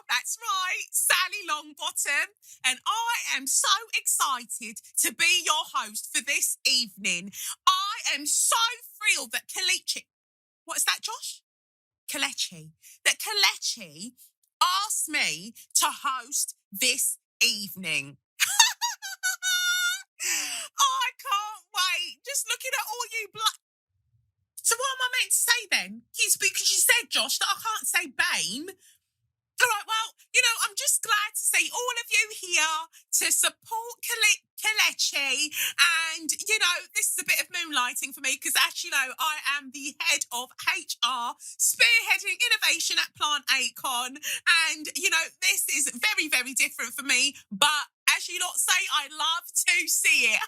That's right, Sally Longbottom. And I am so excited to be your host for this evening. I am so thrilled that what's that, Josh? That Kelechi asked me to host this evening. I can't wait. Just looking at all you So what am I meant to say then? Because you said, Josh, that I can't say BAME. All right, well, I'm just glad to see all of you here to support Kelechi. And, this is a bit of moonlighting for me because, as you know, I am the head of HR, spearheading innovation at Plant Acon. And, this is very, very different for me. But as you lot say, I love to see it.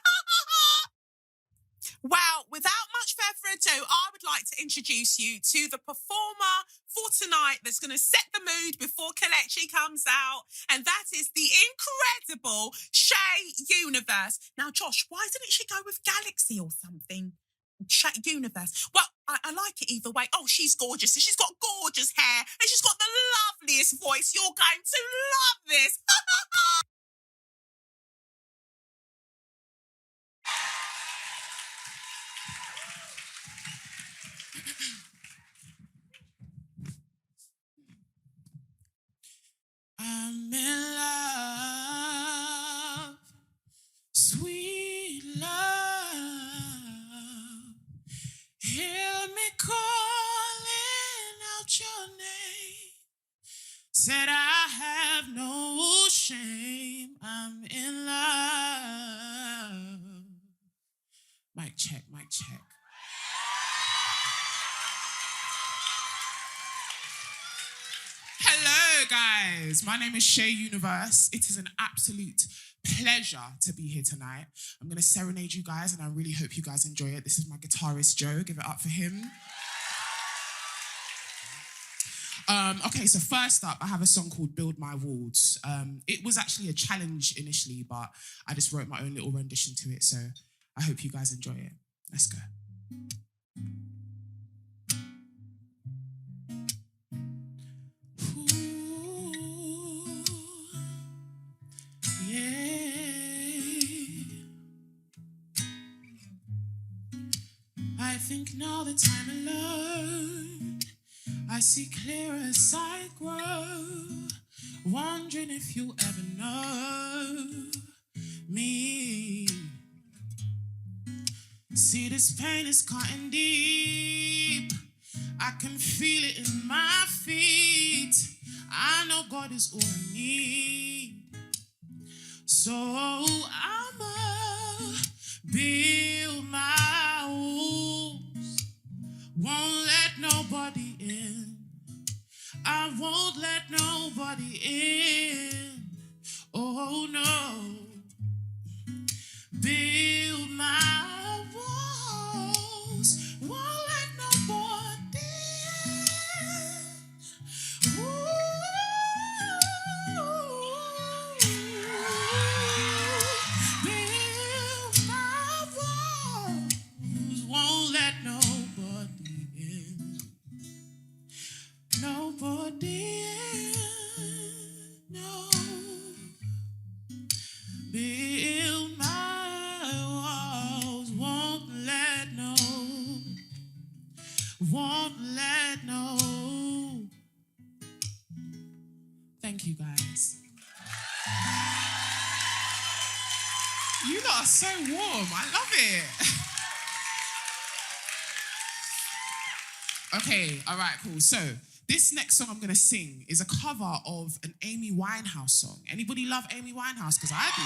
Well, without much further ado, I would like to introduce you to the performer for tonight that's going to set the mood before Kelechi comes out, and that is the incredible Shay Universe. Now, Josh, why didn't she go with Galaxy or something? Shay Universe. Well, I like it either way. Oh, she's gorgeous. She's got gorgeous hair, and she's got the loveliest voice. You're going to love this. I'm in love, sweet love. Hear me calling out your name. Said I have no shame. I'm in love. Mic check, mic check. Hello, guys. My name is Shay Universe. It is an absolute pleasure to be here tonight. I'm going to serenade you guys, and I really hope you guys enjoy it. This is my guitarist, Joe. Give it up for him. Okay, so first up, I have a song called Build My Walls. It was actually a challenge initially, but I just wrote my own little rendition to it, so I hope you guys enjoy it. Let's go. I think now the time alone, I see clear as I grow, wondering if you'll ever know me. See, this pain is cutting deep, I can feel it in my feet. I know God is all I need, so I'ma build my walls. Won't let nobody in. I won't let nobody in. Oh no. Build my walls. Won't let nobody in. Build my walls. Won't let nobody in. Nobody in. No. Build my walls. Won't let no. Thank you, guys. You lot are so warm. I love it. Okay, all right, cool. So this next song I'm going to sing is a cover of an Amy Winehouse song. Anybody love Amy Winehouse? Because I do.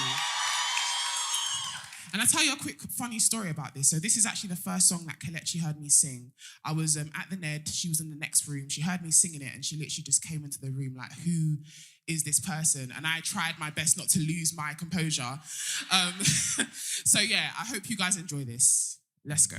And I'll tell you a quick funny story about this. So this is actually the first song that Kelechi heard me sing. I was at the Ned. She was in the next room. She heard me singing it, and she literally just came into the room like, who is this person? And I tried my best not to lose my composure. So yeah, I hope you guys enjoy this. Let's go.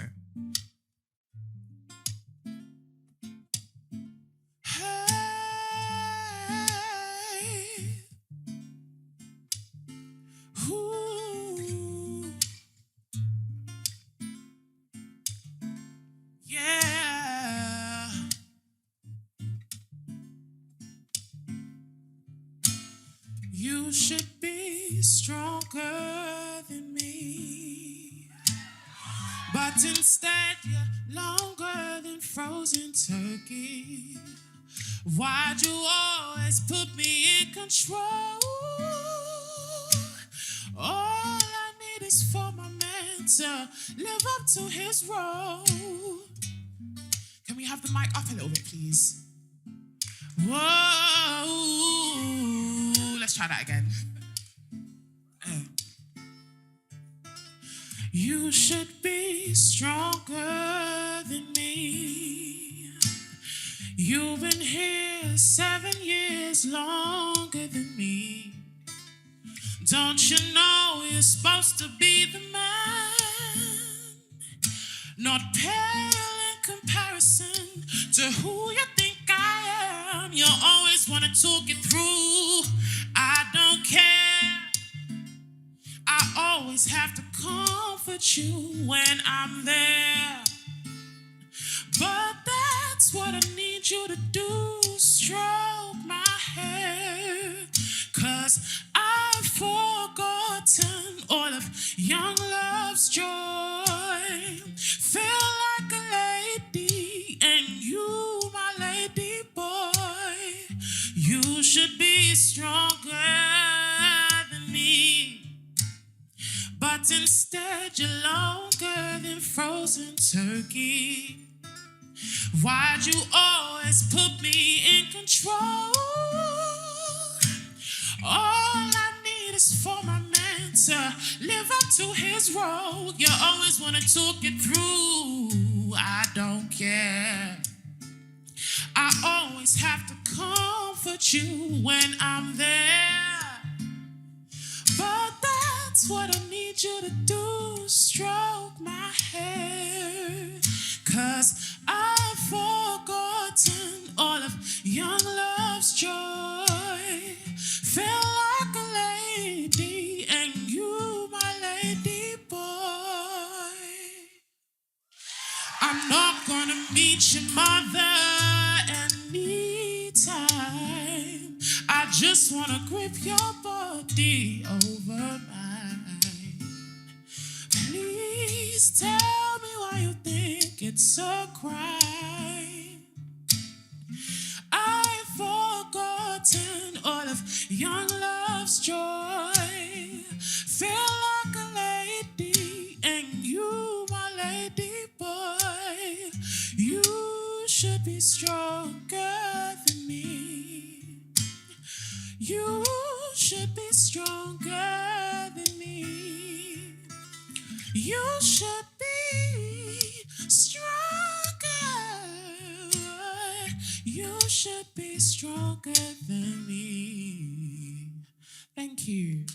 should be stronger than me, but instead you're longer than frozen turkey. Why'd you always put me in control? All I need is for my man to live up to his role. Can we have the mic up a little bit, please? Whoa, let's try that again. You should be stronger than me. You've been here 7 years longer than me. Don't you know you're supposed to be the man? Not pale in comparison to who you think I am. You always want to talk it through. I don't care. I always have to comfort you when I'm there. But that's what I need you to do. Stroke my hair. 'Cause I've forgotten all of young love's joy. Feel like a lady, and you, my lady boy. You should be stronger than me, but instead you're longer than frozen turkey. Why'd you always put me in control? All I need is for my man to live up to his role. You always want to talk it through. I don't care. I always have to comfort you when I'm there. But that's what I need you to do. Stroke my hair. 'Cause I've forgotten all of young love's joy. Feel like a lady, and you, my lady boy. I'm not gonna meet your mother anytime. I just wanna grip your body over mine. Please tell me why you think it's a crime. I've forgotten all of young love's joy. Feel like a lady, and you, my lady boy. You should be stronger than me. You should be stronger than me. You should be stronger. You should be stronger than me. Thank you.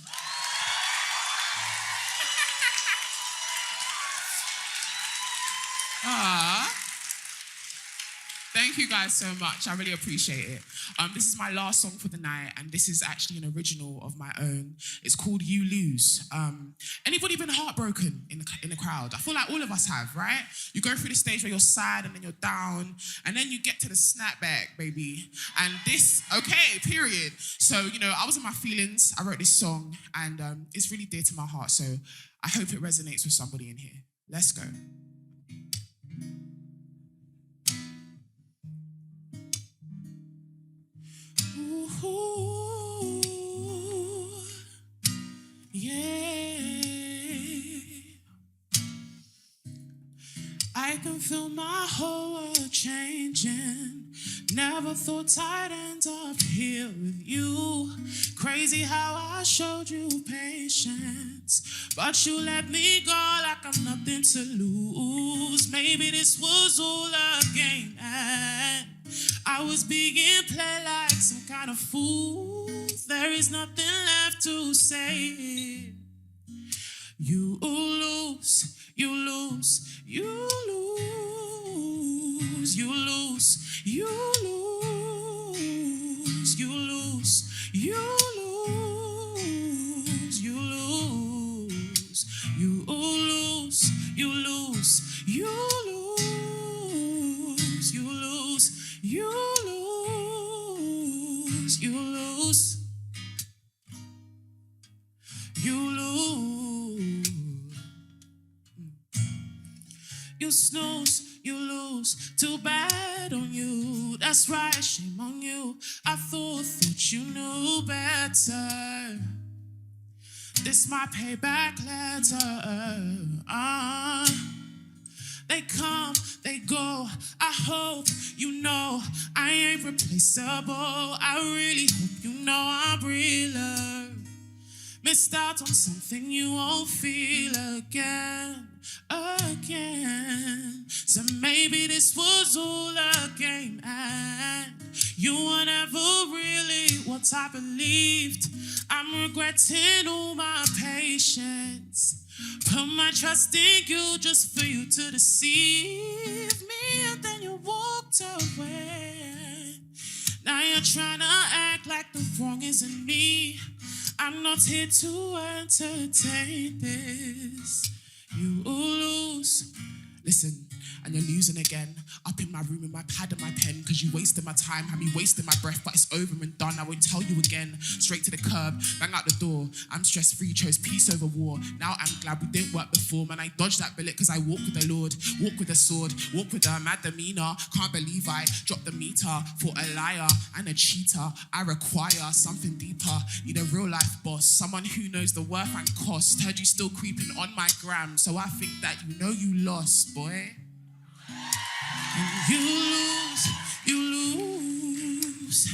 Thank you guys so much. I really appreciate it. This is my last song for the night, and this is actually an original of my own. It's called You Lose. Anybody been heartbroken in the crowd? I feel like all of us have, right? You go through the stage where you're sad, and then you're down, and then you get to the snapback, baby. And this, okay, period. So, I was in my feelings. I wrote this song, and it's really dear to my heart. So I hope it resonates with somebody in here. Let's go. Ooh, yeah. I can feel my whole world changing. Never thought I'd end up here with you. Crazy how I showed you patience, but you let me go like I'm nothing to lose. Maybe this was all a game, and I was being played like some kind of fool. There is nothing left to say. You lose, you lose, you lose, you lose, you lose, you lose, you lose, you lose, you lose, you lose, you lose, you lose, you lose, you lose. You snooze, you lose. Too bad on you. That's right, shame on you. I thought you knew better. This my payback letter. They come, they go. I hope you know I ain't replaceable. I really hope you know I'm realer. Missed out on something you won't feel again. So maybe this was all a game, and you were never really what I believed. I'm regretting all my patience. Put my trust in you just for you to deceive me, and then you walked away. Now you're trying to act like the wrong isn't me. I'm not here to entertain this. You lose. Listen, and you're losing again. Up in my room with my pad and my pen, cause you wasted my time, had me wasting my breath, but it's over and done. I won't tell you again. Straight to the curb, bang out the door. I'm stress-free, chose peace over war. Now I'm glad we didn't work before. Man, I dodged that bullet cause I walk with the Lord. Walk with the sword, walk with a mad demeanor. Can't believe I dropped the meter for a liar and a cheater. I require something deeper. Need a real life boss, someone who knows the worth and cost. Heard you still creeping on my gram, so I think that you know you lost, boy. And you lose, you lose,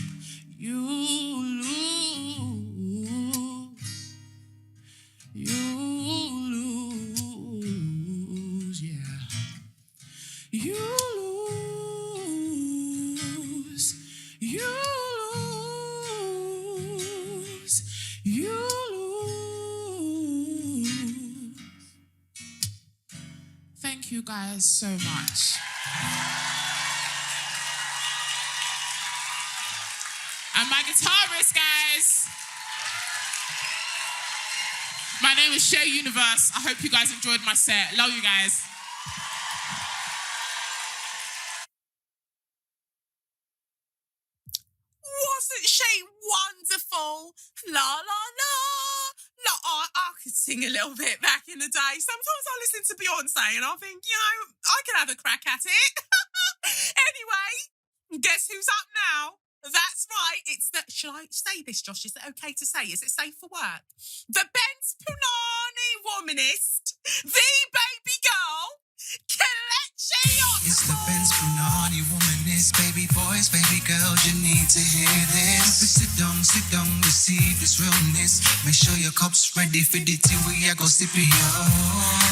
you lose, you lose, yeah. You lose, you lose, you lose. Thank you guys so much. And my guitarist, guys. My name is Shay Universe. I hope you guys enjoyed my set. Love you guys. Wasn't Shay wonderful? La, la, la. I could sing a little bit back in the day. Sometimes I listen to Beyonce and I think, I could have a crack at it. Anyway, guess who's up now? That's right, it's the... Shall I say this, Josh? Is it okay to say? Is it safe for work? The Benz Punani womanist, the baby girl, Kelechi Oxford. It's the Benz Punani womanist, baby boys, baby girls, you need to hear this. Sit down, receive this realness. Make sure your cup's ready for the tea, we are go sip it, yo.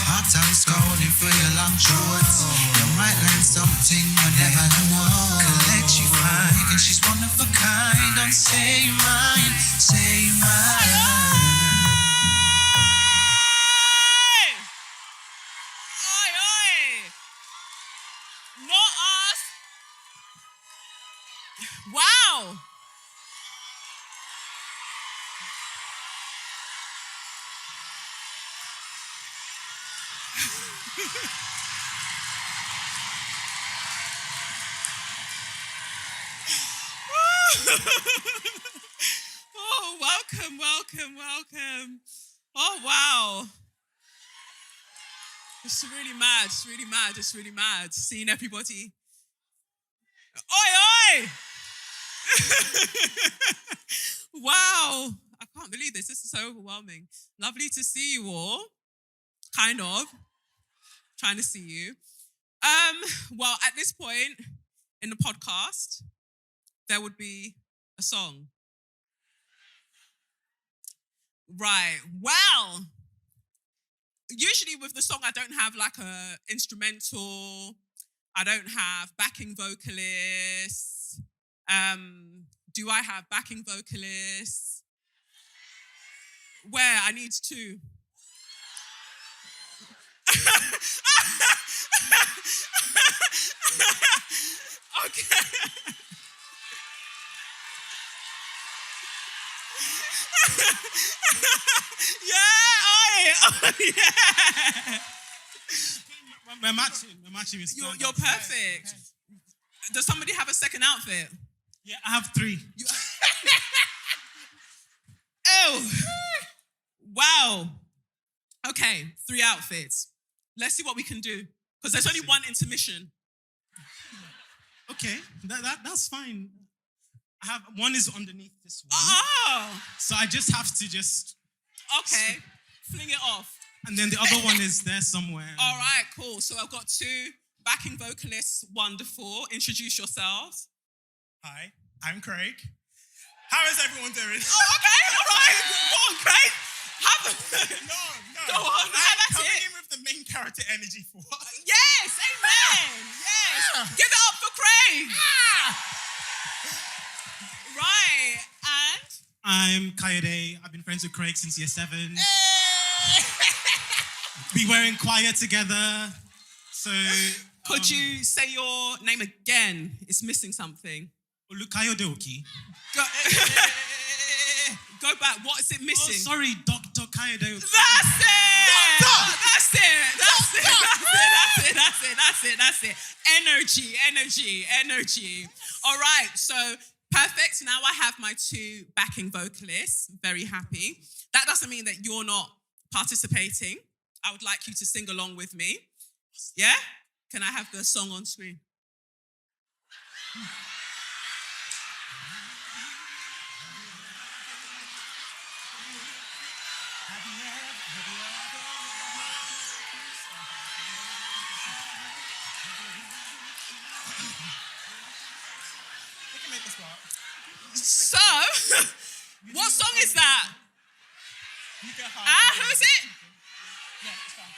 Hard times calling for your long shorts. You might learn something you never know. Kelechi fine, and she's one of a kind. Don't say mine, say mine. Not us. Wow. Oh, welcome. Oh, wow. It's really mad. Seeing everybody. Oi! Wow. I can't believe this. This is so overwhelming. Lovely to see you all. Kind of. Trying to see you. Well, at this point in the podcast, there would be a song. Right. Well, usually with the song, I don't have like a instrumental. I don't have backing vocalists. Do I have backing vocalists? Where? I need two. Okay. Yeah. We're matching. You're perfect. Does somebody have a second outfit? Yeah, I have three. Oh. Wow. Okay, 3 outfits. Let's see what we can do. Because there's only one intermission. Okay, that's fine. I have one is underneath this one. Oh, So I just have to okay. Fling it off. and then the other one is there somewhere. All right, cool. So I've got two backing vocalists. Wonderful. Introduce yourselves. Hi, I'm Craig. How is everyone doing? Oh, okay, all right. Go on, Craig. No. Go on. I'm That's coming it. in with the main character energy for what? Yes, amen. Yes. Give it up for Craig. Right, and I'm Kayode. I've been friends with Craig since year 7. We were in choir together. So could you say your name again? It's missing something. Kayode Oki. Go back. What is it Oh, missing? sorry, Dr. Kayode Oki. That's it. Doctor! That's it. Energy. All right, so perfect. Now I have my two backing vocalists. Very happy. That doesn't mean that you're not participating. I would like you to sing along with me. Yeah? Can I have the song on screen? We can make this work. So, what song is that? You go hard. Who is it? Yeah, it's fine.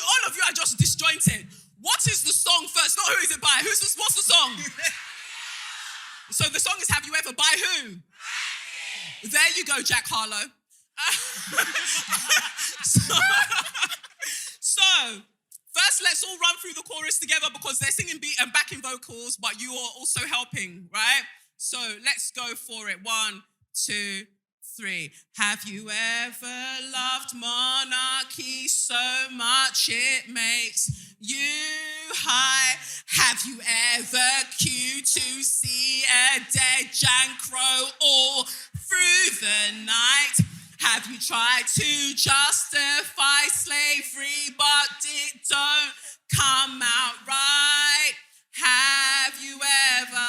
All of you are just disjointed. What is the song first? Not who is it by. What's the song? So the song is Have You Ever by who? There you go, Jack Harlow. So, first let's all run through the chorus together because they're singing beat and backing vocals, but you are also helping, right? So let's go for it. 1, 2, 3. Have you ever loved monarchy so much it makes you high? Have you ever queued to see a dead jankro all through the night? Have you tried to justify slavery but it don't come out right? Have you ever?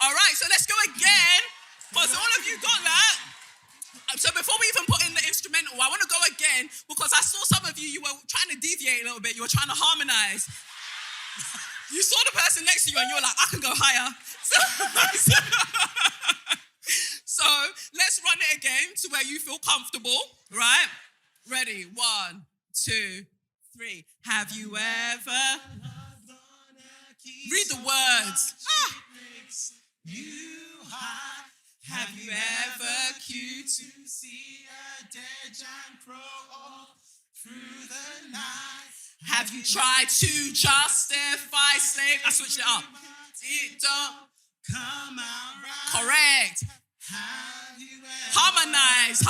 All right, so let's go again, because all of you got that. So before we even put in the instrumental, I want to go again, because I saw some of you were trying to deviate a little bit. You were trying to harmonize. You saw the person next to you and you were like, I can go higher. So let's run it again to where you feel comfortable, right? Ready? 1, 2, 3. Have you ever... Read the words. Have you ever queued to see a dead giant crow all through the night? Have you tried to justify slavery? I switched it up. It don't come out right. Correct. Have you ever harmonize.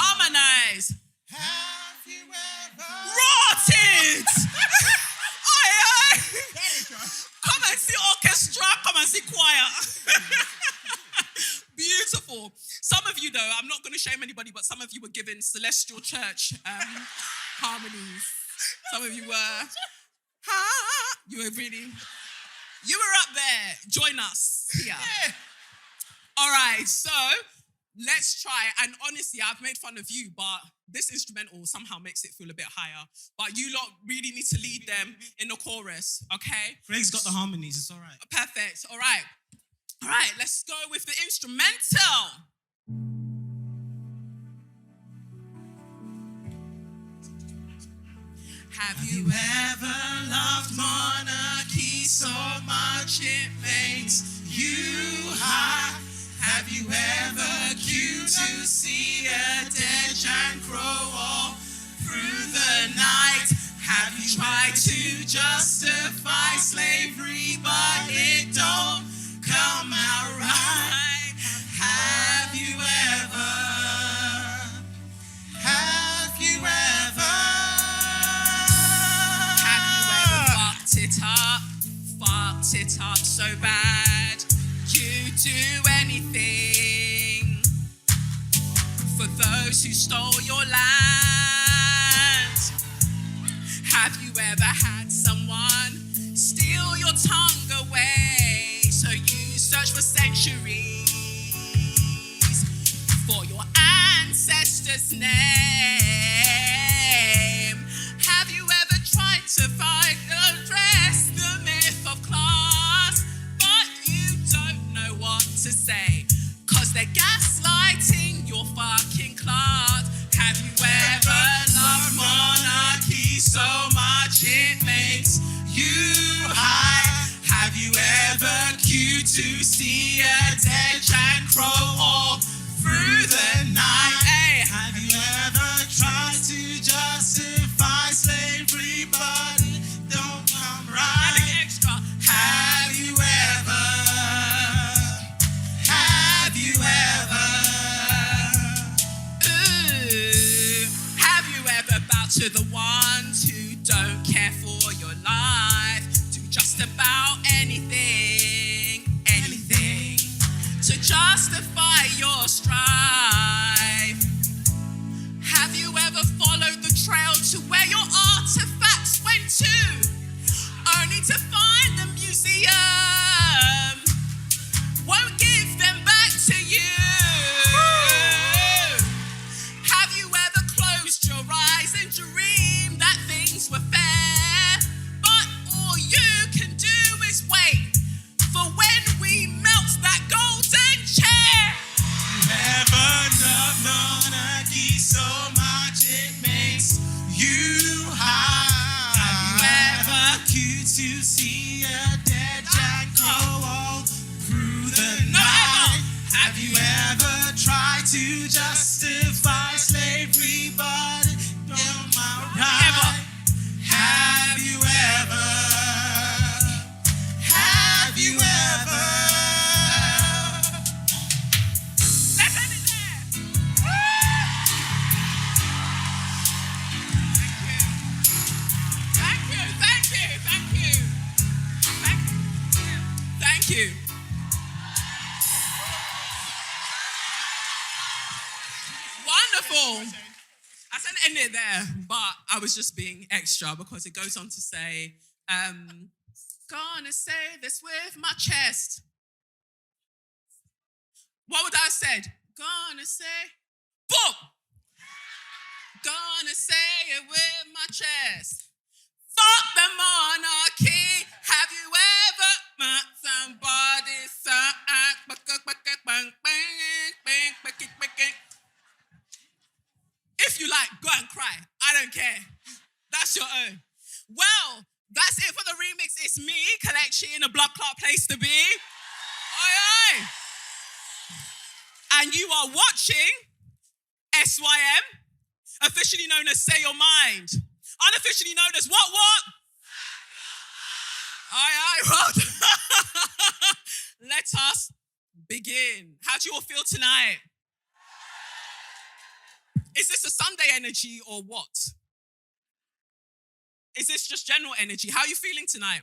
Have you ever? Rotted. Aye. There we go. Come and see orchestra, come and see choir. Beautiful. Some of you, though, I'm not going to shame anybody, but some of you were given celestial church harmonies. Some of you were, you were up there. Join us here. Yeah. All right, so let's try. And honestly, I've made fun of you, but this instrumental somehow makes it feel a bit higher. But you lot really need to lead them in the chorus, okay? Craig's got the harmonies, it's all right. Perfect. All right. All right, let's go with the instrumental. Have you ever loved monarchy so much it makes you high? Have you ever queued to see a dead giant crow all through the night? Have you tried to justify slavery but it don't come out right? Have you ever? Have you ever? Have you ever fucked it up so bad you do anything for those who stole your land? Have you ever had someone steal your tongue away? So you search for centuries for your ancestor's name. Have you ever tried to find address the myth of class, but you don't know what to say, 'cause they're gaslighting your fucking class? Have you ever loved monarchy so much it makes you high? Have you ever queued to see a dead giant crow all through the night? Hey, Have you ever tried to justify slavery, but it don't come right? adding extra. Have you ever? Have you ever? Ooh. Have you ever bowed to the ones who don't care for your life? Do just about anything to justify your strife. Have you ever followed the trail to where your artifacts went to, only to find the museum won't give them back to you? Have you ever closed your eyes and dreamed that things were fair, but all you can do is wait for when we melt that golden chair? Ever love monarchy so much it makes you high? Have you ever queued to see a dead giant crow all through the night? Have you ever tried to justify slavery, but it don't right? Have you ever? Have you ever? Let's end it there. Thank you. Wonderful. I said end it there, but I was just being extra because it goes on to say, gonna say this with my chest. What would I have said? Gonna say, boom! Gonna say it with my chest. Fuck the monarchy. Have you ever met somebody if you like, go and cry. I don't care. That's your own. Well, that's it for the remix. It's me, Kalechi, in a blood clot place to be. Oi, oi. And you are watching SYM, officially known as Say Your Mind. Unofficially known as what? Aye, well done. Let us begin. How do you all feel tonight? Is this a Sunday energy or what? Is this just general energy? How are you feeling tonight?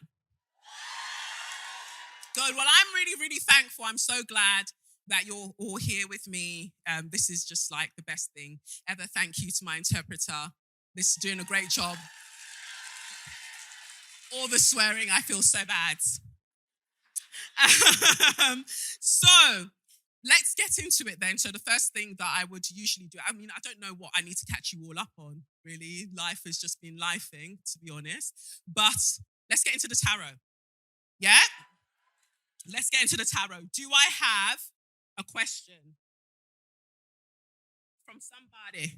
Good. Well, I'm really, really thankful. I'm so glad that you're all here with me. This is just like the best thing ever. Thank you to my interpreter. This is doing a great job. All the swearing, I feel so bad. So let's get into it then. So the first thing that I would usually do, I mean, I don't know what I need to catch you all up on, really. Life has just been lifing, to be honest. But let's get into the tarot. Yeah? Let's get into the tarot. Do I have a question from somebody?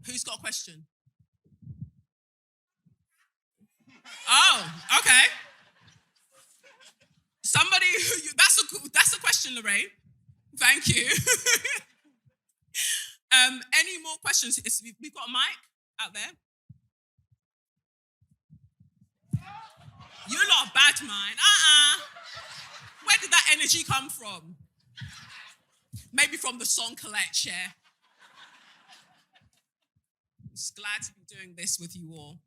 Who's got a question? Oh, okay. Somebody who that's a question, Lorraine. Thank you. Any more questions? We've got a mic out there. You lot bad mind. Where did that energy come from? Maybe from the song Collect, yeah. Just glad to be doing this with you all.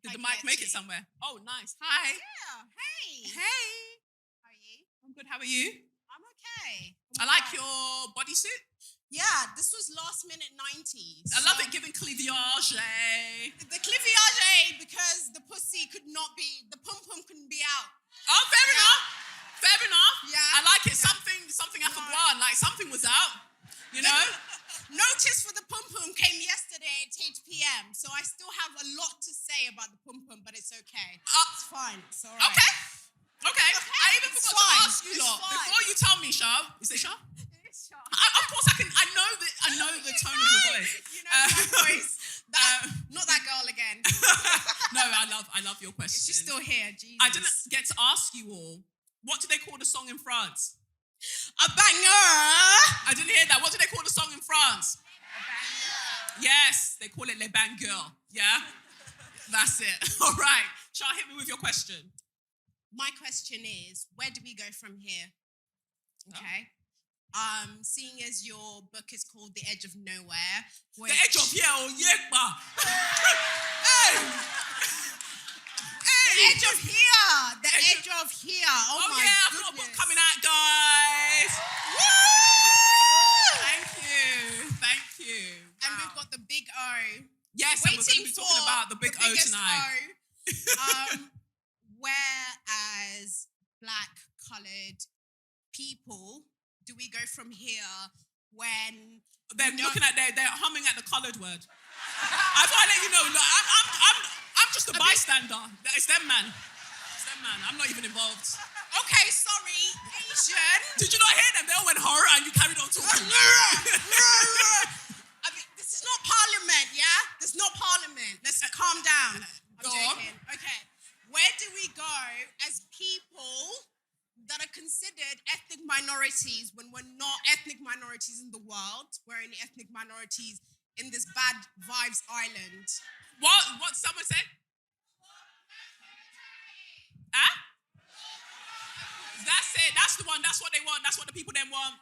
Did the mic make it somewhere? Oh, nice. Hi. Yeah. Hey. Hey. How are you? I'm good. How are you? I'm okay. I like your bodysuit. Yeah, this was last minute 90s. I love it, giving cleavage. The cliviage, because the pussy could not be, the pum-pum couldn't be out. Oh, fair enough. Fair enough. Yeah. I like it. Yeah. Something I forgot. Like something was out. You know? Notice for the pum-pum came yesterday at 8 p.m. So I still have a lot to say about the pum-pum, but it's okay. It's fine. It's all right. Okay. I even forgot to ask you lot. Before you tell me, Shah. Is it Shah? Of course I can. I know the tone of your voice. You know my voice. Not that girl again. No, I love your question. She's still here. Jesus. I didn't get to ask you all. What do they call the song in France? A banger. I didn't hear that. What do they call the song in France? A banger. Yes, they call it Les Bangers. Yeah, that's it. All right, Shah, hit me with your question. My question is, where do we go from here? Okay. Seeing as your book is called The Edge of Nowhere. The Edge of Here or Yekba. The Edge of Here. The Edge of Here. Oh my yeah, I've goodness. got a book coming out, guys. Woo! Thank you. And we've got the big O. Yes, and we're going to Waiting be for talking about the big O biggest tonight. O. Whereas black-coloured people, do we go from here when They're looking at they're humming at the coloured word. I thought I'd let you know. Look, I'm just a bystander. It's them, man. It's them, man. I'm not even involved. Okay, sorry, Asian. Did you not hear them? They all went horror and you carried on talking. I mean, this is not Parliament, yeah? This is not Parliament. Let's calm down. I'm Go on. joking. Okay. Where do we go as people that are considered ethnic minorities when we're not ethnic minorities in the world? We're only ethnic minorities in this bad vibes island. What someone said? Huh? That's it. That's the one. That's what they want. That's what the people then want.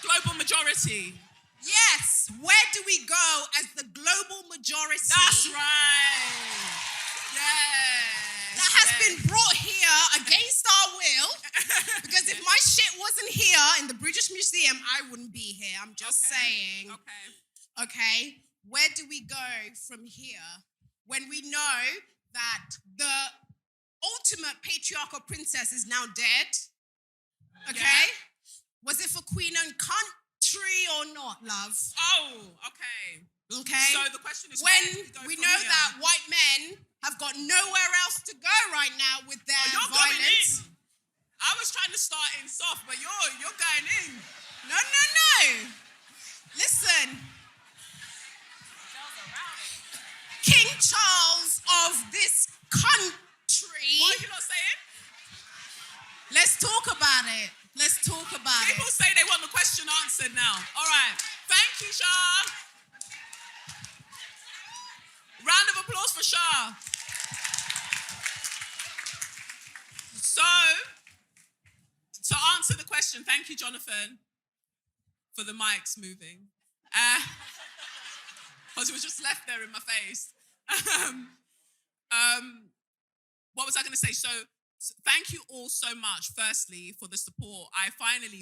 Global majority. Yes. Where do we go as the global majority? That's right. Yes. That has been brought here against our will. Because if my shit wasn't here in the British Museum, I wouldn't be here. I'm just saying. Okay. Where do we go from here when we know that the ultimate patriarchal princess is now dead? Okay. Yeah. Was it for Queen and country or not, love? Oh, okay. Okay. So the question is, when we know that white men have got nowhere else to go right now with their you're violence. Going in. I was trying to start in soft, but you're going in. No. Listen. King Charles of this country. What are you not saying? Let's talk about it. People say they want the question answered now. All right. Thank you, Shah. Round of applause for Shah. So, to answer the question, thank you, Jonathan, for the mics moving. Because it was just left there in my face. What was I going to say? So, thank you all so much, firstly, for the support.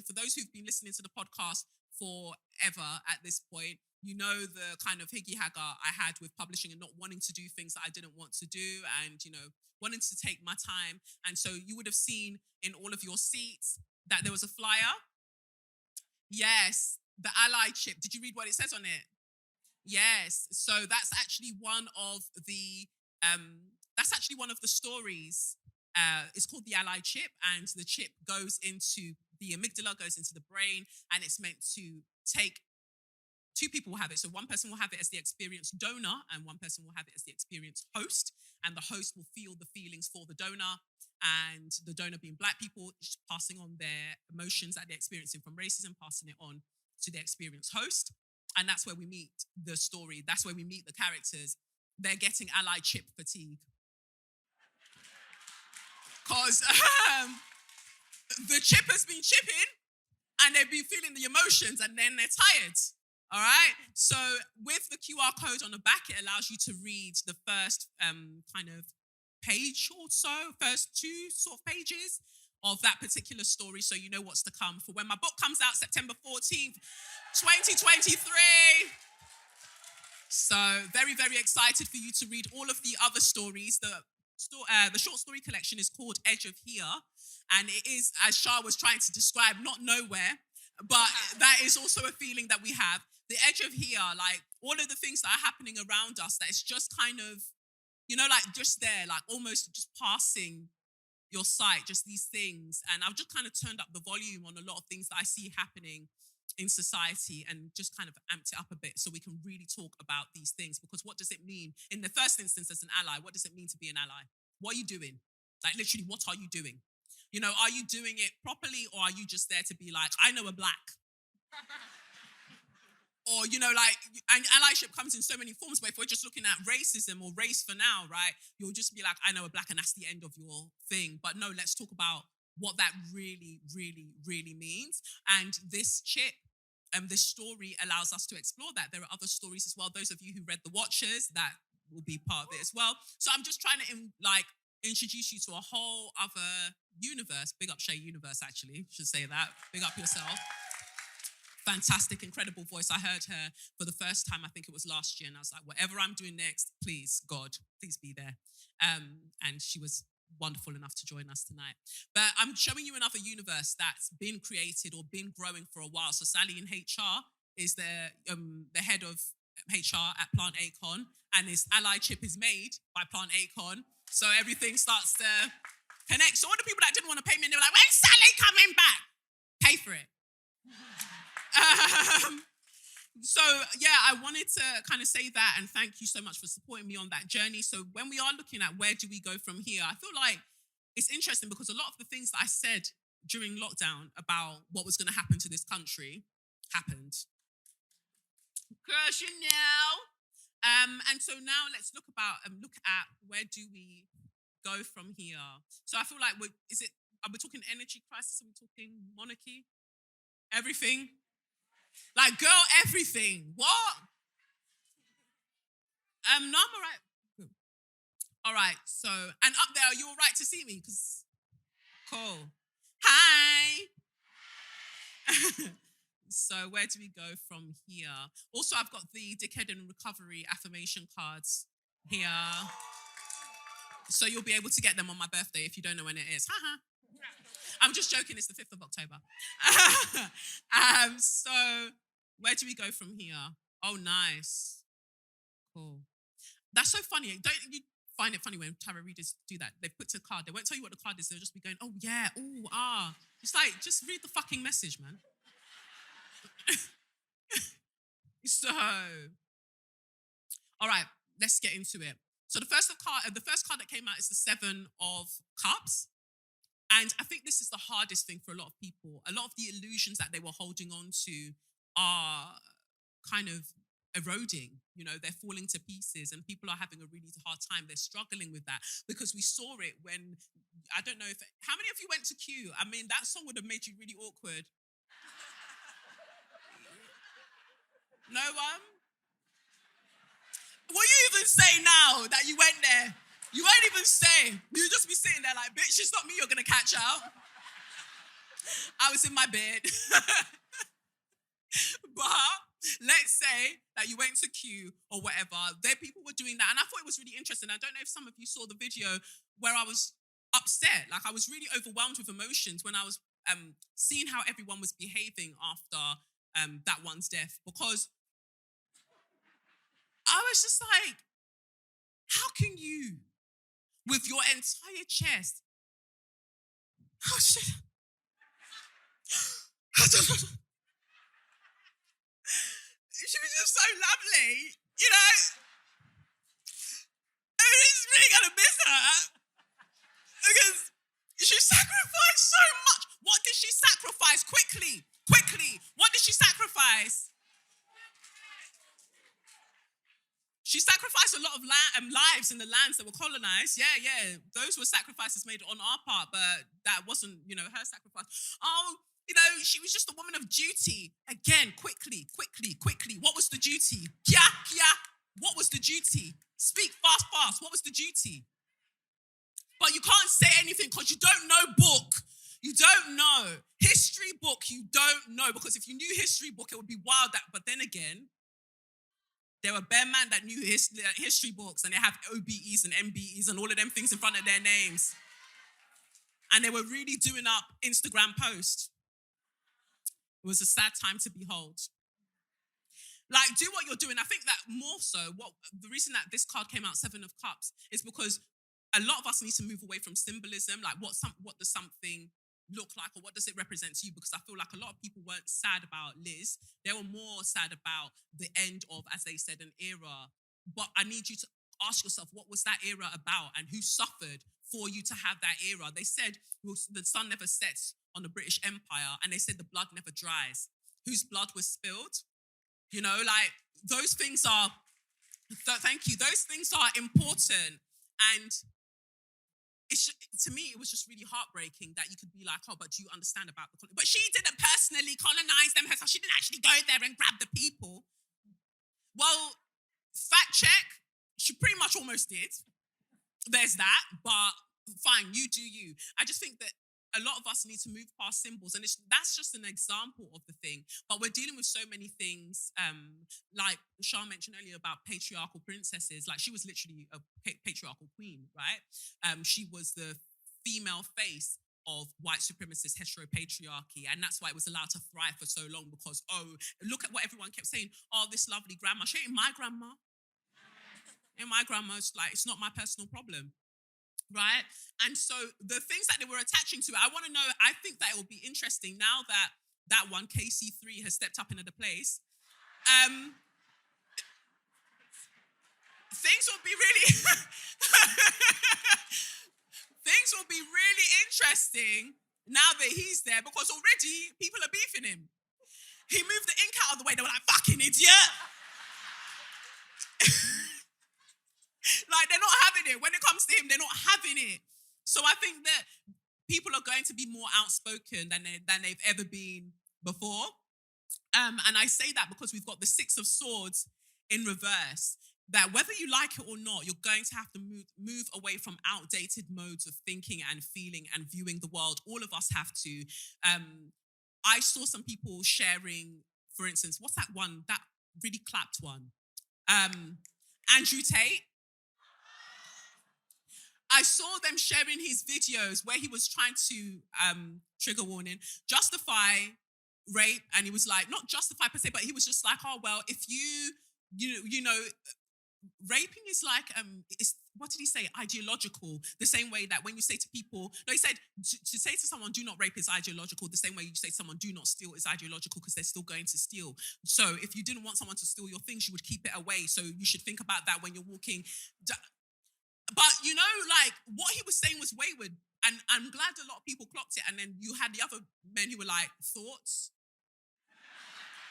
For those who've been listening to the podcast forever at this point, you know the kind of higgy-hagger I had with publishing and not wanting to do things that I didn't want to do and, wanting to take my time. And so you would have seen in all of your seats that there was a flyer. Yes, the Ally chip. Did you read what it says on it? Yes. So that's actually one of the stories. It's called the Ally chip, and the chip goes into the amygdala, goes into the brain, and it's meant to take. Two people will have it. So one person will have it as the experienced donor and one person will have it as the experienced host. And the host will feel the feelings for the donor, and the donor being black people, passing on their emotions that they're experiencing from racism, passing it on to the experienced host. And that's where we meet the story. That's where we meet the characters. They're getting ally chip fatigue. Because the chip has been chipping and they've been feeling the emotions and then they're tired. All right. So with the QR code on the back, it allows you to read the first kind of page or so, first two sort of pages of that particular story so you know what's to come for when my book comes out September 14th, 2023. So very, very excited for you to read all of the other stories. The short story collection is called Edge of Here, and it is, as Shah was trying to describe, not nowhere, but that is also a feeling that we have. The edge of here, like all of the things that are happening around us, that it's just kind of, like just there, like almost just passing your sight, just these things. And I've just kind of turned up the volume on a lot of things that I see happening in society and just kind of amped it up a bit so we can really talk about these things. Because what does it mean? In the first instance, as an ally, what does it mean to be an ally? What are you doing? Like literally, what are you doing? Are you doing it properly, or are you just there to be like, I know a black? Or, and allyship comes in so many forms, but if we're just looking at racism or race for now, right, you'll just be like, I know a black, and that's the end of your thing. But no, let's talk about what that really, really, really means. And this chip, this story allows us to explore that. There are other stories as well. Those of you who read The Watchers, that will be part of it as well. So I'm just trying to, introduce you to a whole other universe. Big up Shay Universe, actually. Should say that. Big up yourself. Fantastic, incredible voice. I heard her for the first time, I think it was last year, and I was like, whatever I'm doing next, please, God, please be there. And she was wonderful enough to join us tonight. But I'm showing you another universe that's been created or been growing for a while. So Sally in HR is the head of HR at Plant Acon, and his ally chip is made by Plant Acon. So everything starts to connect. So all the people that didn't want to pay me, and they were like, when's Sally coming back? Pay for it. So yeah, I wanted to kind of say that and thank you so much for supporting me on that journey. So when we are looking at where do we go from here, I feel like it's interesting because a lot of the things that I said during lockdown about what was going to happen to this country happened. Because and so now let's look at where do we go from here. So I feel like are we talking energy crisis? Are we talking monarchy? Everything? Like, girl, everything. What? No, I'm all right. Good. All right, so, and up there, are you all right to see me? Because, cool. Hi. So where do we go from here? Also, I've got the Dickhead and Recovery affirmation cards here. So you'll be able to get them on my birthday if you don't know when it is. Haha. I'm just joking, it's the 5th of October. So where do we go from here? Oh, nice. Cool. That's so funny. Don't you find it funny when tarot readers do that? They put a card. They won't tell you what the card is. They'll just be going, oh, yeah, oh, ah. It's like, just read the fucking message, man. So, all right, let's get into it. So the first card that came out is the 7 of Cups. And I think this is the hardest thing for a lot of people. A lot of the illusions that they were holding on to are kind of eroding. They're falling to pieces and people are having a really hard time. They're struggling with that because we saw it when, I don't know how many of you went to Q? I mean, that song would have made you really awkward. No one? Will you even say now that you went there? You won't even say. You'll just be sitting there like, bitch, it's not me you're going to catch out. I was in my bed. But let's say that you went to Q or whatever. People were doing that. And I thought it was really interesting. I don't know if some of you saw the video where I was upset. Like I was really overwhelmed with emotions when I was seeing how everyone was behaving after that one's death. Because I was just like, how can you, with your entire chest, oh shit. She was just so lovely, I mean, it's really gonna miss her because she sacrificed so much. What did she sacrifice? Quickly, what did she sacrifice? She sacrificed a lot of lives in the lands that were colonized. Yeah. Those were sacrifices made on our part, but that wasn't, her sacrifice. Oh, she was just a woman of duty. Again, quickly. What was the duty? Kia. What was the duty? Speak fast. What was the duty? But you can't say anything because you don't know book. You don't know. History book, you don't know. Because if you knew history book, it would be wild. But then again, there were bare man that knew history books and they have OBEs and MBEs and all of them things in front of their names. And they were really doing up Instagram posts. It was a sad time to behold. Like, do what you're doing. I think that more so, the reason that this card came out, Seven of Cups, is because a lot of us need to move away from symbolism. Like, what does something look like, or what does it represent to you? Because I feel like a lot of people weren't sad about Liz. They were more sad about the end of, as they said, an era. But I need you to ask yourself, what was that era about, and who suffered for you to have that era? They said the sun never sets on the British Empire, and they said the blood never dries. Whose blood was spilled? You know, like, those things are, thank you, those things are important. And to me, it was just really heartbreaking that you could be like, oh, but do you understand about the colony? But she didn't personally colonize them herself. She didn't actually go there and grab the people. Well, fact check, she pretty much almost did. There's that, but fine, you do you. I just think that a lot of us need to move past symbols, and that's just an example of the thing. But we're dealing with so many things, like Shah mentioned earlier about patriarchal princesses. Like, she was literally a patriarchal queen, right? She was the female face of white supremacist heteropatriarchy, and that's why it was allowed to thrive for so long. Because, oh, look at what everyone kept saying. Oh, this lovely grandma. She ain't my grandma. And my grandma's like, it's not my personal problem. Right? And so the things that they were attaching to, I want to know, I think that it will be interesting now that that one, KC3, has stepped up into the place. Things will be really, things will be really interesting now that he's there, because already people are beefing him. He moved the ink out of the way. They were like, fucking idiot. Like, they're not having it. When it comes to him, they're not having it. So I think that people are going to be more outspoken than they've ever been before. And I say that because we've got the Six of Swords in reverse. That whether you like it or not, you're going to have to move away from outdated modes of thinking and feeling and viewing the world. All of us have to. I saw some people sharing, for instance, what's that one? That really clapped one. Andrew Tate. I saw them sharing his videos where he was trying to, trigger warning, justify rape. And he was like, not justify per se, but he was just like, oh, well, if you know, raping is like, what did he say? Ideological. The same way that when you say to people, no, he said to say to someone, do not rape is ideological. The same way you say to someone, do not steal is ideological, because they're still going to steal. So if you didn't want someone to steal your things, you would keep it away. So you should think about that when you're walking. But, you know, like, what he was saying was wayward. And I'm glad a lot of people clocked it. And then you had the other men who were like, thoughts?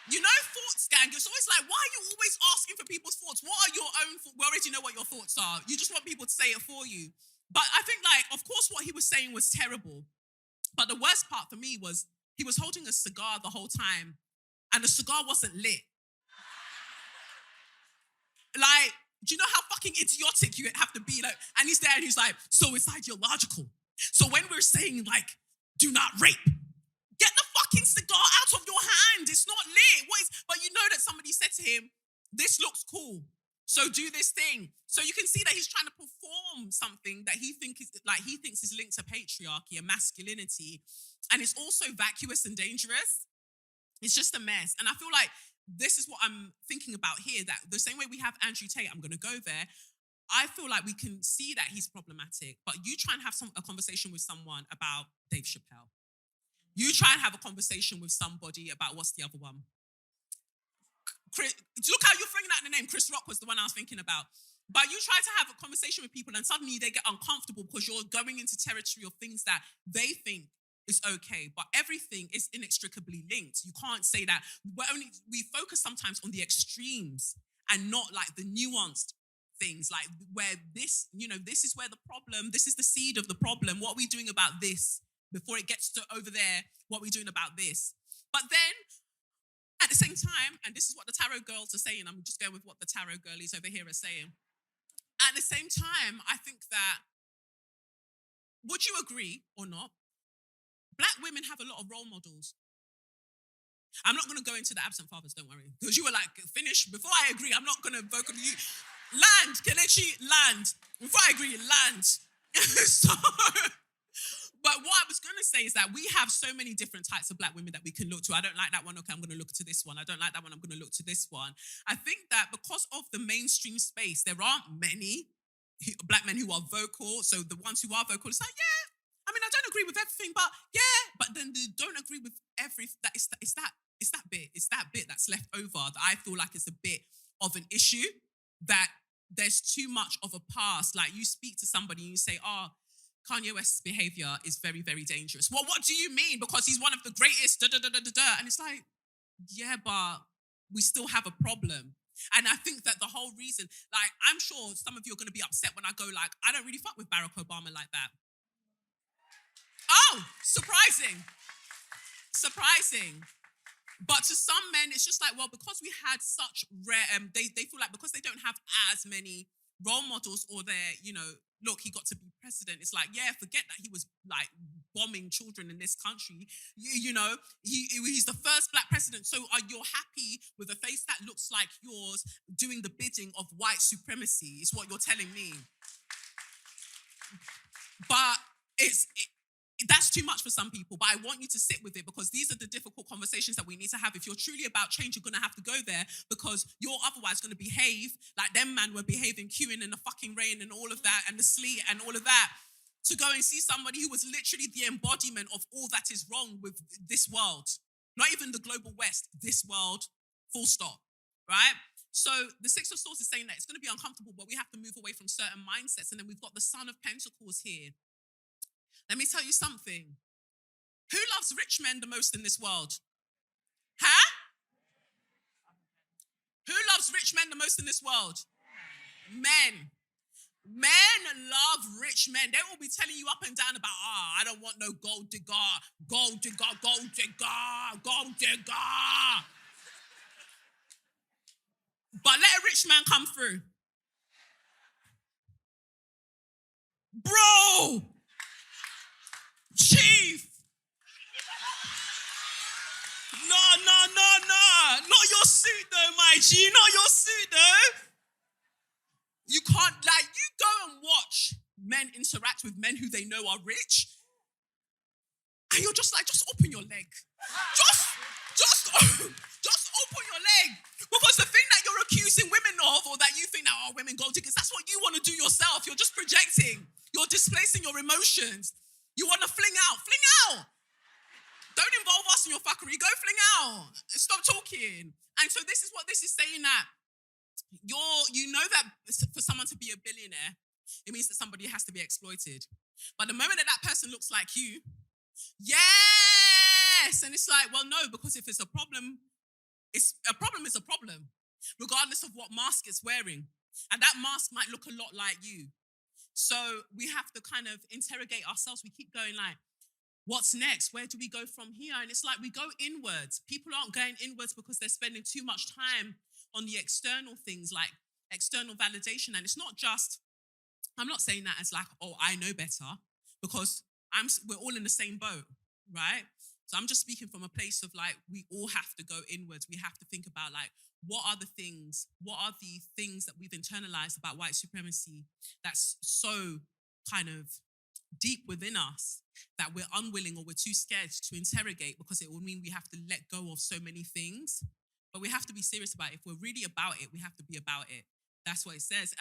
You know, thoughts, gang. It's always like, why are you always asking for people's thoughts? What are your own thoughts? We already know what your thoughts are. You just want people to say it for you. But I think, like, of course, what he was saying was terrible. But the worst part for me was he was holding a cigar the whole time. And the cigar wasn't lit. Like, do you know how fucking idiotic you have to be? Like, and he's there and he's like, so it's ideological. So when we're saying, like, do not rape, get the fucking cigar out of your hand. It's not lit. But you know that somebody said to him, this looks cool, so do this thing. So you can see that he's trying to perform something that he thinks is linked to patriarchy and masculinity. And it's also vacuous and dangerous. It's just a mess. And I feel like this is what I'm thinking about here, that the same way we have Andrew Tate, I'm going to go there, I feel like we can see that he's problematic, but you try and have a conversation with someone about Dave Chappelle. You try and have a conversation with somebody about, what's the other one? Look how you're throwing out the name. Chris Rock was the one I was thinking about. But you try to have a conversation with people and suddenly they get uncomfortable because you're going into territory of things that they think is okay, but everything is inextricably linked. You can't say that. We focus sometimes on the extremes and not like the nuanced things, like where this is where the problem, this is the seed of the problem. What are we doing about this before it gets to over there? What are we doing about this? But then at the same time, and this is what the tarot girls are saying, I'm just going with what the tarot girlies over here are saying. At the same time, I think that, would you agree or not, black women have a lot of role models. I'm not going to go into the absent fathers, don't worry. Because you were like, finish. Before I agree, I'm not going to vocally you. Land, Kelechi, land. Before I agree, land. So, but what I was going to say is that we have so many different types of black women that we can look to. I don't like that one. Okay, I'm going to look to this one. I don't like that one. I'm going to look to this one. I think that because of the mainstream space, there aren't many black men who are vocal. So the ones who are vocal, it's like, yeah, I mean, I don't agree with everything, but yeah, but then they don't agree with everything. It's that bit that's left over that I feel like is a bit of an issue, that there's too much of a past. Like you speak to somebody and you say, oh, Kanye West's behavior is very, very dangerous. Well, what do you mean? Because he's one of the greatest, And it's like, yeah, but we still have a problem. And I think that the whole reason, like, I'm sure some of you are going to be upset when I go like, I don't really fuck with Barack Obama like that. Oh, surprising. But to some men, it's just like, well, because we had such rare, they feel like because they don't have as many role models, or they're, look, he got to be president. It's like, yeah, forget that he was like bombing children in this country. He's the first black president. So are you happy with a face that looks like yours doing the bidding of white supremacy is what you're telling me. But that's too much for some people, but I want you to sit with it, because these are the difficult conversations that we need to have. If you're truly about change, you're going to have to go there, because you're otherwise going to behave like them man were behaving, queuing in the fucking rain and all of that, and the sleet and all of that, to go and see somebody who was literally the embodiment of all that is wrong with this world. Not even the global West, this world, full stop, right? So the Six of Swords is saying that it's going to be uncomfortable, but we have to move away from certain mindsets. And then we've got the Son of Pentacles here. Let me tell you something. Who loves rich men the most in this world? Huh? Who loves rich men the most in this world? Men. Men love rich men. They will be telling you up and down about, I don't want no gold digger, gold digger, gold digger, gold digger. But let a rich man come through. Bro! Chief! No. Not your suit though, my G. Not your suit though. You can't, you go and watch men interact with men who they know are rich. And you're just like, just open your leg. Just open your leg. Because the thing that you're accusing women of, or that you think that, women gold diggers, that's what you want to do yourself. You're just projecting. You're displacing your emotions. You want to fling out. Fling out. Don't involve us in your fuckery. Go fling out. Stop talking. And so this is what this is saying, that you know that for someone to be a billionaire, it means that somebody has to be exploited. But the moment that person looks like you, yes! And it's like, well, no, because if it's a problem, is a problem, regardless of what mask it's wearing. And that mask might look a lot like you. So we have to kind of interrogate ourselves. We keep going like, what's next? Where do we go from here? And it's like we go inwards. People aren't going inwards because they're spending too much time on the external things, like external validation. And it's not just, I'm not saying that as like, I know better, because we're all in the same boat, right? So I'm just speaking from a place of like, we all have to go inwards. We have to think about like, what are the things that we've internalized about white supremacy that's so kind of deep within us that we're unwilling or we're too scared to interrogate, because it will mean we have to let go of so many things. But we have to be serious about it. If we're really about it, we have to be about it. That's what it says.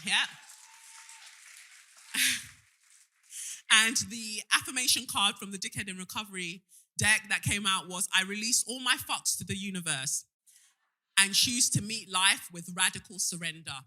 Yeah. And the affirmation card from the Dickhead in Recovery deck that came out was, I release all my fucks to the universe and choose to meet life with radical surrender.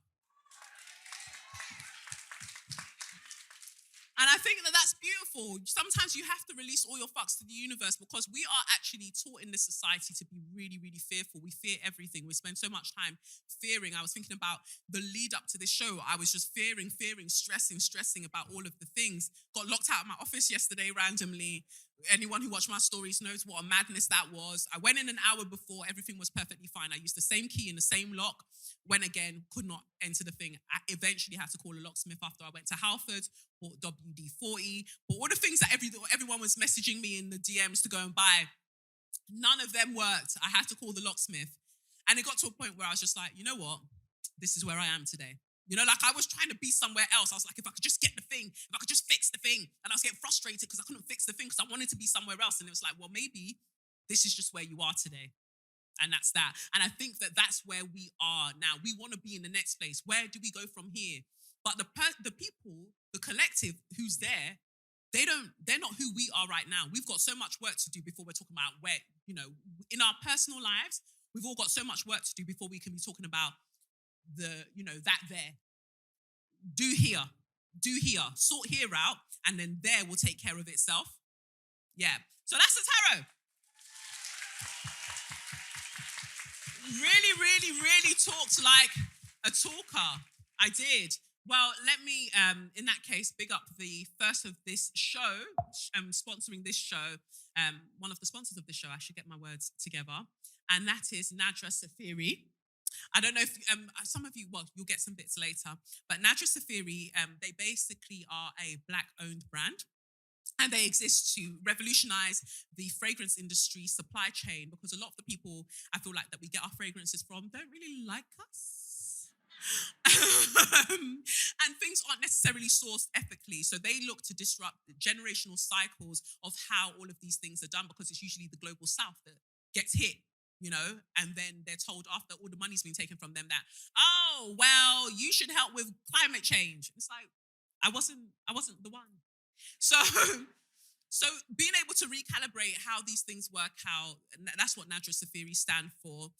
And I think that that's beautiful. Sometimes you have to release all your fucks to the universe, because we are actually taught in this society to be really, really fearful. We fear everything. We spend so much time fearing. I was thinking about the lead up to this show. I was just fearing, stressing about all of the things. Got locked out of my office yesterday randomly. Anyone who watched my stories knows what a madness that was. I went in an hour before. Everything was perfectly fine. I used the same key in the same lock. Went again, could not enter the thing. I eventually had to call a locksmith after I went to Halford, bought WD-40, bought all the things that everyone was messaging me in the DMs to go and buy. None of them worked. I had to call the locksmith. And it got to a point where I was just like, you know what? This is where I am today. You know, like I was trying to be somewhere else. I was like, if I could just get the thing, if I could just fix the thing. And I was getting frustrated because I couldn't fix the thing because I wanted to be somewhere else. And it was like, well, maybe this is just where you are today. And that's that. And I think that that's where we are now. We want to be in the next place. Where do we go from here? But the people, the collective who's there, they're not who we are right now. We've got so much work to do before we're talking about where, you know, in our personal lives, we've all got so much work to do before we can be talking about that there. Do here, sort here out, and then there will take care of itself. Yeah. So that's the tarot. Really, really, really talked like a talker. I did. Well, let me, in that case, big up the first of this show, sponsoring this show, one of the sponsors of the show. I should get my words together. And that is Nadra Safiri. I don't know if some of you, well, you'll get some bits later, but Nadra Safiri, they basically are a Black-owned brand. And they exist to revolutionize the fragrance industry supply chain, because a lot of the people I feel like that we get our fragrances from don't really like us. And things aren't necessarily sourced ethically. So they look to disrupt the generational cycles of how all of these things are done, because it's usually the global south that gets hit, you know, and then they're told after all the money's been taken from them that, oh, well, you should help with climate change. It's like, I wasn't the one. So being able to recalibrate how these things work out, and that's what Nadra Safiri stand for.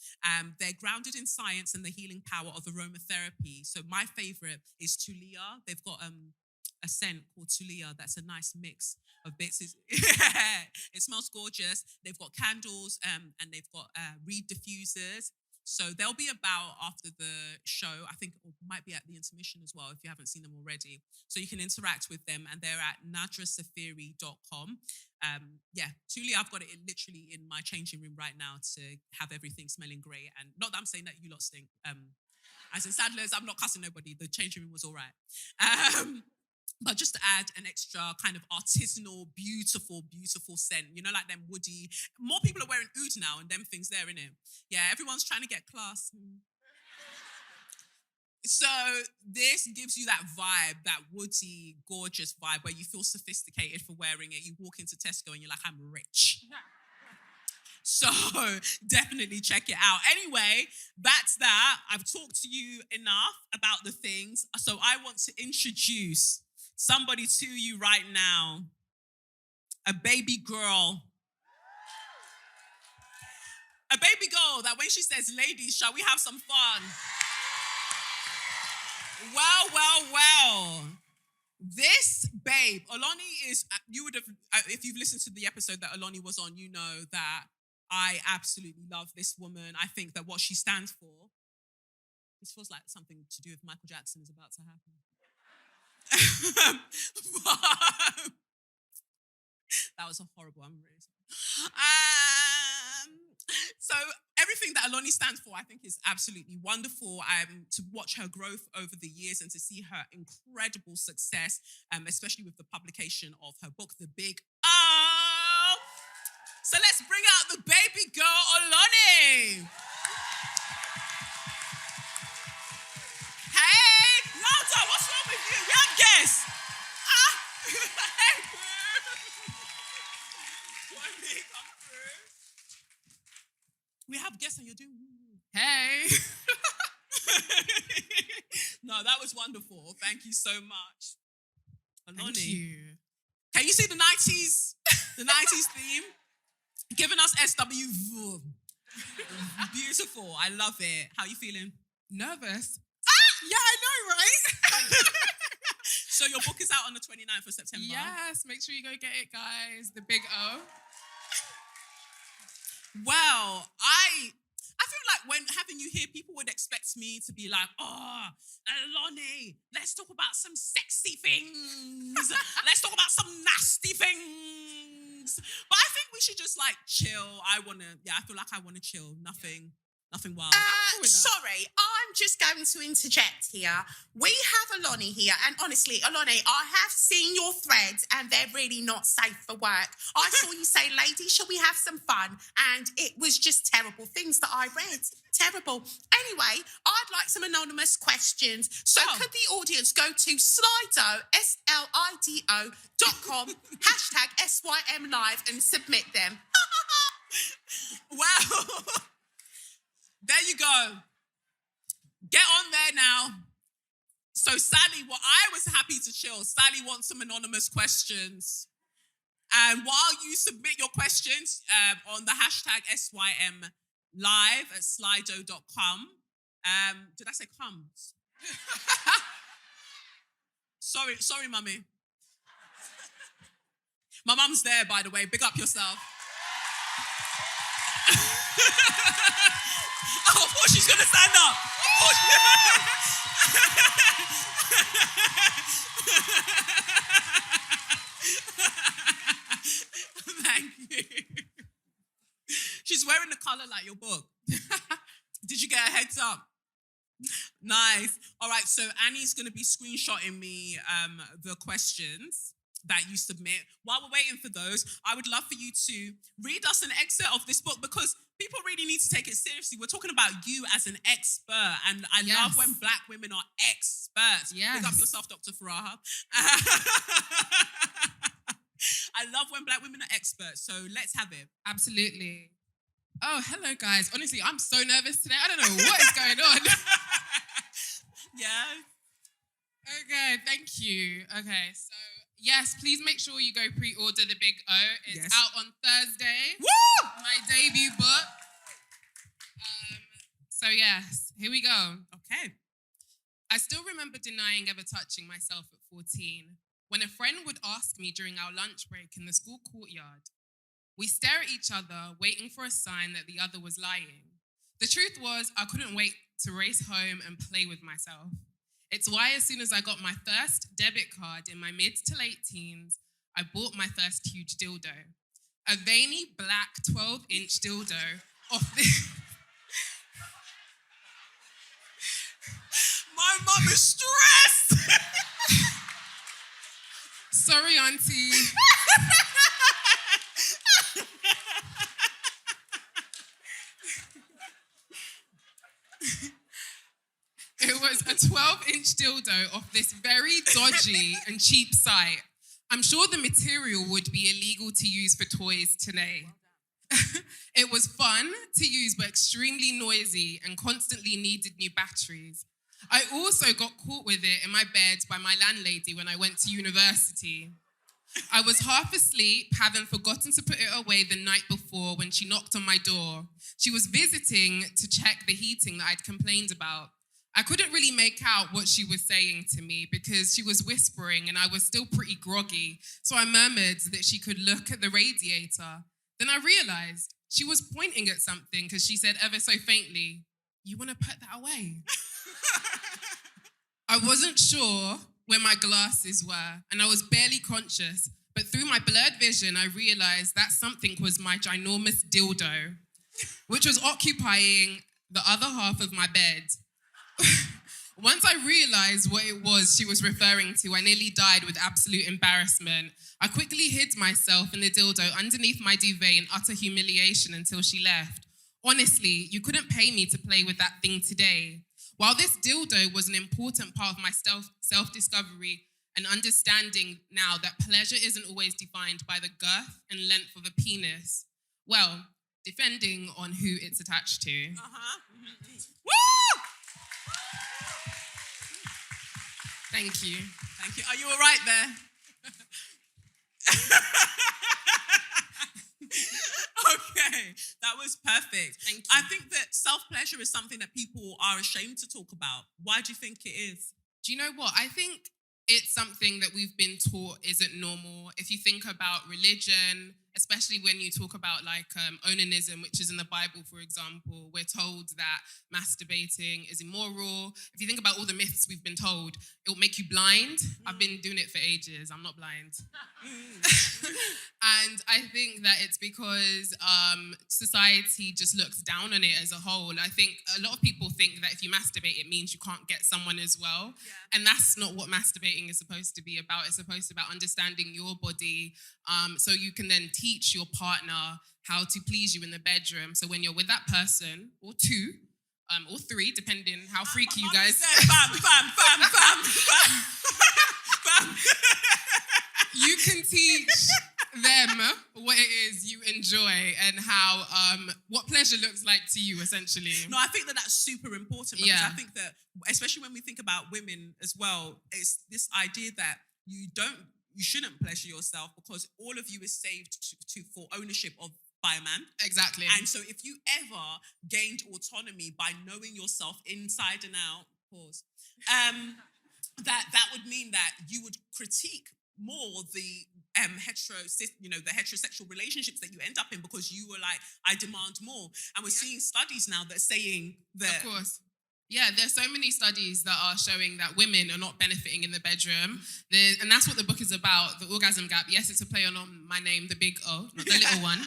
They're grounded in science and the healing power of aromatherapy. So my favorite is Tulia. They've got a scent called Tulia that's a nice mix of bits. It smells gorgeous. They've got candles and they've got reed diffusers. So they'll be about after the show. I think it might be at the intermission as well, if you haven't seen them already. So you can interact with them, and they're at nadrasafiri.com. Truly, I've got it literally in my changing room right now to have everything smelling great. And not that I'm saying that you lot stink. As in Sadlers, I'm not cussing nobody. The changing room was all right. But just to add an extra kind of artisanal, beautiful, beautiful scent. You know, like them woody. More people are wearing oud now and them things there, innit? Yeah, everyone's trying to get class. So this gives you that vibe, that woody, gorgeous vibe where you feel sophisticated for wearing it. You walk into Tesco and you're like, I'm rich. So definitely check it out. Anyway, that's that. I've talked to you enough about the things. So I want to introduce somebody to you right now. A baby girl. A baby girl that when she says, ladies, shall we have some fun? Well. This babe, Oloni is, you would have, if you've listened to the episode that Oloni was on, you know that I absolutely love this woman. I think that what she stands for, this feels like something to do with Michael Jackson is about to happen. That was a horrible, I'm really sorry. So everything that Oloni stands for, I think, is absolutely wonderful. To watch her growth over the years and to see her incredible success, especially with the publication of her book, The Big O. So let's bring out the baby girl, Oloni. Hey, Nalta, what's wrong with you? We have guests. Hey, Oloni, come through. We have guests and you're doing. Hey. No, that was wonderful. Thank you so much. Oloni. Thank you. Can you see the 90s? The 90s theme? Giving us SW. Beautiful. I love it. How are you feeling? Nervous. Yeah, I know, right? So your book is out on the 29th of September. Yes, make sure you go get it, guys. The Big O. Well, I feel like when having you here, people would expect me to be like, oh, Oloni, let's talk about some sexy things. Let's talk about some nasty things. But I think we should just like chill. I feel like I want to chill. Nothing Nothing wild. I'm cool with that. Sorry, I'm just going to interject here. We have Aloni here, and honestly, Aloni, I have seen your threads, and they're really not safe for work. I saw you say, "Lady, shall we have some fun?" And it was just terrible things that I read. Terrible. Anyway, I'd like some anonymous questions. So could the audience go to Slido, SLIDO.com, #SYM Live, and submit them? Wow. There you go. Get on there now. So Sally, I was happy to chill. Sally wants some anonymous questions. And while you submit your questions on the #SYM Live at slido.com. Did I say comes? Sorry, mummy. My mum's there, by the way. Big up yourself. Oh, I thought she's going to stand up. Thank you. She's wearing the colour like your book. Did you get a heads up? Nice. All right, so Annie's going to be screenshotting me the questions that you submit. While we're waiting for those, I would love for you to read us an excerpt of this book because people really need to take it seriously. We're talking about you as an expert, and I love when Black women are experts. Yes. Pick up yourself, Dr. Faraha. I love when Black women are experts, so let's have it. Absolutely. Oh, hello, guys. Honestly, I'm so nervous today. I don't know what is going on. Yeah. Okay, thank you. Okay, so yes, please make sure you go pre-order The Big O. It's out on Thursday. Woo! My debut book. So yes, here we go. Okay. I still remember denying ever touching myself at 14 when a friend would ask me during our lunch break in the school courtyard. We stare at each other, waiting for a sign that the other was lying. The truth was, I couldn't wait to race home and play with myself. It's why as soon as I got my first debit card in my mid to late teens, I bought my first huge dildo. A veiny black 12-inch dildo off the... My mum is stressed. Sorry, auntie. It was a 12-inch dildo off this very dodgy and cheap site. I'm sure the material would be illegal to use for toys today. It was fun to use, but extremely noisy and constantly needed new batteries. I also got caught with it in my bed by my landlady when I went to university. I was half asleep, having forgotten to put it away the night before when she knocked on my door. She was visiting to check the heating that I'd complained about. I couldn't really make out what she was saying to me because she was whispering and I was still pretty groggy, so I murmured that she could look at the radiator. Then I realized she was pointing at something because she said ever so faintly, "You want to put that away?" I wasn't sure where my glasses were and I was barely conscious, but through my blurred vision, I realized that something was my ginormous dildo, which was occupying the other half of my bed. Once I realized what it was she was referring to, I nearly died with absolute embarrassment. I quickly hid myself and the dildo underneath my duvet in utter humiliation until she left. Honestly, you couldn't pay me to play with that thing today. While this dildo was an important part of my self-discovery and understanding now that pleasure isn't always defined by the girth and length of a penis, well, depending on who it's attached to. Woo! Thank you. Thank you. Are you all right there? Okay, that was perfect. Thank you. I think that self-pleasure is something that people are ashamed to talk about. Why do you think it is? Do you know what? I think it's something that we've been taught isn't normal. If you think about religion especially when you talk about like onanism, which is in the Bible, for example. We're told that masturbating is immoral. If you think about all the myths we've been told, it will make you blind. I've been doing it for ages. I'm not blind. And I think that it's because society just looks down on it as a whole. I think a lot of people think that if you masturbate, it means you can't get someone as well. Yeah. And that's not what masturbating is supposed to be about. It's supposed to be about understanding your body, so you can then teach your partner how to please you in the bedroom. So when you're with that person, or two, or three, depending how freaky you guys. You can teach them what it is you enjoy and how what pleasure looks like to you, essentially. No, I think that that's super important because I think that, especially when we think about women as well, it's this idea that you shouldn't pleasure yourself because all of you is saved for ownership by a man. Exactly. And so if you ever gained autonomy by knowing yourself inside and out, that would mean that you would critique more the the heterosexual relationships that you end up in because you were like, I demand more. And we're seeing studies now that are saying that. Of course. Yeah, there's so many studies that are showing that women are not benefiting in the bedroom. And that's what the book is about, the orgasm gap. Yes, it's a play on my name, the big O, not the little one.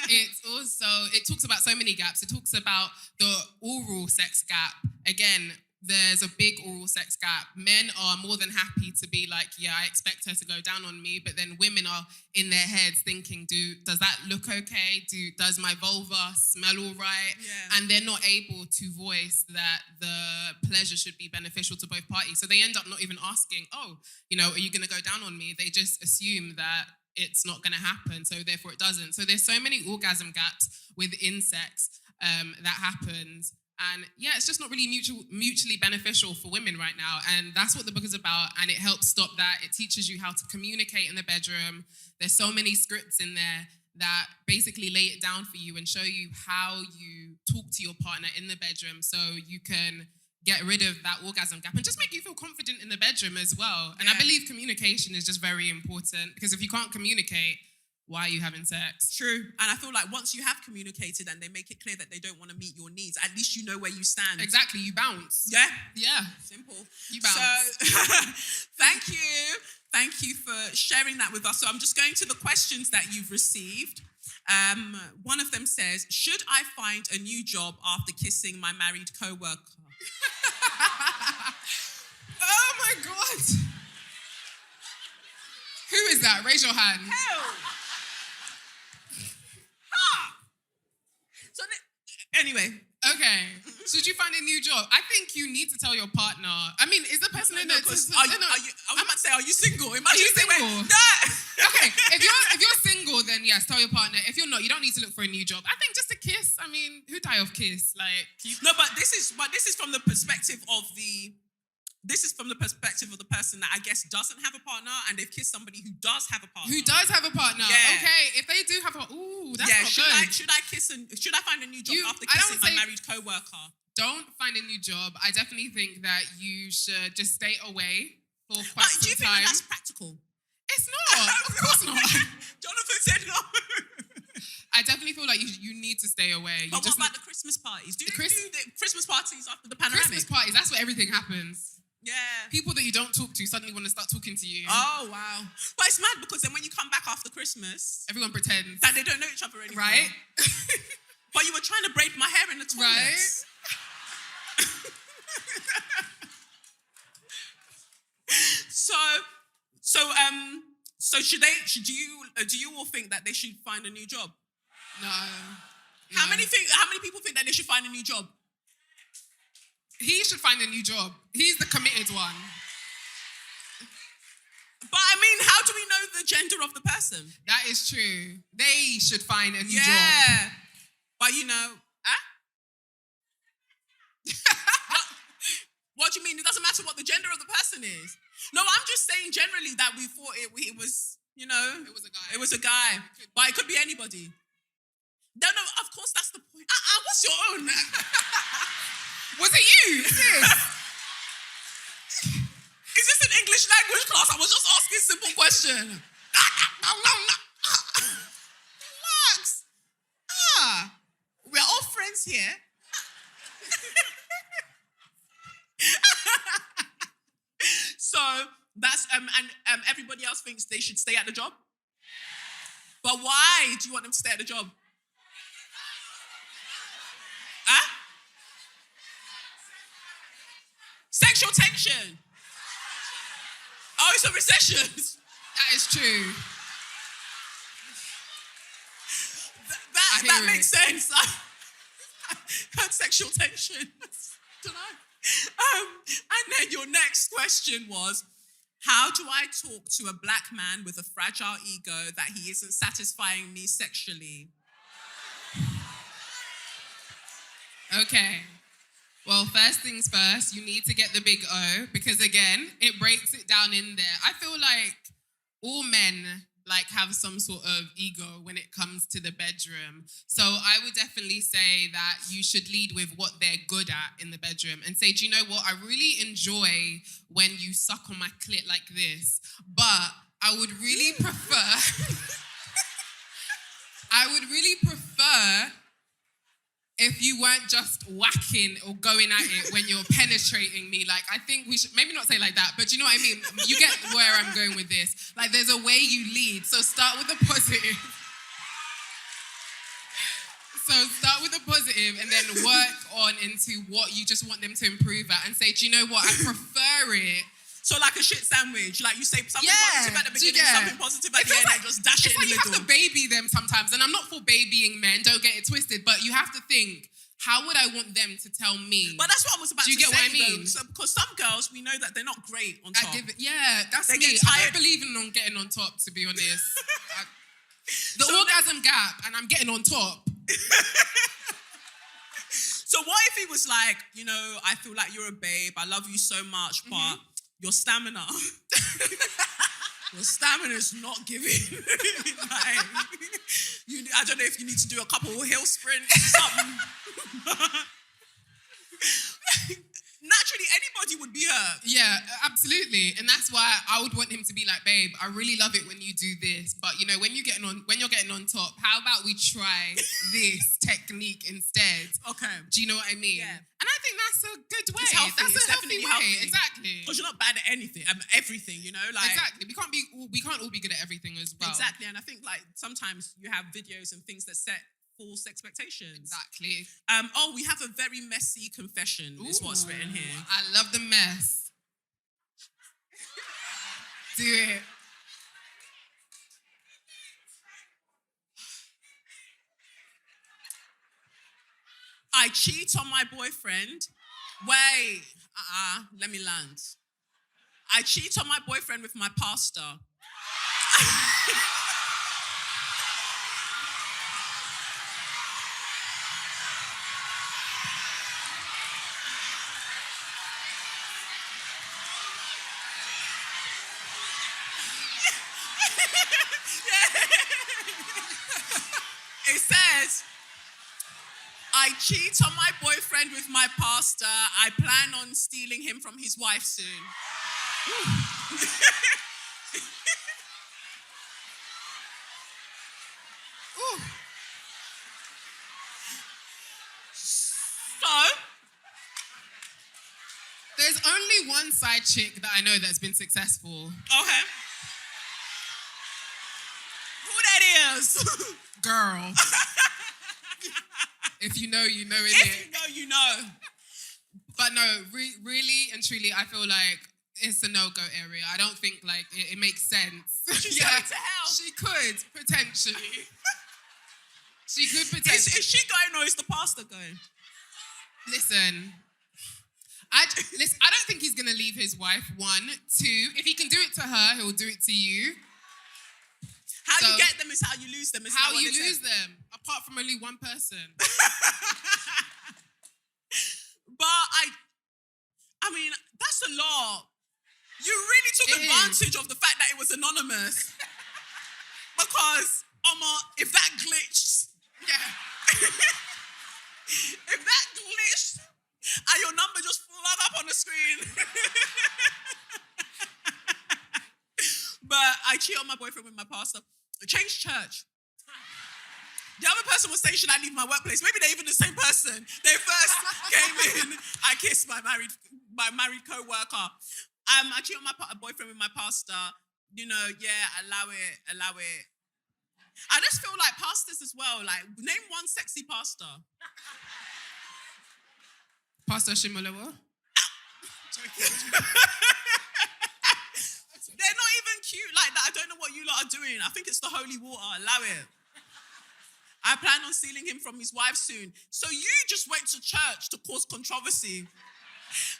It talks about so many gaps. It talks about the oral sex gap. Again, there's a big oral sex gap. Men are more than happy to be like, yeah, I expect her to go down on me, but then women are in their heads thinking, does that look okay? Does my vulva smell all right? Yeah. And they're not able to voice that the pleasure should be beneficial to both parties. So they end up not even asking, are you going to go down on me? They just assume that it's not going to happen, so therefore it doesn't. So there's so many orgasm gaps within sex that happens. And yeah, it's just not really mutually beneficial for women right now. And that's what the book is about. And it helps stop that. It teaches you how to communicate in the bedroom. There's so many scripts in there that basically lay it down for you and show you how you talk to your partner in the bedroom so you can get rid of that orgasm gap and just make you feel confident in the bedroom as well. And I believe communication is just very important because if you can't communicate, why are you having sex? True. And I feel like once you have communicated and they make it clear that they don't want to meet your needs, at least you know where you stand. Exactly. You bounce. Yeah. Yeah. Simple. You bounce. So, thank you. Thank you for sharing that with us. So I'm just going to the questions that you've received. One of them says, should I find a new job after kissing my married co-worker? Oh my God. Who is that? Raise your hand. Hell. So anyway. Okay. Should you find a new job? I think you need to tell your partner. I mean, is the person in there? I was about to say, are you single? Imagine are you single? No. Okay. If you're single, then yes, tell your partner. If you're not, you don't need to look for a new job. I think just a kiss. I mean, who die of kiss? No, but this is from the perspective of the. This is from the perspective of the person that I guess doesn't have a partner and they've kissed somebody who does have a partner. Who does have a partner? Yeah. Okay, if they do have a that's not good. Should I find a new job after kissing my married co-worker? Don't find a new job. I definitely think that you should just stay away for quite some time. Do you think that that's practical? It's not. Of course not. Jonathan said no. I definitely feel like you need to stay away. But what about the Christmas parties? Do they do the Christmas parties after the panoramic? Christmas parties, that's where everything happens. Yeah. People that you don't talk to suddenly want to start talking to you. Oh, wow. But it's mad because then when you come back after Christmas... everyone pretends. That they don't know each other anymore. Right? But you were trying to braid my hair in the toilet. Right? So do you all think that they should find a new job? No. How many people think that they should find a new job? He should find a new job. He's the committed one. But I mean, how do we know the gender of the person? That is true. They should find a new job. Yeah. But what do you mean? It doesn't matter what the gender of the person is. No, I'm just saying generally that we thought it was, It was a guy. It was a guy. But it could be anybody. No, of course that's the point. What's your own? Was it you? Sis? Is this an English language class? I was just asking a simple question. Relax. We're all friends here. So that's and everybody else thinks they should stay at the job. But why do you want them to stay at the job? Huh? Sexual tension. Oh, it's a recession. That is true. That makes sense. Sexual tension. Don't know. And then your next question was, how do I talk to a black man with a fragile ego that he isn't satisfying me sexually? Okay. Well, first things first, you need to get the big O because again, it breaks it down in there. I feel like all men have some sort of ego when it comes to the bedroom. So I would definitely say that you should lead with what they're good at in the bedroom and say, do you know what? I really enjoy when you suck on my clit like this, but I would really prefer if you weren't just whacking or going at it when you're penetrating me. I think we should maybe not say like that, but you know what I mean? You get where I'm going with this. There's a way you lead. So start with the positive. And then work on into what you just want them to improve at and say, do you know what? I prefer it. So like a shit sandwich, you say something positive at the beginning, something positive at the end, and just dash it in the middle. You have to baby them sometimes, and I'm not for babying men, don't get it twisted, but you have to think, how would I want them to tell me? But that's what I was about to say. Do you get what I mean? Because some girls, we know that they're not great on top. That's they me. Get tired. I don't believe in getting on top, to be honest. The orgasm gap, and I'm getting on top. So what if he was like, I feel like you're a babe, I love you so much, but your stamina is not giving. I don't know if you need to do a couple of hill sprints or something. Naturally, anybody would be hurt. Yeah, absolutely. And that's why I would want him to be like, babe, I really love it when you do this. But when you're getting on top, how about we try this technique instead? Okay. Do you know what I mean? Yeah. And I think that's a good way. It's healthy. That's it's a healthy way. Healthy. Exactly. Because you're not bad at anything. Everything, Exactly. We can't all be good at everything as well. Exactly. And I think sometimes you have videos and things that set false expectations. Exactly. We have a very messy confession is what's written here. I love the mess. Do it. I cheat on my boyfriend. Wait. Let me land. I cheat on my boyfriend with my pastor. It says, I cheat on my boyfriend with my pastor. I plan on stealing him from his wife soon. So, there's only one side chick that I know that's been successful. Okay. Who that is? Girl. If you know, you know, innit? If you know, you know. But no, really and truly, I feel like it's a no-go area. I don't think it makes sense. She's going to hell. She could, potentially. She could potentially. Is she going or is the pastor going? Listen, I don't think he's going to leave his wife, 1. 2, if he can do it to her, he'll do it to you. How you get them is how you lose them. How you lose them, apart from only one person. But I mean, that's a lot. You really took advantage of the fact that it was anonymous. Because, if that glitched, if that glitched, and your number just flung up on the screen. But I I cheat on my boyfriend with my pastor. Change church. The other person was saying, should I leave my workplace? Maybe they're even the same person. They first came in. I kissed my married co-worker. I cheat on my boyfriend with my pastor. You know, yeah, allow it. I just feel like pastors as well. Like, name one sexy pastor. Pastor Shimolowo. They're not even cute like that. I don't know what you lot are doing. I think it's the holy water. Allow it. I plan on stealing him from his wife soon. So you just went to church to cause controversy.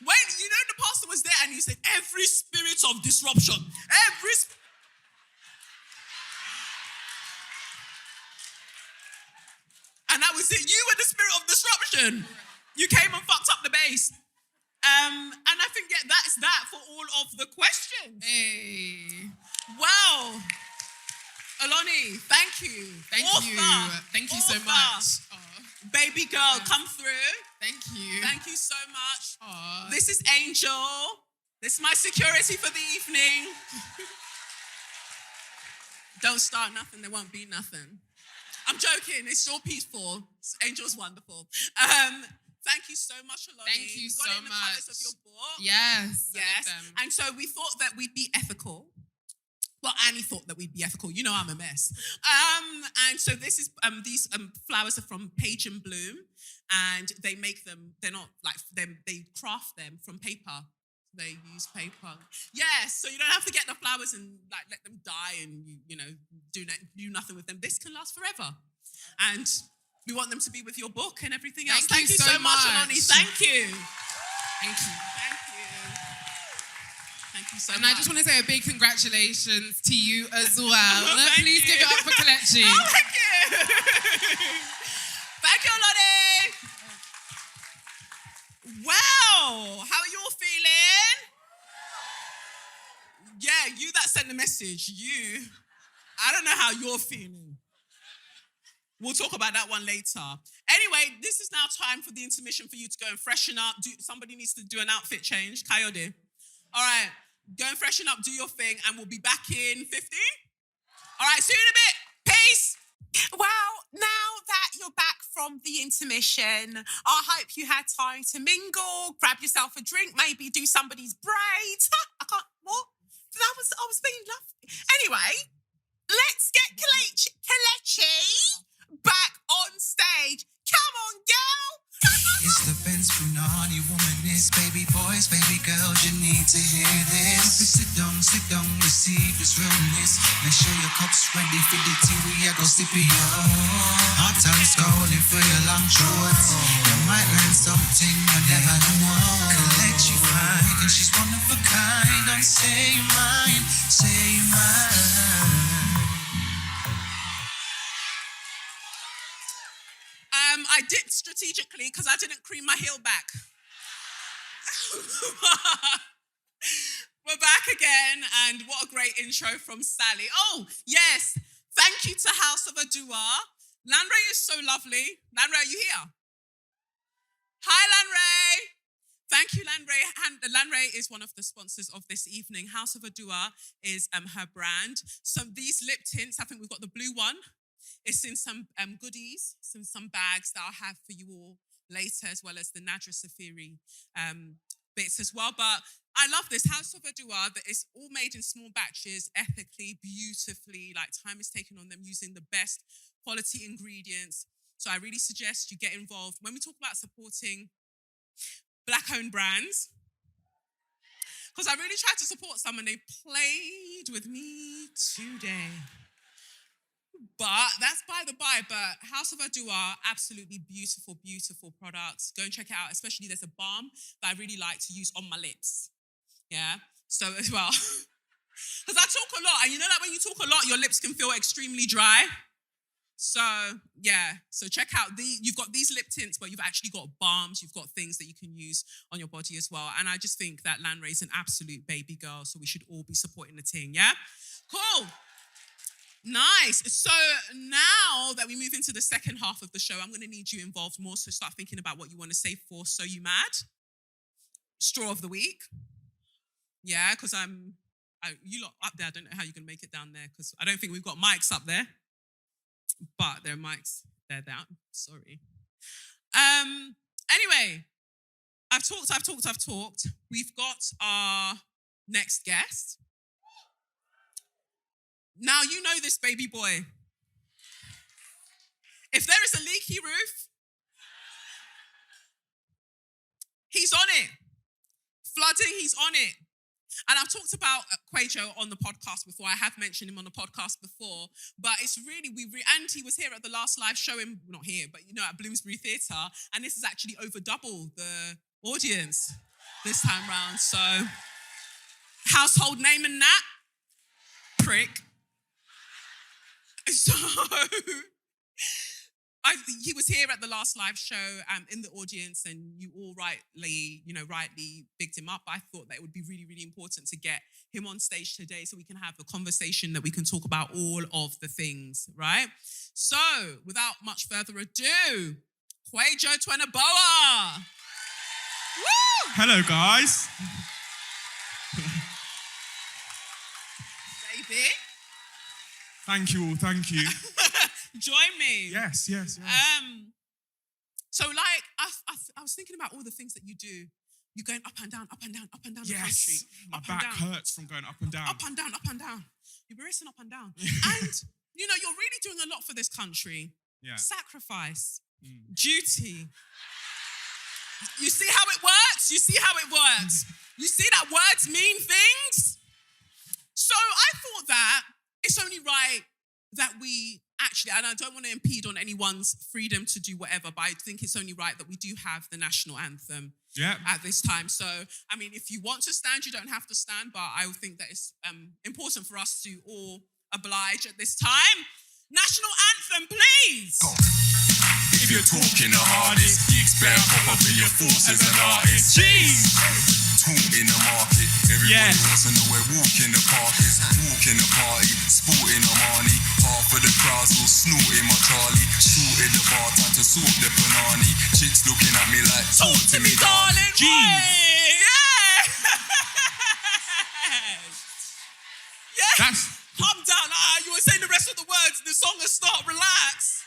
When, you know, the pastor was there and he said, every spirit of disruption, and that was it. You were the spirit of disruption. You came and fucked up the base. And I think that's that for all of the questions. Hey. Wow. Aloni, thank you. Thank you. Thank you so much. Aw. Baby girl, come through. Thank you. Thank you so much. Aw. This is Angel. This is my security for the evening. Don't start nothing, there won't be nothing. I'm joking, it's all peaceful. Angel's wonderful. Thank you so much, Aloni. Thank you so got it in the much. colours of your book. Yes. Yes. And so we thought that we'd be ethical. Well, Annie thought that we'd be ethical. You know I'm a mess. And so this is these flowers are from Page and Bloom, and they make them. They're not like them. They craft them from paper. They use paper. Yes, so you don't have to get the flowers and like let them die and you know do nothing with them. This can last forever, and we want them to be with your book and everything else. Thank you so much, Aloni. Thank you. Thank you. Thank you. Thank you so much. And I just want to say a big congratulations to you as well. Thank Please you. give it up for Kelechi. Oh, thank you. Thank you, Aloni. Wow. How are you all feeling? Yeah, you that sent the message. You. I don't know how you're feeling. We'll talk about that one later. Anyway, this is now time for the intermission for you to go and freshen up. Somebody needs to do an outfit change. Coyote. All right. Go and freshen up, do your thing, and we'll be back in 15. All right, see you in a bit. Peace. Well, now that you're back from the intermission, I hope you had time to mingle, grab yourself a drink, maybe do somebody's braids. What? I was being lovely. Anyway, let's get Kelechi back on stage. Come on, girl. It's the Benz Brunani womanist, baby boys, baby girls, you need to hear this. Sit down, receive this realness. Make sure your cup's ready for the tea, we are gonna sip it up. Hard times calling for your long shorts. You might learn something you never know. Collect you fine, and she's one of a kind. Don't say mine, say mine. I dipped strategically because I didn't cream my heel back. We're back again, and what a great intro from Sally. Oh, yes. Thank you to House of Adua. Lanray is so lovely. Lanray, are you here? Hi, Lanray. Thank you, Lanray. Lanray is one of the sponsors of this evening. House of Adua is her brand. So these lip tints, I think we've got the blue one. It's in some goodies, some bags that I'll have for you all later, as well as the Nadra Safiri bits as well. But I love this House of Adua that is all made in small batches, ethically, beautifully. Like time is taken on them using the best quality ingredients. So I really suggest you get involved. When we talk about supporting Black-owned brands, because I really tried to support some and they played with me today. But that's by the by. But House of Adua, absolutely beautiful, beautiful products. Go and check it out. Especially there's a balm that I really like to use on my lips. Yeah. So as well, because I talk a lot, and you know that when you talk a lot, your lips can feel extremely dry. So yeah. So check out you've got these lip tints, but you've actually got balms. You've got things that you can use on your body as well. And I just think that Lanray is an absolute baby girl. So we should all be supporting the team. Yeah. Cool. Nice. So now that we move into the second half of the show, I'm going to need you involved more. So start thinking about what you want to say for So You Mad. Straw of the week. Yeah, because I you lot up there, I don't know how you're going to make it down there because I don't think we've got mics up there. But there are mics. They're down. Sorry. Anyway, I've talked. We've got our next guest. Now you know this baby boy. If there is a leaky roof, he's on it. Flooding, he's on it. And I've talked about Quajo on the podcast before. I have mentioned him on the podcast before. But it's really, and he was here at the last live show, not here, but at Bloomsbury Theatre. And this is actually over double the audience this time round. So, household name and that, prick. So, he was here at the last live show in the audience, and you all rightly bigged him up. I thought that it would be really, really important to get him on stage today so we can have a conversation that we can talk about all of the things, right? So, without much further ado, Quajo Twenaboa. Woo! Hello, guys. Baby. Thank you all. Thank you. Join me. Yes. So like, I was thinking about all the things that you do. You're going up and down the country. My Up and back down. hurts from going up and down. Up and down. You're racing up and down. And, you're really doing a lot for this country. Yeah. Sacrifice. Duty. You see how it works? You see that words mean things? So I thought that it's only right that we actually, and I don't want to impede on anyone's freedom to do whatever, but I think it's only right that we do have the national anthem at this time. So, I mean, if you want to stand, you don't have to stand, but I would think that it's important for us to all oblige at this time. National anthem, please. If you're talking the hardest, gigs better pop up in your thoughts as an artist. Jeez! Talk in the market, everybody wants to know where walk in the park is. Walk in the party, sporting a Marnie. Half of the crowds will snorting my Charlie. Sorted the bar, time to sort the panani. Chicks looking at me like, talk to me, darling. Jeez! Yeah! That's... Calm down. You were saying the rest of the words. The song will start. Relax.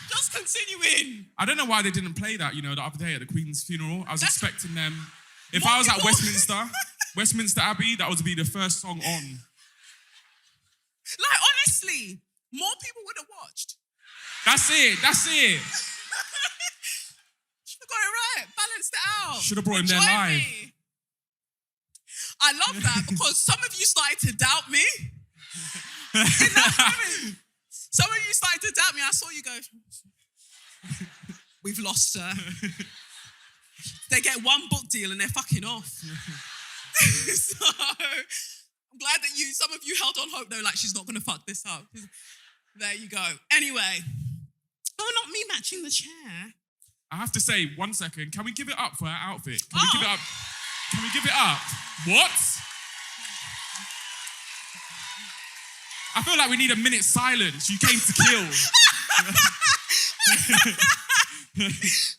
Just continuing. I don't know why they didn't play that, the other day at the Queen's funeral. I was expecting them... If What I was at people- Westminster Abbey, that would be the first song on. Like, honestly, more people would have watched. That's it. Should have got it right. Balanced it out. Should have brought him there Enjoy live. me. I love that because some of you started to doubt me. Some of you started to doubt me. I saw you go, we've lost her. They get one book deal and they're fucking off. So I'm glad that some of you held on hope though, like she's not gonna fuck this up. There you go. Anyway. Oh, not me matching the chair. I have to say, 1 second, can we give it up for our outfit? Can we give it up? What? I feel like we need a minute's silence. You came to kill.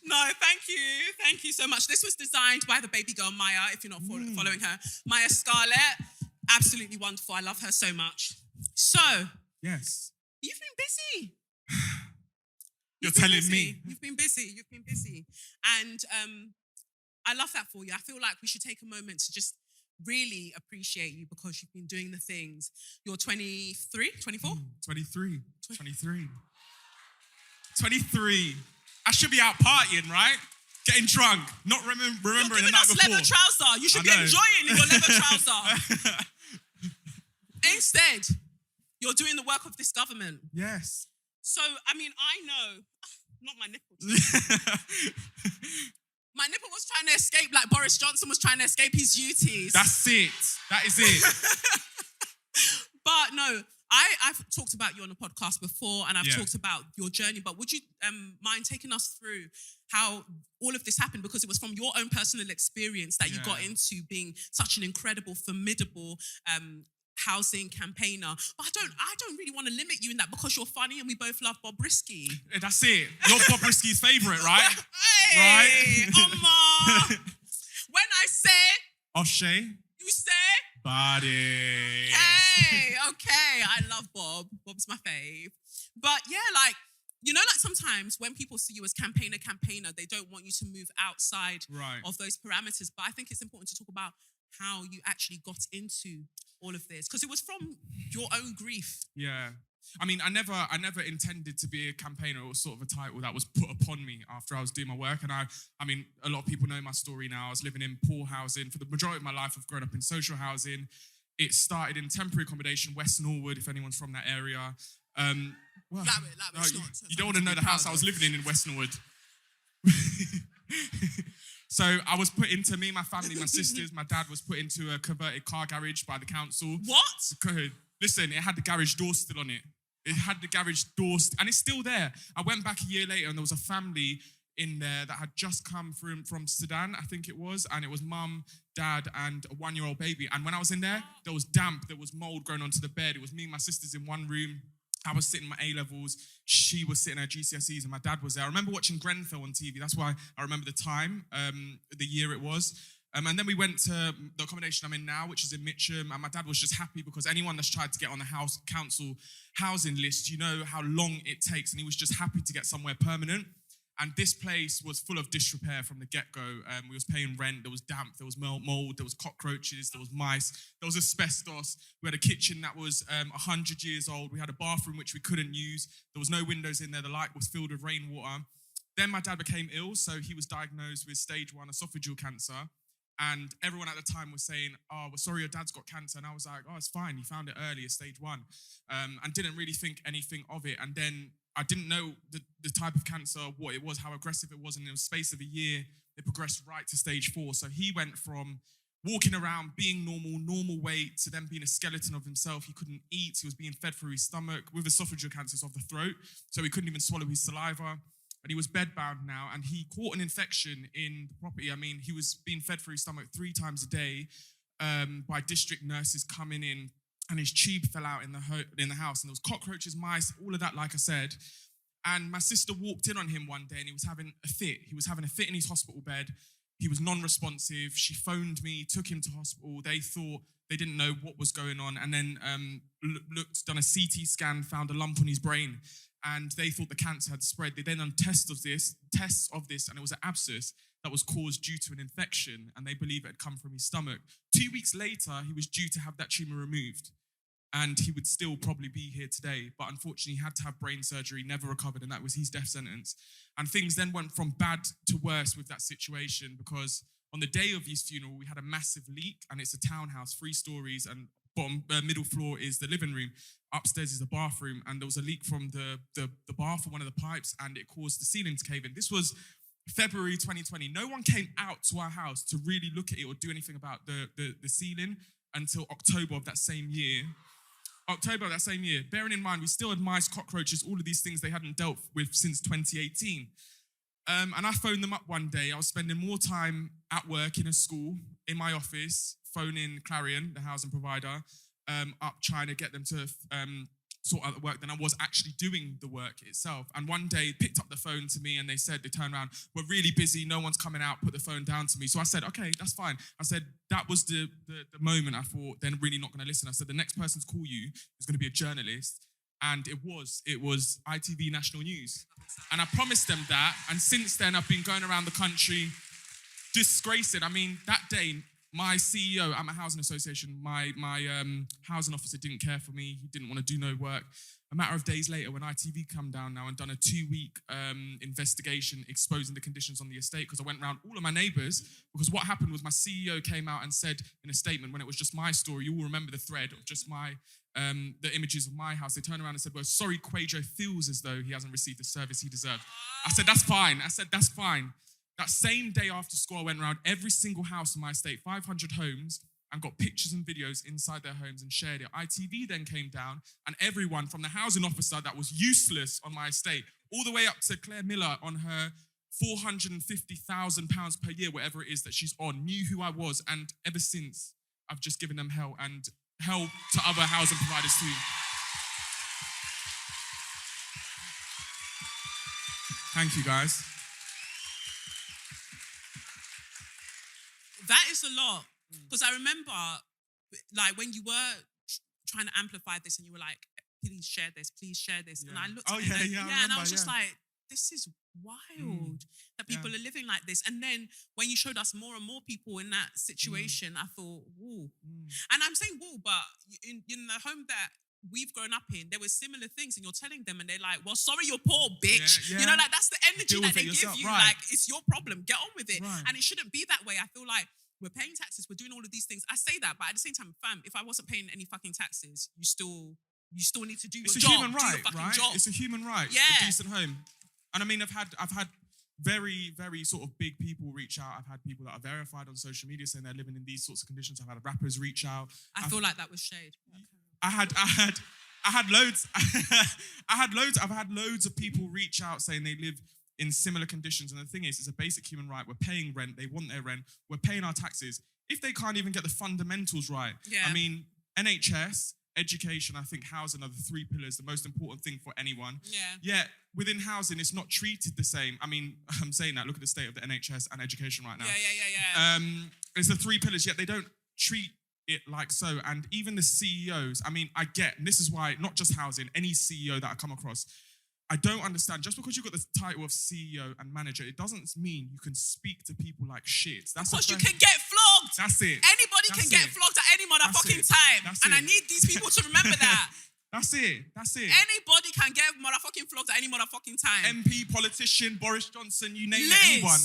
No, thank you. Thank you so much. This was designed by the baby girl, Maya, if you're not following her. Maya Scarlett, absolutely wonderful. I love her so much. So, Yes. you've been busy. You're telling me. You've been busy. And I love that for you. I feel like we should take a moment to just really appreciate you because you've been doing the things. You're 23, 24? 23. 23. I should be out partying, right? Getting drunk, not remembering the night You're giving us before. leather trouser. You should be I know. enjoying your leather trouser. Instead, you're doing the work of this government. Yes. So, I mean, I know, not my nipple. My nipple was trying to escape like Boris Johnson was trying to escape his duties. That's it. That is it. But no, I've talked about you on the podcast before and I've talked about your journey, but would you mind taking us through how all of this happened? Because it was from your own personal experience that you got into being such an incredible, formidable housing campaigner. But I don't really want to limit you in that because you're funny and we both love Bob Risky. That's it. You're Bob Risky's favourite, right? Hey, Right? Omar. When I say, O'Shea. you say, body. Hey, okay. I love Bob. Bob's my fave. But yeah, like, you know, like sometimes when people see you as campaigner, they don't want you to move outside Right. of those parameters. But I think it's important to talk about how you actually got into all of this, because it was from your own grief. Yeah. I mean, I never intended to be a campaigner. It was sort of a title that was put upon me after I was doing my work. And I mean, a lot of people know my story now. I was living in poor housing. For the majority of my life, I've grown up in social housing. It started in temporary accommodation, West Norwood, if anyone's from that area. Well, you don't want to know the house I was living in West Norwood. So I was put into, me and my family, my sisters, my dad was put into a converted car garage by the council. What? Listen, it had the garage door still on it. It had the garage door, and it's still there. I went back a year later and there was a family in there that had just come from Sudan, I think it was, and it was mum, dad, and a 1-year-old baby. And when I was in there was damp, there was mold growing onto the bed. It was me and my sisters in one room. I was sitting my A-levels, she was sitting her GCSEs, and my dad was there. I remember watching Grenfell on TV. That's why I remember the time, the year it was. And then we went to the accommodation I'm in now, which is in Mitcham, and my dad was just happy because anyone that's tried to get on the council housing list, you know how long it takes, and he was just happy to get somewhere permanent. And this place was full of disrepair from the get-go. We was paying rent, there was damp, there was mold, there was cockroaches, there was mice, there was asbestos. We had a kitchen that was 100 years old. We had a bathroom which we couldn't use. There was no windows in there. The light was filled with rainwater. Then my dad became ill, so he was diagnosed with stage 1 esophageal cancer. And everyone at the time was saying, oh, we're sorry, your dad's got cancer. And I was like, oh, it's fine. He found it early, at stage 1. And didn't really think anything of it. And then I didn't know the type of cancer, what it was, how aggressive it was. And in the space of a year, it progressed right to stage 4. So he went from walking around, being normal weight, to then being a skeleton of himself. He couldn't eat. He was being fed through his stomach with esophageal cancers of the throat. So he couldn't even swallow his saliva. And he was bedbound now, and he caught an infection in the property. I mean, he was being fed through his stomach 3 times a day by district nurses coming in, and his tube fell out in the house, and there was cockroaches, mice, all of that, like I said. And my sister walked in on him one day, and he was having a fit. He was having a fit in his hospital bed. He was non-responsive. She phoned me, took him to hospital. They thought, they didn't know what was going on, and then done a CT scan, found a lump on his brain. And they thought the cancer had spread. They then done tests of this, and it was an abscess that was caused due to an infection, and they believe it had come from his stomach. 2 weeks later, he was due to have that tumor removed, and he would still probably be here today. But unfortunately, he had to have brain surgery, never recovered, and that was his death sentence. And things then went from bad to worse with that situation, because on the day of his funeral, we had a massive leak, and it's a townhouse, 3 stories, and middle floor is the living room. Upstairs is the bathroom, and there was a leak from the bath or one of the pipes, and it caused the ceiling to cave in. This was February 2020. No one came out to our house to really look at it or do anything about the ceiling until October of that same year. Bearing in mind, we still had mice, cockroaches, all of these things they hadn't dealt with since 2018. And I phoned them up one day. I was spending more time at work in a school, in my office, phoning Clarion, the housing provider, up trying to get them to sort out the work than I was actually doing the work itself. And one day picked up the phone to me and they turned around, we're really busy, no one's coming out, put the phone down to me. So I said, okay, that's fine. I said, that was the moment I thought they're really not going to listen. I said, the next person to call you is going to be a journalist. And it was ITV National News. And I promised them that. And since then, I've been going around the country disgracing. I mean, that day, my CEO at my housing association, my housing officer didn't care for me. He didn't want to do no work. A matter of days later, when ITV come down now and done a 2-week investigation exposing the conditions on the estate, because I went around all of my neighbours, because what happened was my CEO came out and said in a statement, when it was just my story, you all remember the thread of just the images of my house, they turned around and said, well, sorry, Quajo feels as though he hasn't received the service he deserved. I said, that's fine. That same day after school, I went around every single house in my estate, 500 homes, and got pictures and videos inside their homes and shared it. ITV then came down, and everyone from the housing officer that was useless on my estate, all the way up to Claire Miller on her £450,000 per year, whatever it is that she's on, knew who I was. And ever since, I've just given them hell, and hell to other housing providers too. Thank you, guys. That is a lot. Because I remember like when you were trying to amplify this and you were like, please share this. And I looked at it and, and I was just like, this is wild that people are living like this. And then when you showed us more and more people in that situation, I thought, whoa. And I'm saying whoa, but in the home that we've grown up in, there were similar things, and you're telling them, and they're like, well, sorry, you're poor, bitch. Yeah. You know, like that's the energy Deal that with they it give yourself, you. right. Like, it's your problem. Get on with it. Right. And it shouldn't be that way. I feel like we're paying taxes, we're doing all of these things. I say that, but at the same time, fam, if I wasn't paying any fucking taxes, you still need to do your job. It's a human do your right, fucking right? job. It's a human right. Yeah. A decent home. And I mean, I've had very, very sort of big people reach out. I've had people that are verified on social media saying they're living in these sorts of conditions. I've had rappers reach out. I feel like that was shade. I had loads. I've had loads of people reach out saying they live in similar conditions. And the thing is, it's a basic human right. We're paying rent. They want their rent. We're paying our taxes. If they can't even get the fundamentals right, I mean, NHS, education, I think housing are the three pillars, the most important thing for anyone. Yeah. Within housing, it's not treated the same. I mean, I'm saying that. Look at the state of the NHS and education right now. Yeah. It's the three pillars, yet they don't treat it like so. And even the CEOs, I mean, I get, and this is why, not just housing, any CEO that I come across, I don't understand. Just because you've got the title of CEO and manager, it doesn't mean you can speak to people like shit. That's because you can get flogged. That's it. Anybody can get flogged at any motherfucking time. And I need these people to remember that. That's it. Anybody can get motherfucking flogged at any motherfucking time. MP, politician, Boris Johnson, you name Liz, it, anyone.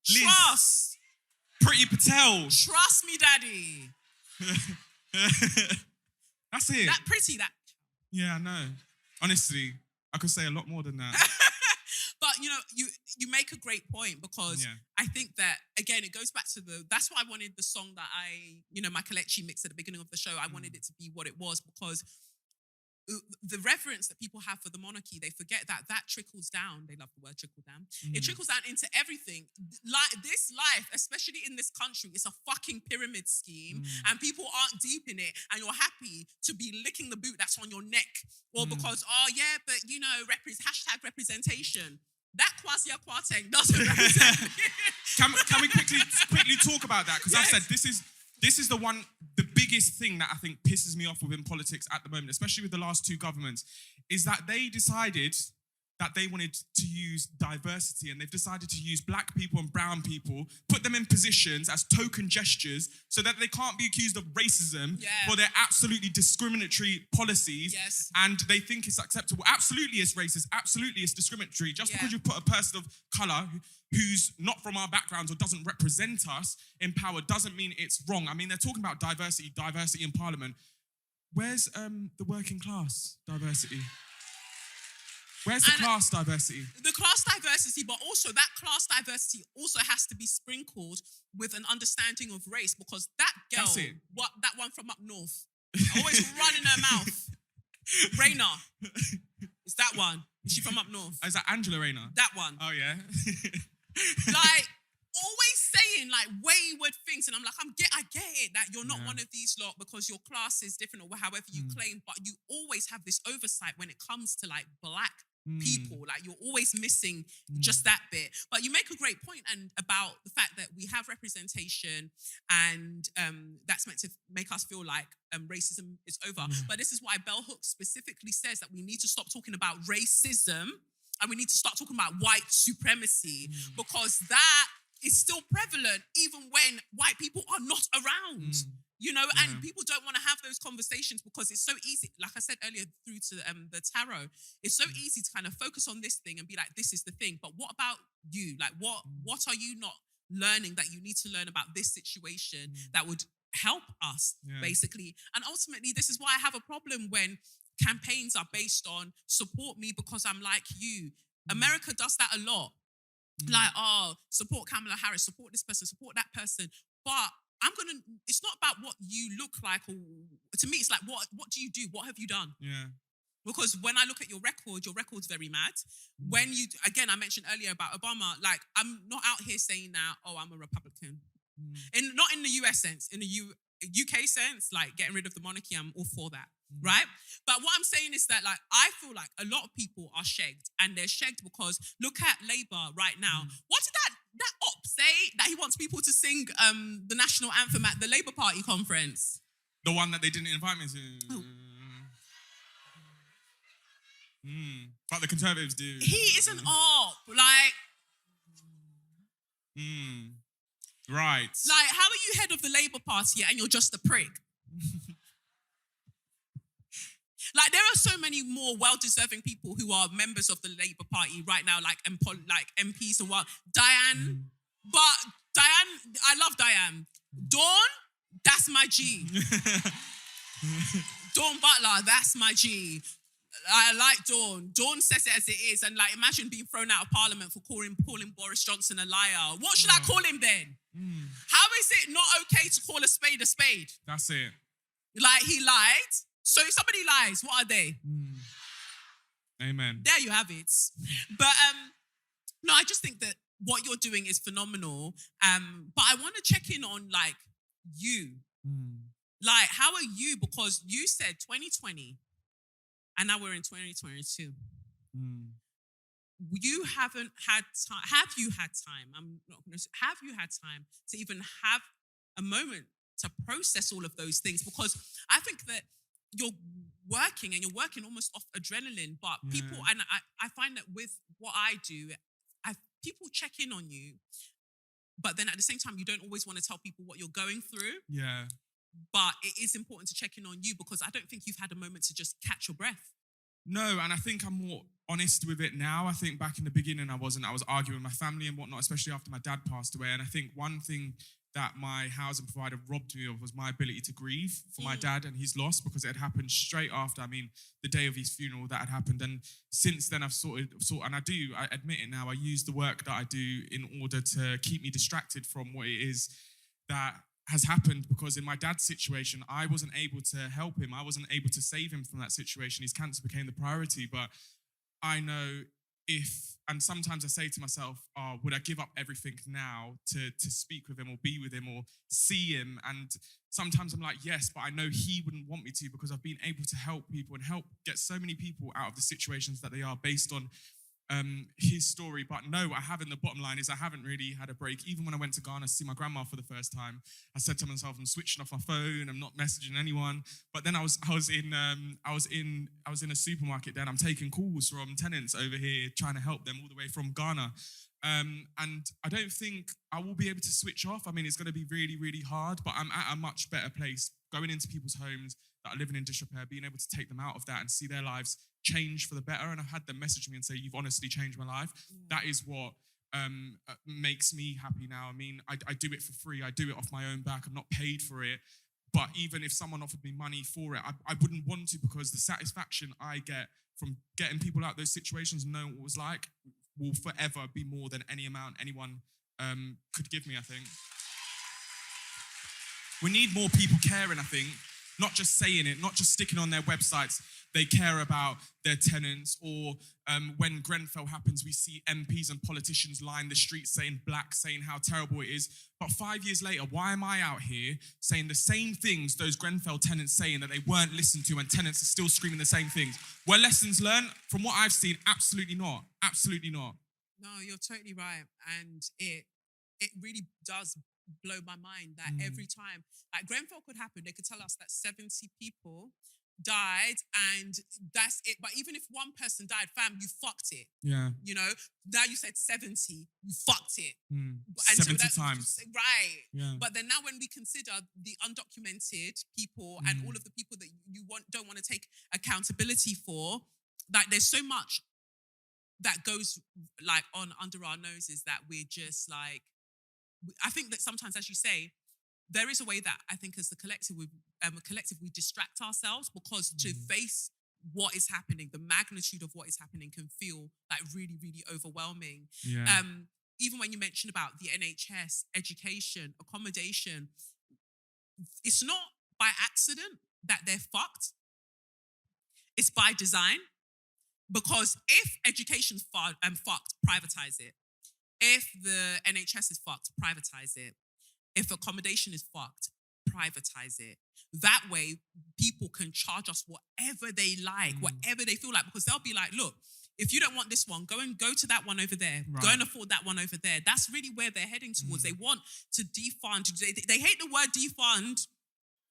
Liz. Trust. Priti Patel. Trust me, daddy. That's it. That pretty, that. Yeah, I know. Honestly, I could say a lot more than that. But, you know, you make a great point because I think that, again, it goes back to that's why I wanted the song that my Kalechi mix at the beginning of the show, I wanted it to be what it was, because the reverence that people have for the monarchy, they forget that trickles down. They love the word trickle down. It trickles down into everything. Like this life, especially in this country, it's a fucking pyramid scheme, and people aren't deep in it, and you're happy to be licking the boot that's on your neck, or because but hashtag representation. That Kwasia Kwarteng doesn't represent. Can we quickly talk about that? Because I've said this is the biggest thing that I think pisses me off within politics at the moment, especially with the last two governments, is that they decided that they wanted to use diversity, and they've decided to use black people and brown people, put them in positions as token gestures so that they can't be accused of racism for their absolutely discriminatory policies. Yes. And they think it's acceptable. Absolutely it's racist. Absolutely it's discriminatory. Just because you put a person of colour who's not from our backgrounds or doesn't represent us in power doesn't mean it's wrong. I mean, they're talking about diversity in Parliament. Where's the working class diversity? Where's the class diversity? The class diversity, but also that class diversity also has to be sprinkled with an understanding of race, because that girl, that one from up north, always running her mouth. Raina. It's that one. Is she from up north? Is that Angela Rayner? That one. Oh, yeah. Like, always saying like wayward things, and I'm like, I get it that you're not one of these lot because your class is different or however you claim, but you always have this oversight when it comes to like black people. Like, you're always missing just that bit. But you make a great point and about the fact that we have representation, and that's meant to make us feel like racism is over. But this is why Bell Hooks specifically says that we need to stop talking about racism and we need to start talking about white supremacy, because that is still prevalent even when white people are not around. You know, and people don't want to have those conversations because it's so easy. Like I said earlier, through to the tarot, it's so easy to kind of focus on this thing and be like, this is the thing. But what about you? Like, what are you not learning that you need to learn about this situation that would help us, basically? And ultimately, this is why I have a problem when campaigns are based on support me because I'm like you. America does that a lot. Like, support Kamala Harris, support this person, support that person. But it's not about what you look like, or to me, it's like, what do you do? What have you done? Yeah. Because when I look at your record's very mad. When again, I mentioned earlier about Obama, like, I'm not out here saying that, I'm a Republican. Not in the US sense, in the UK sense, like getting rid of the monarchy, I'm all for that, right? But what I'm saying is that, like, I feel like a lot of people are shagged, and they're shagged because look at Labour right now. What did that op say that he wants people to sing the national anthem at the Labour Party conference? The one that they didn't invite me to. Oh. But the Conservatives do. He is an op. Like, Right. how are you head of the Labour Party and you're just a prick? Like, there are so many more well-deserving people who are members of the Labour Party right now, like MPs and what. Diane, but Diane, I love Diane. Dawn, that's my G. Dawn Butler, that's my G. I like Dawn. Dawn says it as it is. And like, imagine being thrown out of Parliament for calling Boris Johnson a liar. What should I call him then? How is it not okay to call a spade a spade? That's it. Like, he lied. So if somebody lies, what are they? Amen. There you have it. But no, I just think that what you're doing is phenomenal. But I want to check in on like you. Like, how are you? Because you said 2020, and now we're in 2022. You haven't had time. Have you had time? I'm not going to. Have you had time to even have a moment to process all of those things? Because I think that you're working almost off adrenaline, but people, and I find that with what I do, people check in on you, but then at the same time, you don't always want to tell people what you're going through. Yeah. But it is important to check in on you because I don't think you've had a moment to just catch your breath. No, and I think I'm more honest with it now. I think back in the beginning, I wasn't. I was arguing with my family and whatnot, especially after my dad passed away. And I think one thing that my housing provider robbed me of was my ability to grieve for my dad and his loss, because it had happened straight after, the day of his funeral that had happened. And since then I've and I admit it now, I use the work that I do in order to keep me distracted from what it is that has happened, because in my dad's situation, I wasn't able to help him. I wasn't able to save him from that situation. His cancer became the priority, but I know and sometimes I say to myself, would I give up everything now to speak with him or be with him or see him? And sometimes I'm like, yes, but I know he wouldn't want me to, because I've been able to help people and help get so many people out of the situations that they are based on his story. But no, I haven't. The bottom line is I haven't really had a break. Even when I went to Ghana to see my grandma for the first time, I said to myself, I'm switching off my phone, I'm not messaging anyone. But then I was in a supermarket then. I'm taking calls from tenants over here, trying to help them all the way from Ghana. And I don't think I will be able to switch off. It's going to be really, really hard, but I'm at a much better place going into people's homes that are living in disrepair, being able to take them out of that and see their lives change for the better. And I've had them message me and say, you've honestly changed my life. That is what makes me happy now. I do it for free. I do it off my own back. I'm not paid for it. But even if someone offered me money for it, I wouldn't want to, because the satisfaction I get from getting people out of those situations and knowing what it was like will forever be more than any amount anyone could give me, I think. We need more people caring, I think. Not just saying it, not just sticking on their websites. They care about their tenants, or when Grenfell happens, we see MPs and politicians line the streets saying black, saying how terrible it is. But 5 years later, why am I out here saying the same things those Grenfell tenants saying that they weren't listened to, and tenants are still screaming the same things? Were lessons learned? From what I've seen, absolutely not. Absolutely not. No, you're totally right. And it really does blow my mind that every time, like Grenfell could happen, they could tell us that 70 people died and that's it. But even if one person died, fam, you fucked it. Yeah. Now you said 70, you fucked it. And 70 times. Right. Yeah. But then now when we consider the undocumented people and all of the people that you don't want to take accountability for, like there's so much that goes like on under our noses that we're just like, I think that sometimes, as you say, there is a way that I think as the collective, we distract ourselves, because to face what is happening, the magnitude of what is happening can feel like really, really overwhelming. Yeah. Even when you mention about the NHS, education, accommodation, it's not by accident that they're fucked. It's by design. Because if education's fucked, privatize it. If the NHS is fucked, privatize it. If accommodation is fucked, privatize it. That way, people can charge us whatever they like, whatever they feel like, because they'll be like, look, if you don't want this one, go to that one over there. Right. Go and afford that one over there. That's really where they're heading towards. They want to defund. They hate the word defund,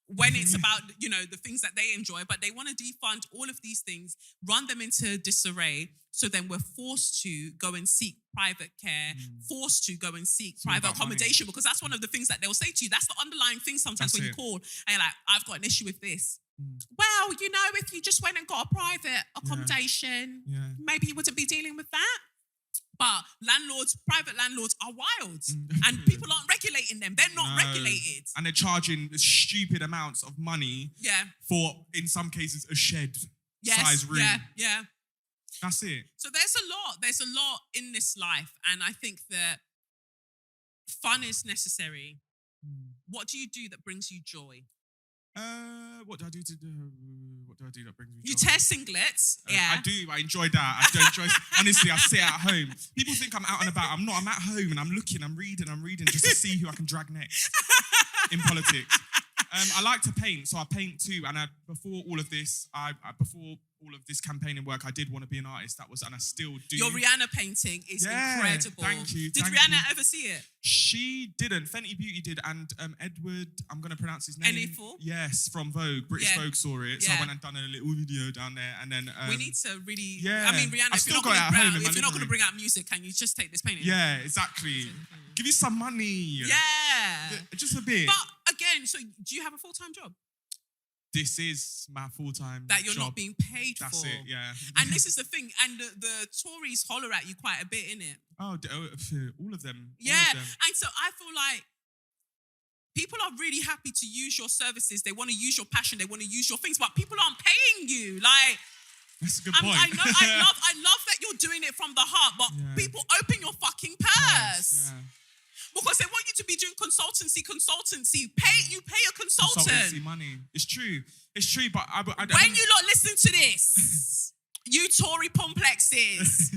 when it's about, the things that they enjoy, but they want to defund all of these things, run them into disarray. So then we're forced to go and seek private care, forced to go and seek all private about money. accommodation, because that's one of the things that they'll say to you. That's the underlying thing sometimes That's when you it. call and you're like, I've got an issue with this. Well, if you just went and got a private accommodation, Yeah. maybe you wouldn't be dealing with that. But private landlords are wild and people aren't regulating them. They're not No. regulated. And they're charging stupid amounts of money Yeah. for, in some cases, a shed size room. Yeah. That's it. So there's a lot in this life. And I think that fun is necessary. What do you do that brings you joy? What do I do that brings me You joy? tear singlets. I do. I enjoy that. I do enjoy. Honestly, I sit at home. People think I'm out and about. I'm not. I'm at home and I'm looking. I'm reading just to see who I can drag next in politics. I like to paint, so I paint too. And before all of this campaigning work, I did want to be an artist. And I still do. Your Rihanna painting is incredible. Thank you. Did thank Rihanna you. ever see it? She didn't. Fenty Beauty did, and Edward, I'm going to pronounce his name. Eniful? Yes, from Vogue. British Yeah. Vogue saw it, so I Yeah. went and done a little video down there, and then We need to really. yeah. I mean, Rihanna, I've if you're still not got it at home in my going living to room. bring out music, can you just take this painting? Yeah, exactly. Give you some money. Yeah. Just a bit. But again, so do you have a full-time job This is my full-time that you're job. not being paid That's for? it, yeah. And this is the thing, and the Tories holler at you quite a bit, innit? Oh, all of them. Yeah. All of them. And so I feel like people are really happy to use your services. They want to use your passion. They want to use your things, but people aren't paying you. Like, That's a good I point. love that you're doing it from the heart, but Yeah. people open your fucking purse. Yeah. Because they want you to be doing consultancy. You pay a consultant. Consultancy money. It's true, but I When you lot listen to this, you Tory complexes,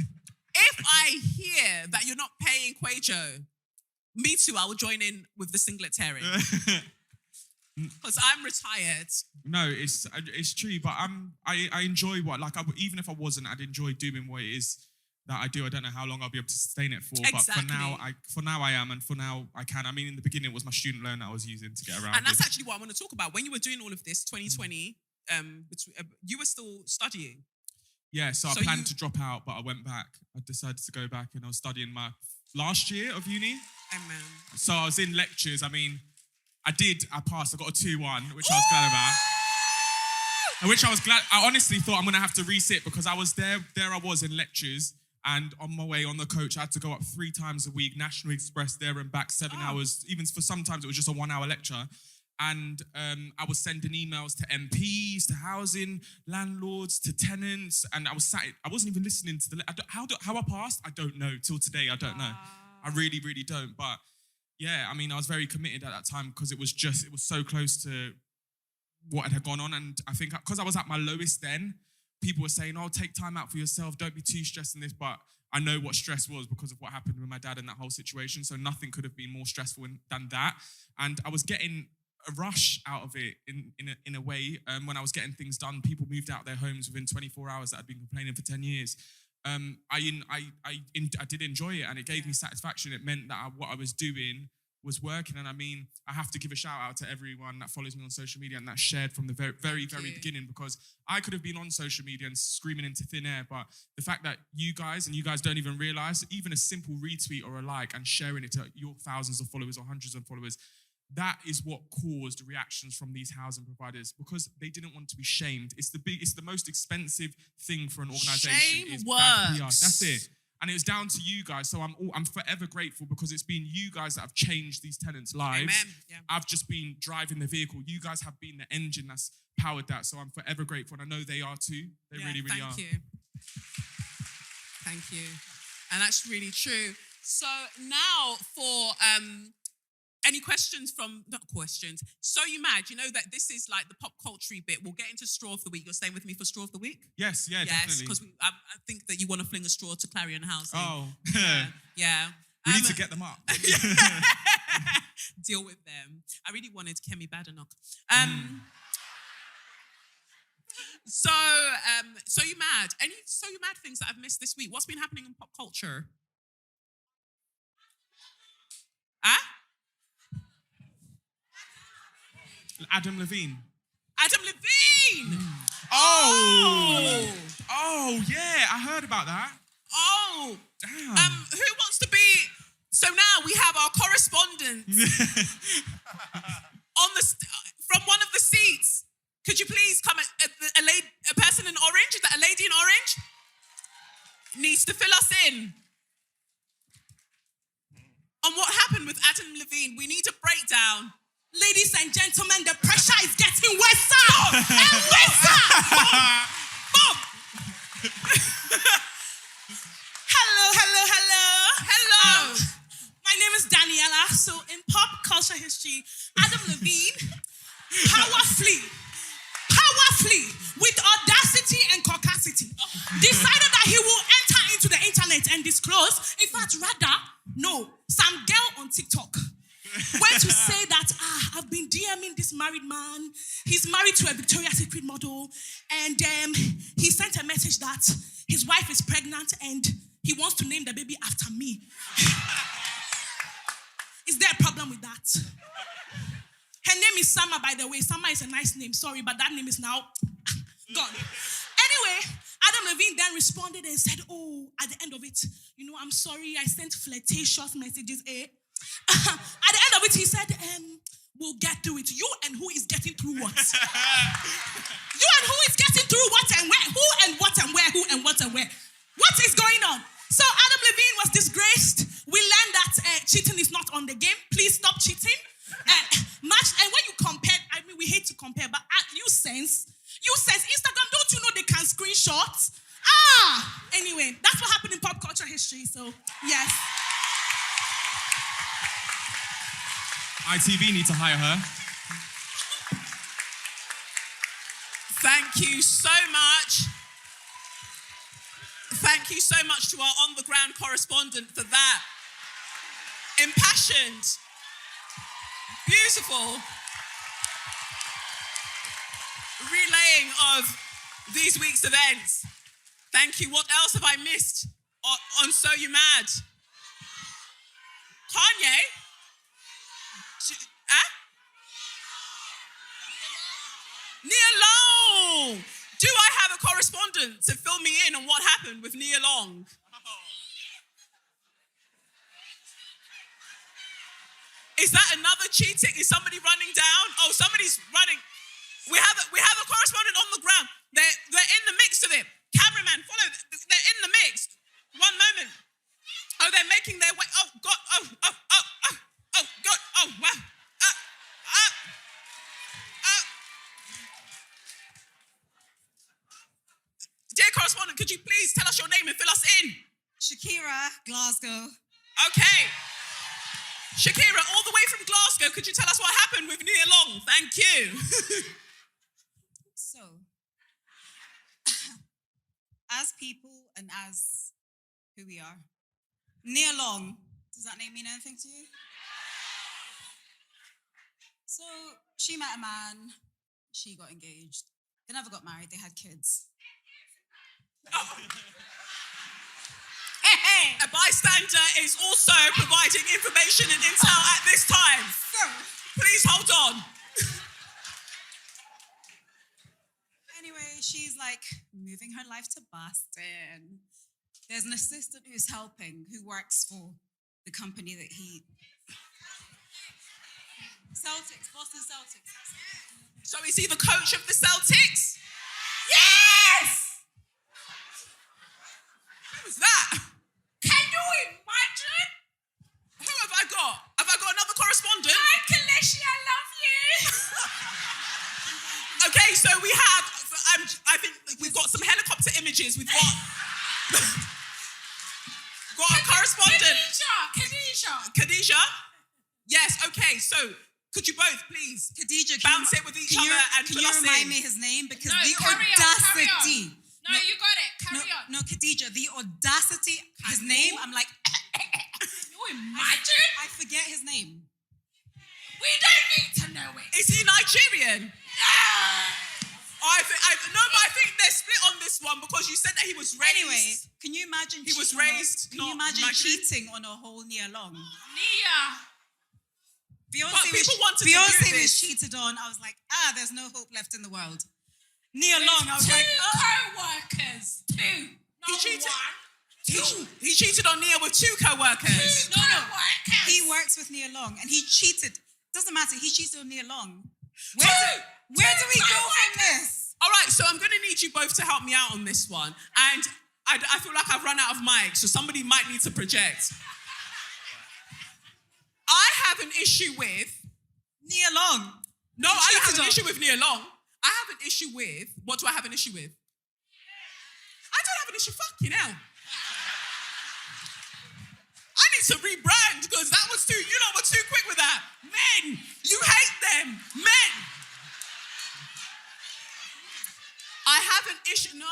if I hear that you're not paying Quajo, me too, I will join in with the singlet tearing. Because I'm retired. No, it's true, but I enjoy even if I wasn't, I'd enjoy doing what it is that I do. I don't know how long I'll be able to sustain it for, but for now I am, and for now I can. I mean, in the beginning it was my student loan that I was using to get around. And that's actually what I want to talk about. When you were doing all of this, 2020, you were still studying. Yeah, so I So planned you- to drop out, but I went back. I decided to go back, and I was studying my last year of uni. Amen. So I was in lectures. I mean, I passed. I got a 2-1, which I was glad about. And which I was glad. I honestly thought I'm going to have to resit because I was there I was in lectures, and on my way on the coach, I had to go up 3 times a week, National Express there and back, 7 hours. Even for sometimes it was just a 1-hour lecture. And I was sending emails to MPs, to housing landlords, to tenants, and I wasn't even listening to how I passed. I don't know till today. I don't know. I really, really don't. But yeah, I mean, I was very committed at that time because it was so close to what had gone on, and I think because I was at my lowest then, people were saying, "Oh, take time out for yourself. Don't be too stressed in this." But I know what stress was because of what happened with my dad and that whole situation. So nothing could have been more stressful than that. And I was getting a rush out of it in a way. When I was getting things done, people moved out their homes within 24 hours that I'd been complaining for 10 years. I did enjoy it, and it gave me satisfaction. It meant that what I was doing was working. And I mean, I have to give a shout out to everyone that follows me on social media and that shared from the very beginning, because I could have been on social media and screaming into thin air, but the fact that you guys don't even realize, even a simple retweet or a like and sharing it to your thousands of followers or hundreds of followers, that is what caused reactions from these housing providers, because they didn't want to be shamed. It's the most expensive thing for an organisation. Shame is works. bad PR. That's it. And it was down to you guys. So I'm forever grateful, because it's been you guys that have changed these tenants' lives. Amen. Yeah. I've just been driving the vehicle. You guys have been the engine that's powered that. So I'm forever grateful. And I know they are too. They really, really are. Thank you. And that's really true. So now for any questions not questions. So You Mad, you know that this is like the pop culture bit. We'll get into Straw of the Week. You're staying with me for Straw of the Week? Yes, Yes, definitely. because I think that you want to fling a straw to Clarion Housing. Oh, Yeah. we need to get them up. Deal with them. I really wanted Kemi Badenoch. So You Mad. Any So You Mad things that I've missed this week? What's been happening in pop culture? Adam Levine. Adam Levine. Oh, yeah, I heard about that. Oh. Damn. Who wants to be? So now we have our correspondent on from one of the seats. Could you please come? A person in orange. Is that a lady in orange? Needs to fill us in on what happened with Adam Levine. We need a breakdown. Ladies and gentlemen, the pressure is getting worse and worse. Bob. Hello. My name is Daniela. So in pop culture history, Adam Levine powerfully, with audacity and caucasity, decided that he will enter into the internet and disclose, in fact, some girl on TikTok went to say that, I've been DMing this married man. He's married to a Victoria's Secret model. And he sent a message that his wife is pregnant and he wants to name the baby after me. Is there a problem with that? Her name is Sama, by the way. Sama is a nice name, sorry, but that name is now gone. Anyway, Adam Levine then responded and said, at the end of it, I'm sorry, I sent flirtatious messages. At the end of it, he said, we'll get through it. You and who is getting through what? You and who is getting through what and where? Who and what and where? Who and what and where? What is going on? So Adam Levine was disgraced. We learned that cheating is not on the game. Please stop cheating. And when you compare, we hate to compare, but you sense, Instagram, don't you know they can screenshot? Anyway, that's what happened in pop culture history. So, yes. ITV need to hire her. Thank you so much. Thank you so much to our on-the-ground correspondent for that. Impassioned. Beautiful. Relaying of these week's events. Thank you. What else have I missed on So You Mad? Kanye? Nia Long. Do I have a correspondent to fill me in on what happened with Nia Long? Is that another cheating? Is somebody running down? Oh, somebody's running. We have a correspondent on the ground. They're in the mix of it. Cameraman, follow. They're in the mix. One moment. Oh, they're making their way. Oh, God. Oh, God. Oh, wow. Dear correspondent, could you please tell us your name and fill us in? Shakira, Glasgow. Okay. Shakira, all the way from Glasgow, could you tell us what happened with Nia Long? Thank you. So, as people and as who we are, Nia Long, does that name mean anything to you? So, she met a man, she got engaged, they never got married, they had kids. Oh. A bystander is also providing information and intel at this time. Please hold on. Anyway, she's like moving her life to Boston. There's an assistant who's helping, who works for the company that he... Celtics, Boston Celtics. So is he the coach of the Celtics? Yes! Who was that? Can you imagine? Who have I got? Have I got another correspondent? Hi, Kaleshi, I love you. Okay, so we have, I think we've got some helicopter images. We've got a correspondent. Khadijah? Yes, okay, so could you both please bounce it with each other and can fill you us remind in? me his name? Because No, the carry on, audacity. carry on. No, you got it. Carry on. No, Khadijah, the audacity, his name, I'm like, Can you imagine? I forget his name. We don't need to know it. Is he Nigerian? I think they're split on this one because you said that he was raised. Anyway, can you imagine He was cheating on raised Can you not imagine Nigerian. cheating on a whole Nia Long? Nia. people wanted to do Beyonce was this. cheated on. I was like, there's no hope left in the world. Nia Long, I was like, co-workers. Two. He cheated. He cheated on Nia with 2 co-workers. No. He works with Nia Long and he cheated. Doesn't matter. He cheated on Nia Long. Where do we go from this? All right, so I'm going to need you both to help me out on this one. And I feel like I've run out of mics, so somebody might need to project. I have an issue with... Nia Long. No, I don't have an issue with Nia Long. I have an issue with... What do I have an issue with? I don't have an issue. Fucking hell. I need to rebrand because that was too... You lot were too quick with that. Men, you hate them. Men. I have an issue... No.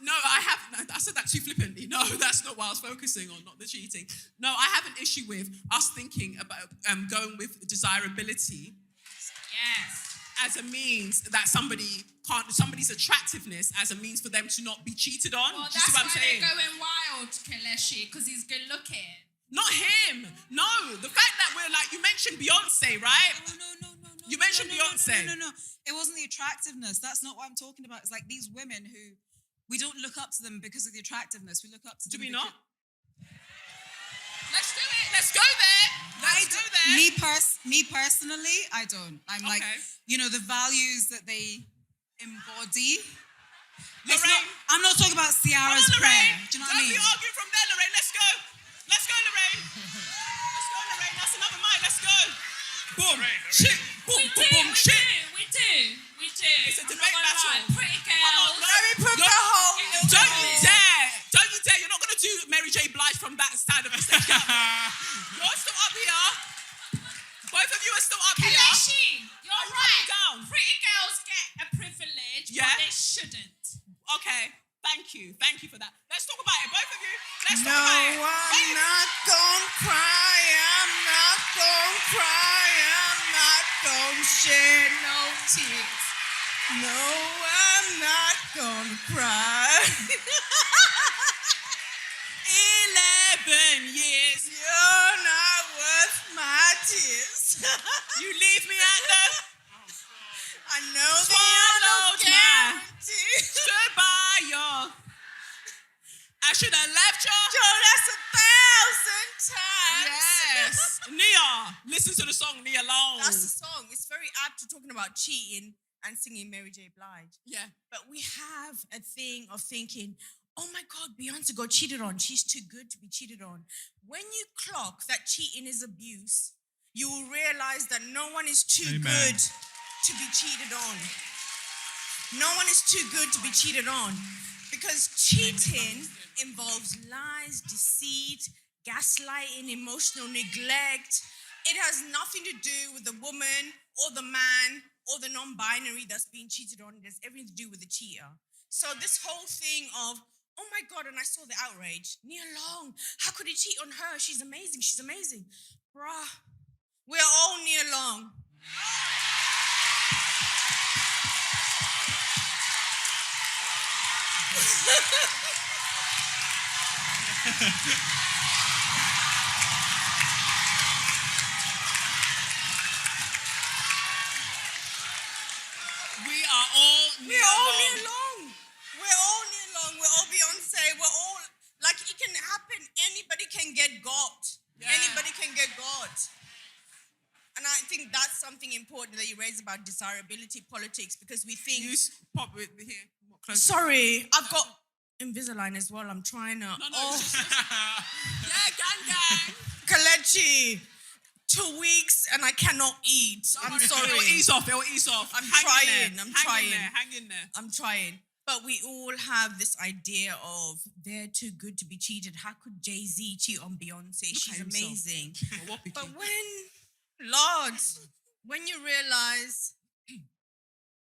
No, I said that too flippantly. No, that's not what I was focusing on, not the cheating. No, I have an issue with us thinking about going with desirability. Yes. As a means that somebody's attractiveness as a means for them to not be cheated on. Well, Do you see that's what I'm why saying? they're going wild, Kelechi, because he's good looking. Not him. No, the fact that we're like, you mentioned Beyonce, right? No. You mentioned Beyonce. No. It wasn't the attractiveness. That's not what I'm talking about. It's like these women who we don't look up to them because of the attractiveness. We look up to them. Do we because- not? Let's do it. Let's go there. Let's go there. Me personally, I don't. I'm like, the values that they embody. Lorraine. I'm not talking about Ciara's Come on, prayer. Lorraine. Do you know what Don't I mean? be arguing from there, Lorraine. Let's go. Let's go, Lorraine. Let's go, Lorraine. That's another mic. Let's go. Boom. Shit. Boom, boom, boom, shit. We do. It's a debate battle. Pretty girls. Let me put the whole milk Don't in you it. dare. Don't you dare. You're not going to do Mary J. Blige from that side of the stage. You're still up here. Both of you are still up here. Kelechi, you're Are you right. coming down? Pretty girls get a privilege, Yeah. but they shouldn't. Okay. Thank you. Thank you for that. Let's talk about it. Both of you. Let's No, talk about it. I'm not gonna cry. I'm not gonna cry. I'm not gonna shed no tears. No, I'm not gonna cry. 11 years. You're not worth my tears. You leave me at the I know the swallowed my guarantee. stood by your. I should have left you. Joe, that's 1,000 times. Yes. Nia, listen to the song Nia Long. That's the song. It's very apt to talking about cheating and singing Mary J. Blige. Yeah. But we have a thing of thinking, oh my God, Beyonce got cheated on. She's too good to be cheated on. When you clock that cheating is abuse, you will realize that no one is too good to be cheated on. No one is too good to be cheated on. Because cheating involves lies, deceit, gaslighting, emotional neglect. It has nothing to do with the woman or the man or the non-binary that's being cheated on. It has everything to do with the cheater. So this whole thing of, oh my God, and I saw the outrage. Nia Long, how could he cheat on her? She's amazing. She's amazing. Bruh, we're all Nia Long. We are all Nia We're all Long. Nia Long. We're all Nia Long. We're all Beyonce. We're all, like, it can happen. Anybody can get got. Yeah. Anybody can get got. And I think that's something important that you raise about desirability politics, because we think... You pop it here. More closer. Sorry, I've got Invisalign as well. I'm trying to... No. Yeah, gang. Kelechi, 2 weeks and I cannot eat. I'm sorry. It'll ease off. I'm Hang trying. in there. I'm Hang trying. in there. Hang in there. I'm trying. But we all have this idea of they're too good to be cheated. How could Jay-Z cheat on Beyonce? She's at himself. amazing. Well, what But when you realize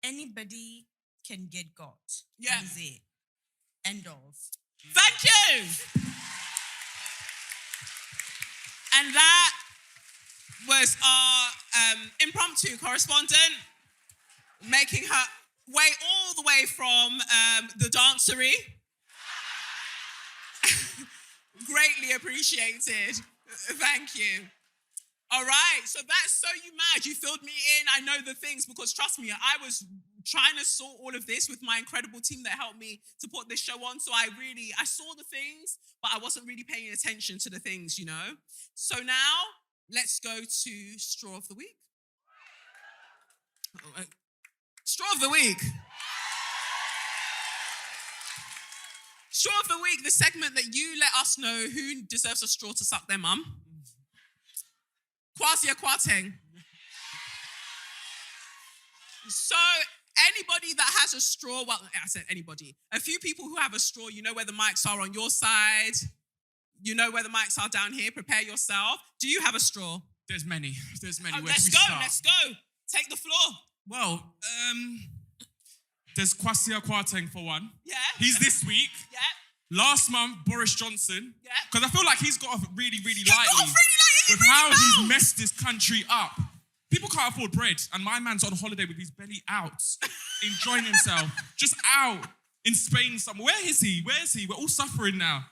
anybody can get got. Yeah. That is it. End of. Thank you. And that was our impromptu correspondent making her way all the way from the dancery. Greatly appreciated. Thank you. All right, so that's So You Mad. You filled me in. I know the things because trust me, I was trying to sort all of this with my incredible team that helped me to put this show on. So I saw the things, but I wasn't really paying attention to the things, you know? So now let's go to Straw of the Week. Straw of the Week. Straw of the Week, the segment that you let us know who deserves a straw to suck their mum. Kwasia Kwateng. So anybody that has a straw, well, I said anybody. A few people who have a straw, you know where the mics are on your side. You know where the mics are down here. Prepare yourself. Do you have a straw? There's many. Oh, Where do we start? Let's go. Take the floor. Well, there's Kwasia Kwarteng for one. Yeah. He's this week. Yeah. Last month, Boris Johnson. Yeah. Because I feel like he's got off really, really He got lightly off really lightly, with really how well. he's messed this country up. People can't afford bread, and my man's on holiday with his belly out, enjoying himself, just out in Spain somewhere. Where is he? Where is he? We're all suffering now.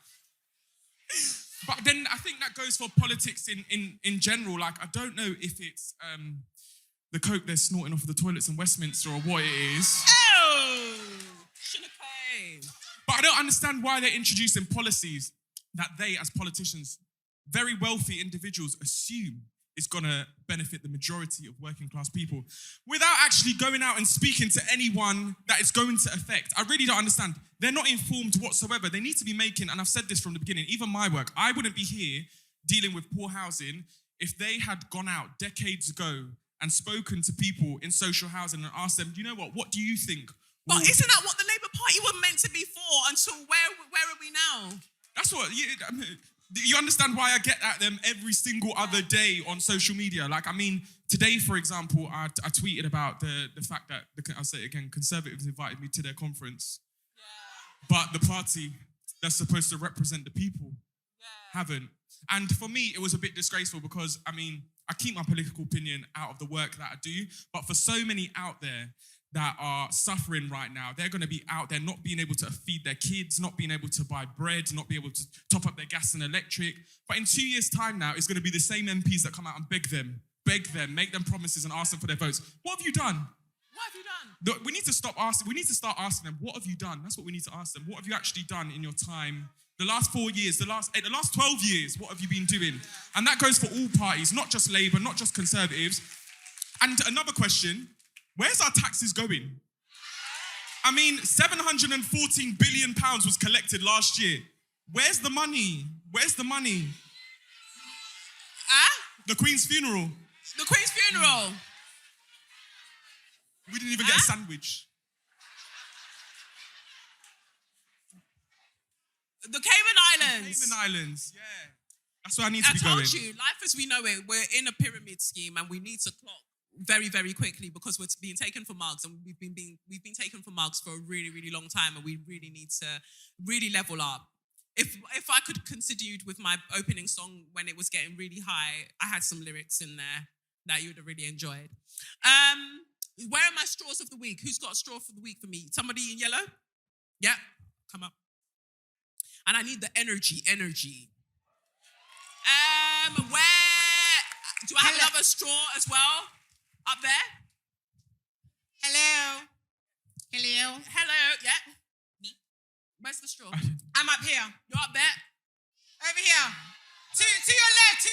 But then I think that goes for politics in general. Like, I don't know if it's the coke they're snorting off of the toilets in Westminster or what it is. Oh, shouldn't have came. But I don't understand why they're introducing policies that they, as politicians, very wealthy individuals, assume is going to benefit the majority of working class people without actually going out and speaking to anyone that it's going to affect. I really don't understand. They're not informed whatsoever. They need to be making, and I've said this from the beginning, even my work, I wouldn't be here dealing with poor housing if they had gone out decades ago and spoken to people in social housing and asked them, you know what do you think? But isn't that what the Labour Party were meant to be for until where are we now? That's what, you understand why I get at them every single other day on social media. Like, I mean, today, for example, I tweeted about the fact that, I'll say it again, Conservatives invited me to their conference. Yeah. But the party that's supposed to represent the people haven't. And for me, it was a bit disgraceful because, I mean, I keep my political opinion out of the work that I do, but for so many out there that are suffering right now, they're going to be out there not being able to feed their kids, not being able to buy bread, not be able to top up their gas and electric. But in 2 years' time now, it's going to be the same MPs that come out and beg them, make them promises and ask them for their votes. What have you done? What have you done? We need to start asking them, what have you done? That's what we need to ask them. What have you actually done in your time? The last 4 years, the last 12 years, what have you been doing? And that goes for all parties, not just Labour, not just Conservatives. And another question, where's our taxes going? I mean, £714 billion was collected last year. Where's the money? Where's the money? The Queen's funeral. The Queen's funeral. We didn't even get a sandwich. The Cayman Islands. Cayman Islands, yeah. That's where I need to be going. I told you, life as we know it, we're in a pyramid scheme and we need to clock very, very quickly because we're being taken for mugs and we've been taken for mugs for a really, really long time and we really need to really level up. If I could consider you with my opening song when it was getting really high, I had some lyrics in there that you would have really enjoyed. Where are my straws of the week? Who's got a straw for the week for me? Somebody in yellow? Yeah, come up. And I need the energy. Where do I have another straw as well? Up there? Hello. Hello, yeah. Me. Where's the straw? I'm up here. You're up there? Over here. To your left. To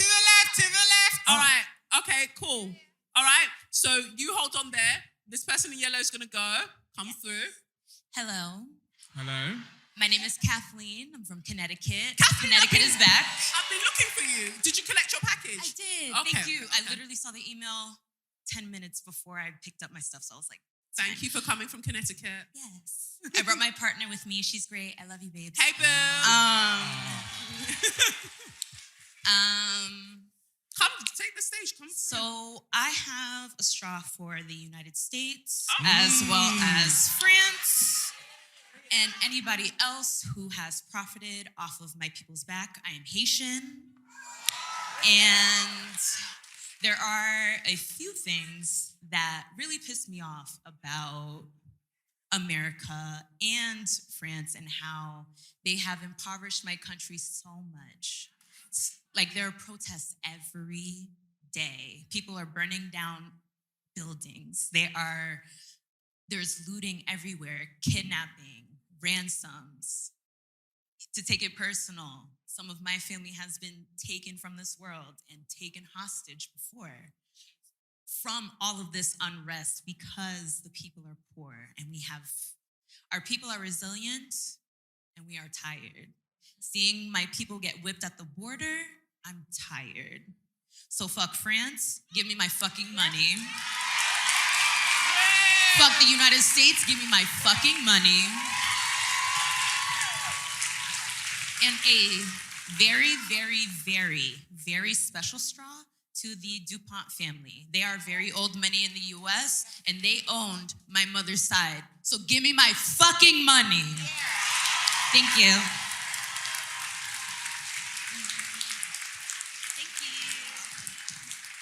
the left. All right. Okay, cool. All right. So you hold on there. This person in yellow is going to go. Come through. Hello. Hello. My name is Kathleen. I'm from Connecticut. Kathleen, Connecticut is back. I've been looking for you. Did you collect your package? I did. Okay. Thank you. Okay. I literally saw the email 10 minutes before I picked up my stuff, so I was like, Thank you for coming from Connecticut. yes. I brought my partner with me. She's great. I love you, babes. Hey, boo. Come, take the stage. Come through. So I have a straw for the United States as well as France and anybody else who has profited off of my people's back. I am Haitian. And there are a few things that really pissed me off about America and France and how they have impoverished my country so much. Like, there are protests every day. People are burning down buildings. There's looting everywhere, kidnapping, ransoms. To take it personal, some of my family has been taken from this world and taken hostage before from all of this unrest because the people are poor and our people are resilient and we are tired. Seeing my people get whipped at the border, I'm tired. So fuck France, give me my fucking money. Fuck the United States, give me my fucking money. And a very, very, very, very special straw to the DuPont family. They are very old money in the US, and they owned my mother's side. So give me my fucking money. Thank you.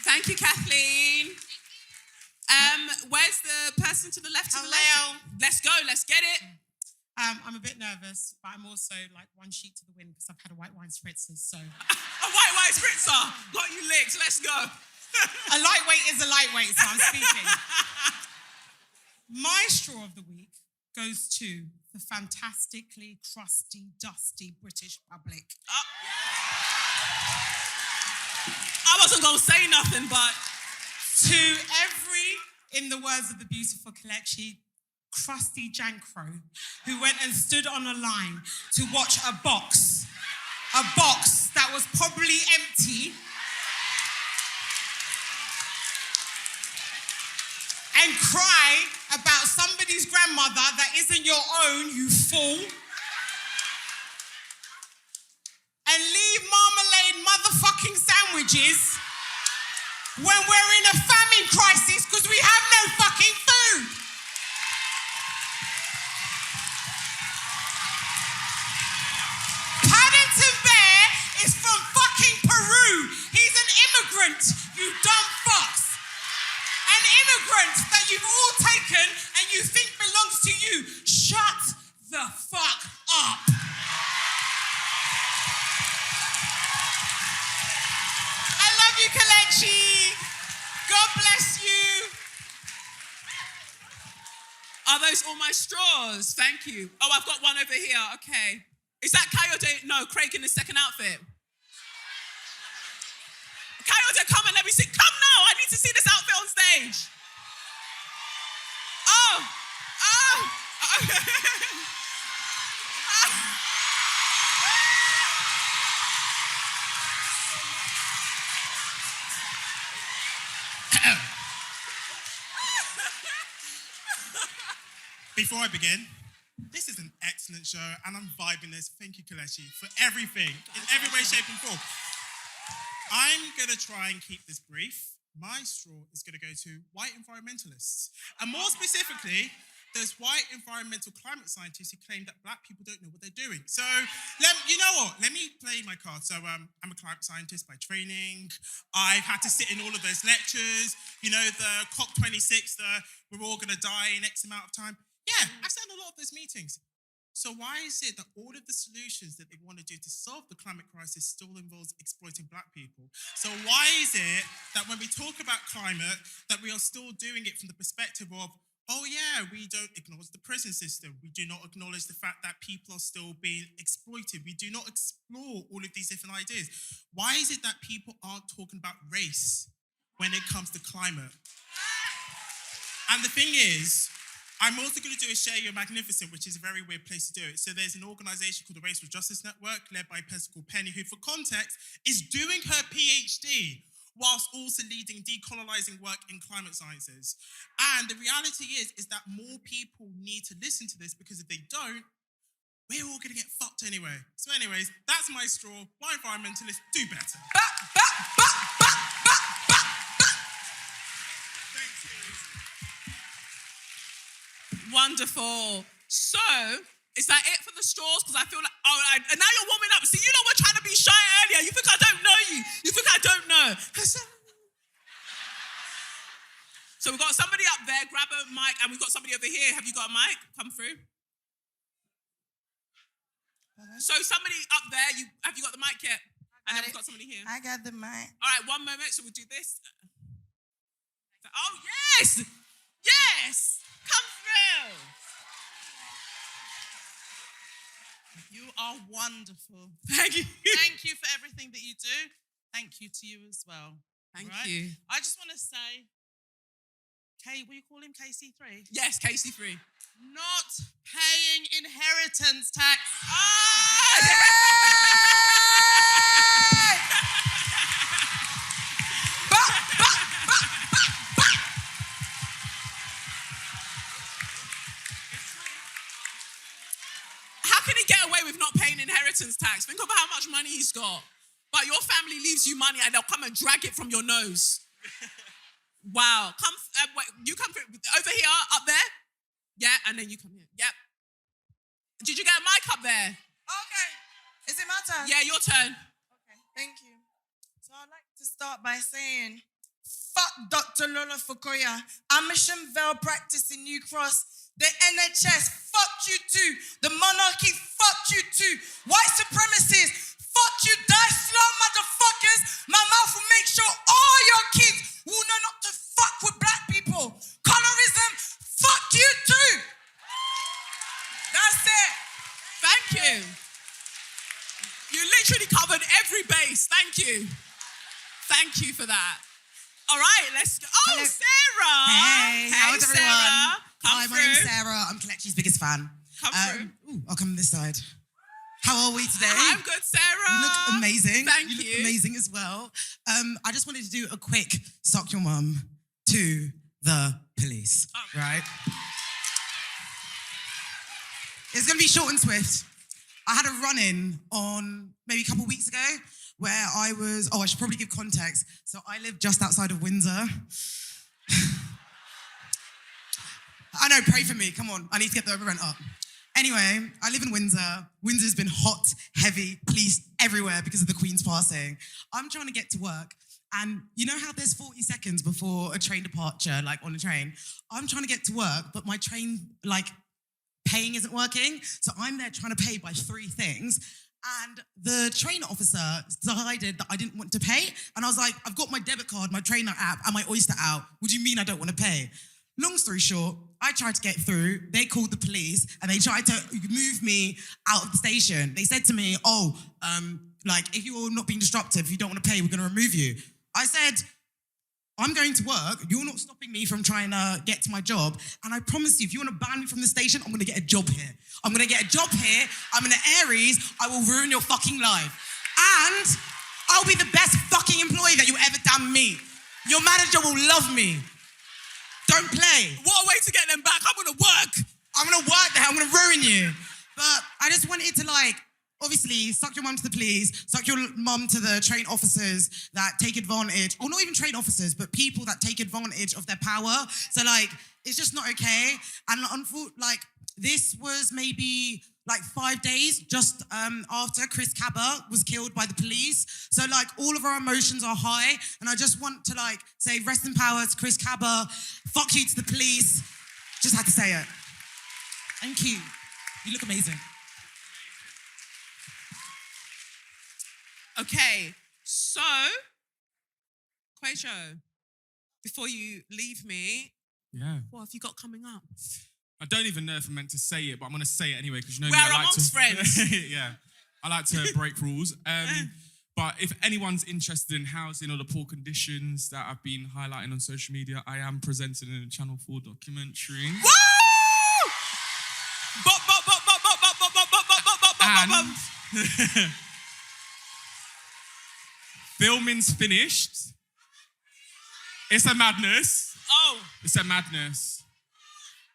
Thank you, Kathleen. Where's the person to the left? To the left? Let's go. Let's get it. I'm a bit nervous, but I'm also like one sheet to the wind because I've had a white wine spritzer, so. A white wine spritzer. Got you licked. Let's go. A lightweight is a lightweight, so I'm speaking. My straw of the week goes to the fantastically crusty, dusty British public. I wasn't going to say nothing, but... To every, in the words of the beautiful Kelechi, crusty Jankro who went and stood on a line to watch a box that was probably empty and cry about somebody's grandmother that isn't your own, you fool. And leave marmalade motherfucking sandwiches when we're in a famine crisis because we have no fucking food. Paddington Bear is from fucking Peru. He's an immigrant, you dumb fucks. An immigrant that you've all taken and you think belongs to you. Shut the fuck up. I love you, Kelechi. God bless you. Are those all my straws? Thank you. Oh, I've got one over here. Okay. Is that Coyote? No, Craig in his second outfit. Coyote, come and let me see. Come now. I need to see this outfit on stage. Oh. Before I begin, this is an excellent show, and I'm vibing this. Thank you, Kelechi, for everything, in every way, shape, and form. I'm going to try and keep this brief. My straw is going to go to white environmentalists, and more specifically, those white environmental climate scientists who claim that black people don't know what they're doing. So, you know what? Let me play my card. So, I'm a climate scientist by training. I've had to sit in all of those lectures. You know, the COP26, we're all going to die in X amount of time. Yeah, I've sat in a lot of those meetings. So why is it that all of the solutions that they want to do to solve the climate crisis still involves exploiting black people? So why is it that when we talk about climate, that we are still doing it from the perspective of, oh yeah, we don't acknowledge the prison system. We do not acknowledge the fact that people are still being exploited. We do not explore all of these different ideas. Why is it that people aren't talking about race when it comes to climate? And the thing is, I'm also going to do a Share Your Magnificent, which is a very weird place to do it. So there's an organization called the Racial Justice Network, led by a person called Penny, who, for context, is doing her PhD whilst also leading decolonizing work in climate sciences. And the reality is that more people need to listen to this, because if they don't, we're all going to get fucked anyway. So anyways, that's my straw. Why environmentalists do better. Wonderful. So, is that it for the straws? Because I feel like, and now you're warming up. See, you know we're trying to be shy earlier. You think I don't know you. You think I don't know. So we've got somebody up there, grab a mic, and we've got somebody over here. Have you got a mic? Come through. So somebody up there, have you got the mic yet? And then we've got somebody here. I got the mic. All right, one moment. So we'll do this. Oh, yes! Yes! Come through. You are wonderful. Thank you. Thank you for everything that you do. Thank you to you as well. Thank Right? you. I just want to say, will you call him KC3? Yes, KC3. Not paying inheritance tax. How can he get away with not paying inheritance tax? Think about how much money he's got. But your family leaves you money and they'll come and drag it from your nose. Wow. Wait, you come over here, up there. Yeah, and then you come here. Yep. Did you get a mic up there? Okay. Is it my turn? Yeah, your turn. Okay, thank you. So I'd like to start by saying, fuck Dr. Lola Fukuya. Amersham Vale practice in New Cross. The NHS, fuck you too. The monarchy, fuck you too. White supremacists, fuck you. Die slow, motherfuckers. My mouth will make sure all your kids will know not to fuck with black people. Colorism, fuck you too. That's it. Thank you. You literally covered every base. Thank you. Thank you for that. All right, let's go. Oh, Hello. Sarah. Hey, how is everyone? Sarah. Come Hi, through. my name's Sarah. I'm Kelechi's biggest fan. Come through. Ooh, I'll come on this side. How are we today? I'm good, Sarah. You look amazing. Thank you. you. Look amazing as well. I just wanted to do a quick suck your mum to the police, right? It's going to be short and swift. I had a run-in on maybe a couple weeks ago where I should probably give context. So I live just outside of Windsor. I know, pray for me. Come on, I need to get the rent up. Anyway, I live in Windsor. Windsor's been hot, heavy, police everywhere because of the Queen's passing. I'm trying to get to work. And you know how there's 40 seconds before a train departure, like on a train? I'm trying to get to work, but my train, paying isn't working. So I'm there trying to pay by 3 things. And the train officer decided that I didn't want to pay. And I was like, I've got my debit card, my trainer app, and my Oyster out. What do you mean I don't want to pay? Long story short, I tried to get through. They called the police and they tried to move me out of the station. They said to me, if you're not being disruptive, if you don't want to pay, we're going to remove you. I said, I'm going to work. You're not stopping me from trying to get to my job. And I promise you, if you want to ban me from the station, I'm going to get a job here. I'm going to get a job here. I'm an Aries. I will ruin your fucking life. And I'll be the best fucking employee that you ever damn meet. Your manager will love me. Don't play. What a way to get them back. I'm going to work. I'm going to work there. I'm going to ruin you. But I just wanted to obviously, suck your mum to the police, suck your mum to the train officers that take advantage, or not even train officers, but people that take advantage of their power. So, it's just not okay. And this was maybe 5 days just after Chris Cabba was killed by the police. So, all of our emotions are high. And I just want to, say rest in power to Chris Cabba. Fuck you to the police. Just had to say it. Thank you. You look amazing. Okay, so, Quacho, before you leave me, Yeah. what have you got coming up? I don't even know if I'm meant to say it, but I'm going to say it anyway because you know We're me, I like amongst to... friends. Yeah. I like to break rules. But if anyone's interested in housing or the poor conditions that I've been highlighting on social media, I am presenting in a Channel 4 documentary. Woo! Bop, bop, bop, bop, bop, bop, bop, bop, bop, bop, bop, bop, bop. And filming's finished. It's a madness. Oh. It's a madness.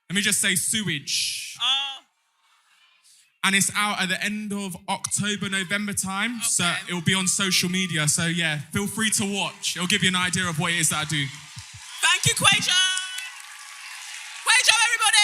Let me just say sewage. Oh. And it's out at the end of October, November time. Okay. So it'll be on social media. So yeah, feel free to watch. It'll give you an idea of what it is that I do. Thank you, Quacho. Quacho, everybody.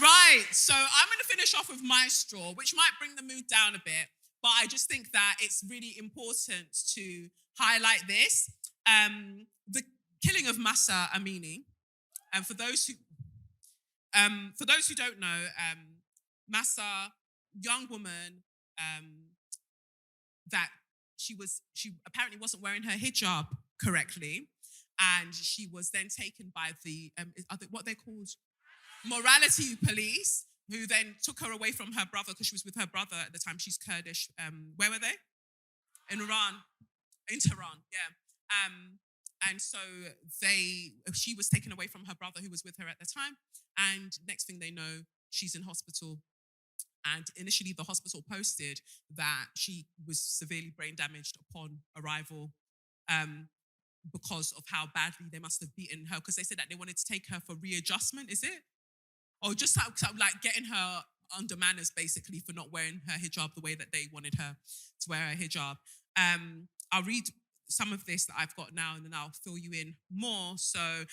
Right, so I'm going to finish off with my straw, which might bring the mood down a bit, but I just think that it's really important to highlight this. The killing of Massa Amini And for those who don't know, Massa, young woman, that she apparently wasn't wearing her hijab correctly, and she was then taken by the what they called morality police, who then took her away from her brother because she was with her brother at the time. She's Kurdish. Where were they? In Iran. In Tehran, yeah. And so she was taken away from her brother who was with her at the time. And next thing they know, she's in hospital. And initially the hospital posted that she was severely brain damaged upon arrival because of how badly they must have beaten her. Because they said that they wanted to take her for readjustment, is it? Or just like getting her under manners, basically, for not wearing her hijab the way that they wanted her to wear her hijab. I'll read some of this that I've got now, and then I'll fill you in more. So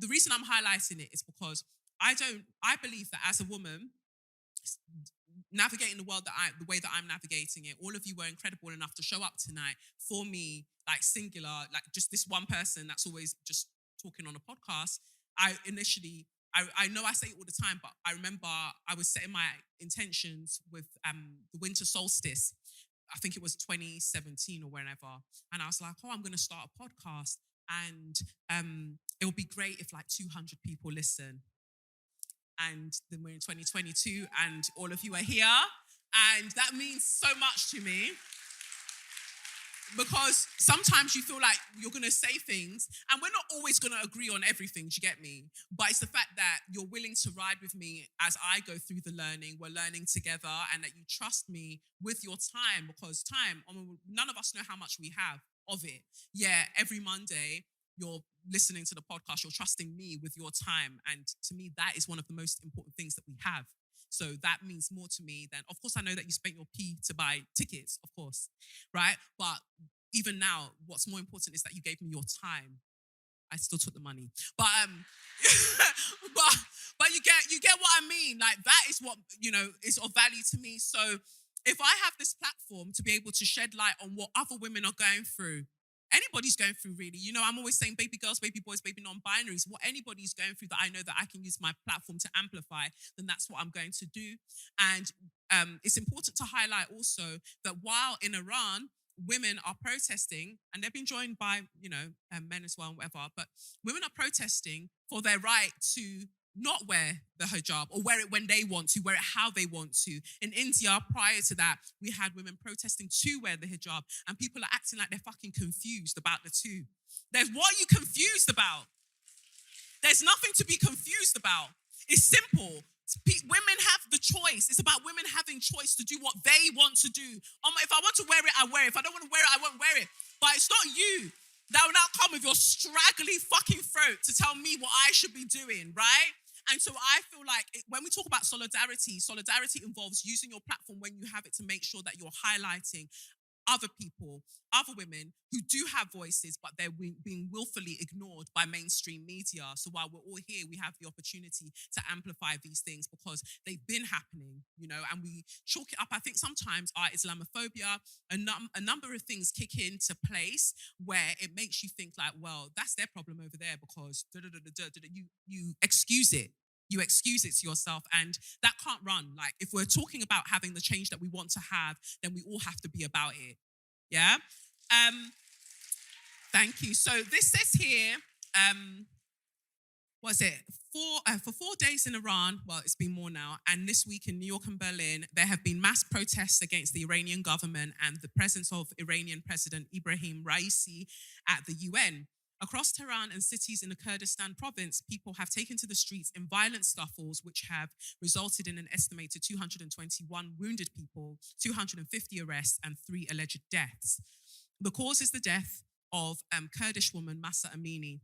the reason I'm highlighting it is because I believe that as a woman, navigating the world the way that I'm navigating it, all of you were incredible enough to show up tonight for me, like singular, like just this one person that's always just talking on a podcast. I know I say it all the time, but I remember I was setting my intentions with the winter solstice. I think it was 2017 or whenever. And I was like, I'm going to start a podcast. And it would be great if like 200 people listen. And then we're in 2022 and all of you are here. And that means so much to me. Because sometimes you feel like you're going to say things and we're not always going to agree on everything, do you get me? But it's the fact that you're willing to ride with me as I go through the learning, we're learning together, and that you trust me with your time, because time, none of us know how much we have of it. Yeah, every Monday, you're listening to the podcast, you're trusting me with your time. And to me, that is one of the most important things that we have. So that means more to me than, of course, I know that you spent your P to buy tickets, of course, right? But even now, what's more important is that you gave me your time. I still took the money, but but you get what I mean. Like, that is what, is of value to me. So if I have this platform to be able to shed light on what other women are going through, anybody's going through, really. I'm always saying baby girls, baby boys, baby non-binaries. What anybody's going through that I know that I can use my platform to amplify, then that's what I'm going to do. And it's important to highlight also that while in Iran, women are protesting, and they've been joined by, men as well and whatever, but women are protesting for their right to not wear the hijab, or wear it when they want to, wear it how they want to. In India, prior to that, we had women protesting to wear the hijab, and people are acting like they're fucking confused about the two. What are you confused about? There's nothing to be confused about. It's simple. Women have the choice. It's about women having choice to do what they want to do. If I want to wear it, I wear it. If I don't want to wear it, I won't wear it. But it's not you that will now come with your straggly fucking throat to tell me what I should be doing, right? And so I feel like when we talk about solidarity involves using your platform when you have it to make sure that you're highlighting other people, other women who do have voices, but they're being willfully ignored by mainstream media. So while we're all here, we have the opportunity to amplify these things because they've been happening, and we chalk it up. I think sometimes our Islamophobia, a number of things kick into place where it makes you think like, well, that's their problem over there because you excuse it. You excuse it to yourself, and that can't run. Like, if we're talking about having the change that we want to have, then we all have to be about it. Yeah? Thank you. So this says here, for 4 days in Iran, well, it's been more now, and this week in New York and Berlin, there have been mass protests against the Iranian government and the presence of Iranian President Ibrahim Raisi at the UN. Across Tehran and cities in the Kurdistan province, people have taken to the streets in violent scuffles, which have resulted in an estimated 221 wounded people, 250 arrests, and 3 alleged deaths. The cause is the death of Kurdish woman Mahsa Amini.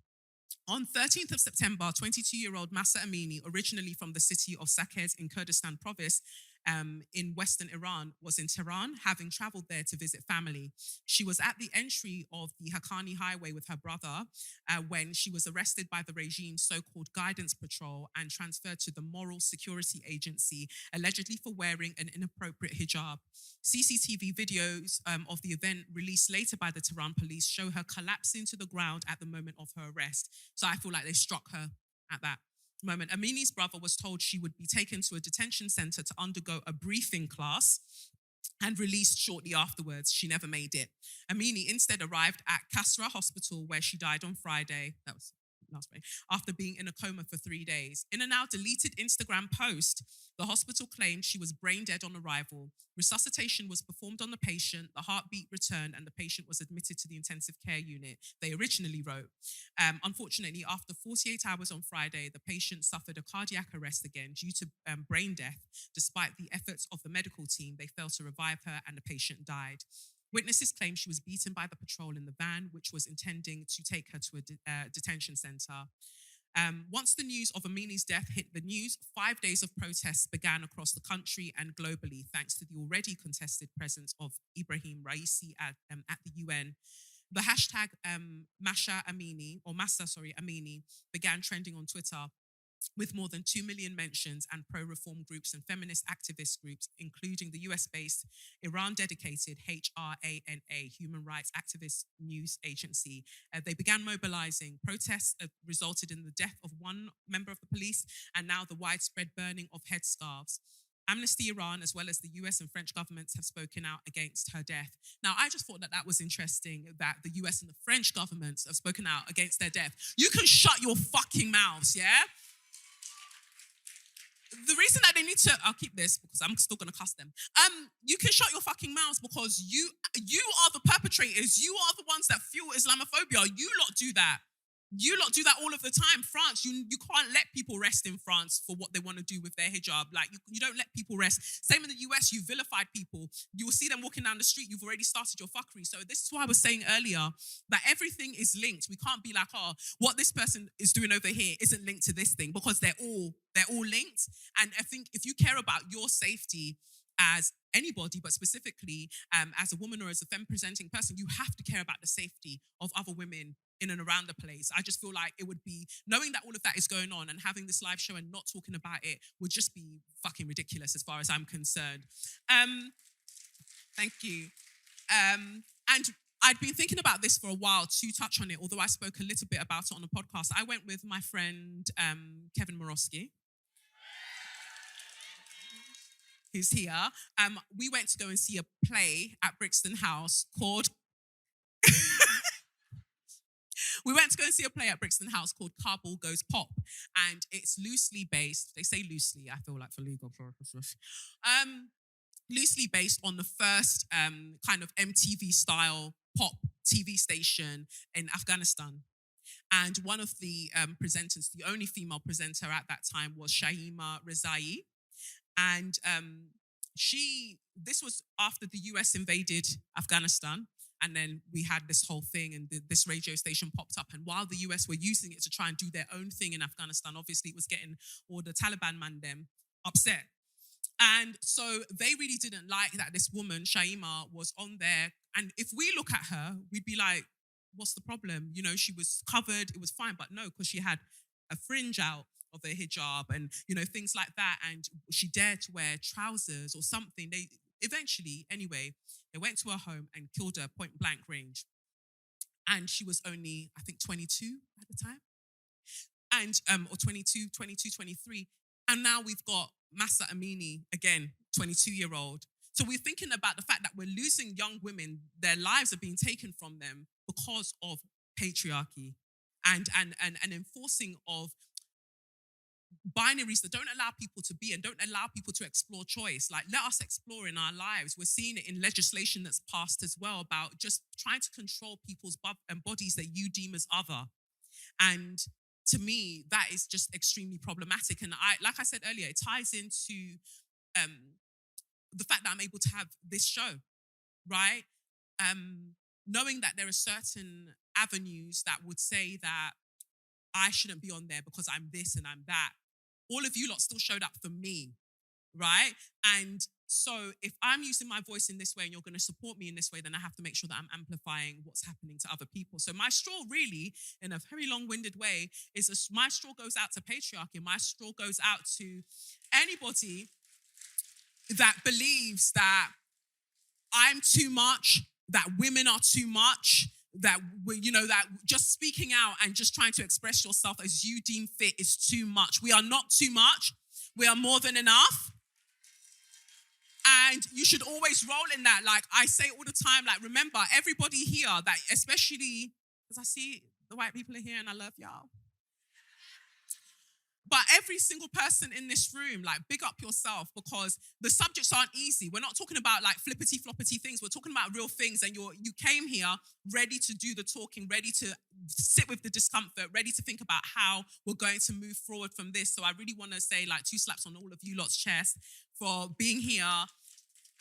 On 13th of September, 22-year-old Mahsa Amini, originally from the city of Saqqez in Kurdistan province, in western Iran, was in Tehran, having traveled there to visit family. She was at the entry of the Haqqani highway with her brother when she was arrested by the regime's so-called guidance patrol and transferred to the Moral Security Agency, allegedly for wearing an inappropriate hijab. CCTV videos of the event released later by the Tehran police show her collapsing to the ground at the moment of her arrest. So I feel like they struck her at that moment. Amini's brother was told she would be taken to a detention center to undergo a briefing class and released shortly afterwards. She never made it. Amini instead arrived at Kasra Hospital, where she died on Friday. That was last Friday, after being in a coma for 3 days. In a now deleted Instagram post, the hospital claimed she was brain dead on arrival. Resuscitation was performed on the patient, the heartbeat returned, and the patient was admitted to the intensive care unit, they originally wrote. Unfortunately, after 48 hours on Friday, the patient suffered a cardiac arrest again due to brain death. Despite the efforts of the medical team, they failed to revive her and the patient died. Witnesses claim she was beaten by the patrol in the van, which was intending to take her to a detention center. Once the news of Amini's death hit the news, 5 days of protests began across the country and globally, thanks to the already contested presence of Ibrahim Raisi at the UN. The hashtag Massa Amini began trending on Twitter, with more than 2 million mentions, and pro-reform groups and feminist activist groups, including the US-based Iran-dedicated HRANA, Human Rights Activist News Agency. They began mobilizing. Protests resulted in the death of one member of the police and now the widespread burning of headscarves. Amnesty Iran, as well as the US and French governments, have spoken out against her death. Now, I just thought that was interesting that the US and the French governments have spoken out against their death. You can shut your fucking mouths, yeah? The reason that they need to, I'll keep this because I'm still gonna cuss them. You can shut your fucking mouths because you are the perpetrators. You are the ones that fuel Islamophobia. You lot do that. You lot do that all of the time. France, you can't let people rest in France for what they want to do with their hijab. Like, you don't let people rest. Same in the US, you vilified people. You will see them walking down the street. You've already started your fuckery. So this is why I was saying earlier that everything is linked. We can't be like, oh, what this person is doing over here isn't linked to this thing, because they're all linked. And I think if you care about your safety as anybody, but specifically as a woman or as a femme-presenting person, you have to care about the safety of other women in and around the place. I just feel like it would be, knowing that all of that is going on and having this live show and not talking about it would just be fucking ridiculous as far as I'm concerned. Thank you. And I'd been thinking about this for a while to touch on it, although I spoke a little bit about it on the podcast. I went with my friend Kevin Morosky, who's here. We went to go and see a play at Brixton House called... We went to go and see a play at Brixton House called Carball Goes Pop, and it's loosely based, they say loosely, I feel like for legal purposes, loosely based on the first kind of MTV-style pop TV station in Afghanistan. And one of the presenters, the only female presenter at that time, was Shaima Rezai. And this was after the US invaded Afghanistan. And then we had this whole thing, and this radio station popped up. And while the US were using it to try and do their own thing in Afghanistan, obviously it was getting all the Taliban man them upset. And so they really didn't like that this woman, Shaima, was on there. And if we look at her, we'd be like, what's the problem? You know, she was covered, it was fine. But no, because she had a fringe out of her hijab and, you know, things like that. And she dared to wear trousers or something. Eventually, anyway, they went to her home and killed her point blank range. And she was only, I think, 22 at the time. And, or 22, 23. And now we've got Massa Amini, again, 22-year-old. So we're thinking about the fact that we're losing young women. Their lives are being taken from them because of patriarchy and enforcing of binaries that don't allow people to be and don't allow people to explore choice. Like, let us explore in our lives. We're seeing it in legislation that's passed as well about just trying to control people's bodies that you deem as other. And to me, that is just extremely problematic. And like I said earlier, it ties into the fact that I'm able to have this show, right? Knowing that there are certain avenues that would say that I shouldn't be on there because I'm this and I'm that. All of you lot still showed up for me, right? And so if I'm using my voice in this way and you're going to support me in this way, then I have to make sure that I'm amplifying what's happening to other people. So my straw really, in a very long-winded way, is my straw goes out to patriarchy. My straw goes out to anybody that believes that I'm too much, that women are too much, that that just speaking out and just trying to express yourself as you deem fit is too much. We are not too much. We are more than enough. And you should always roll in that. Like I say all the time, like remember, everybody here, that especially because I see the white people are here and I love y'all. But every single person in this room, like, big up yourself, because the subjects aren't easy. We're not talking about like flippity-floppity things. We're talking about real things. And you came here ready to do the talking, ready to sit with the discomfort, ready to think about how we're going to move forward from this. So I really want to say like 2 slaps on all of you lot's chest for being here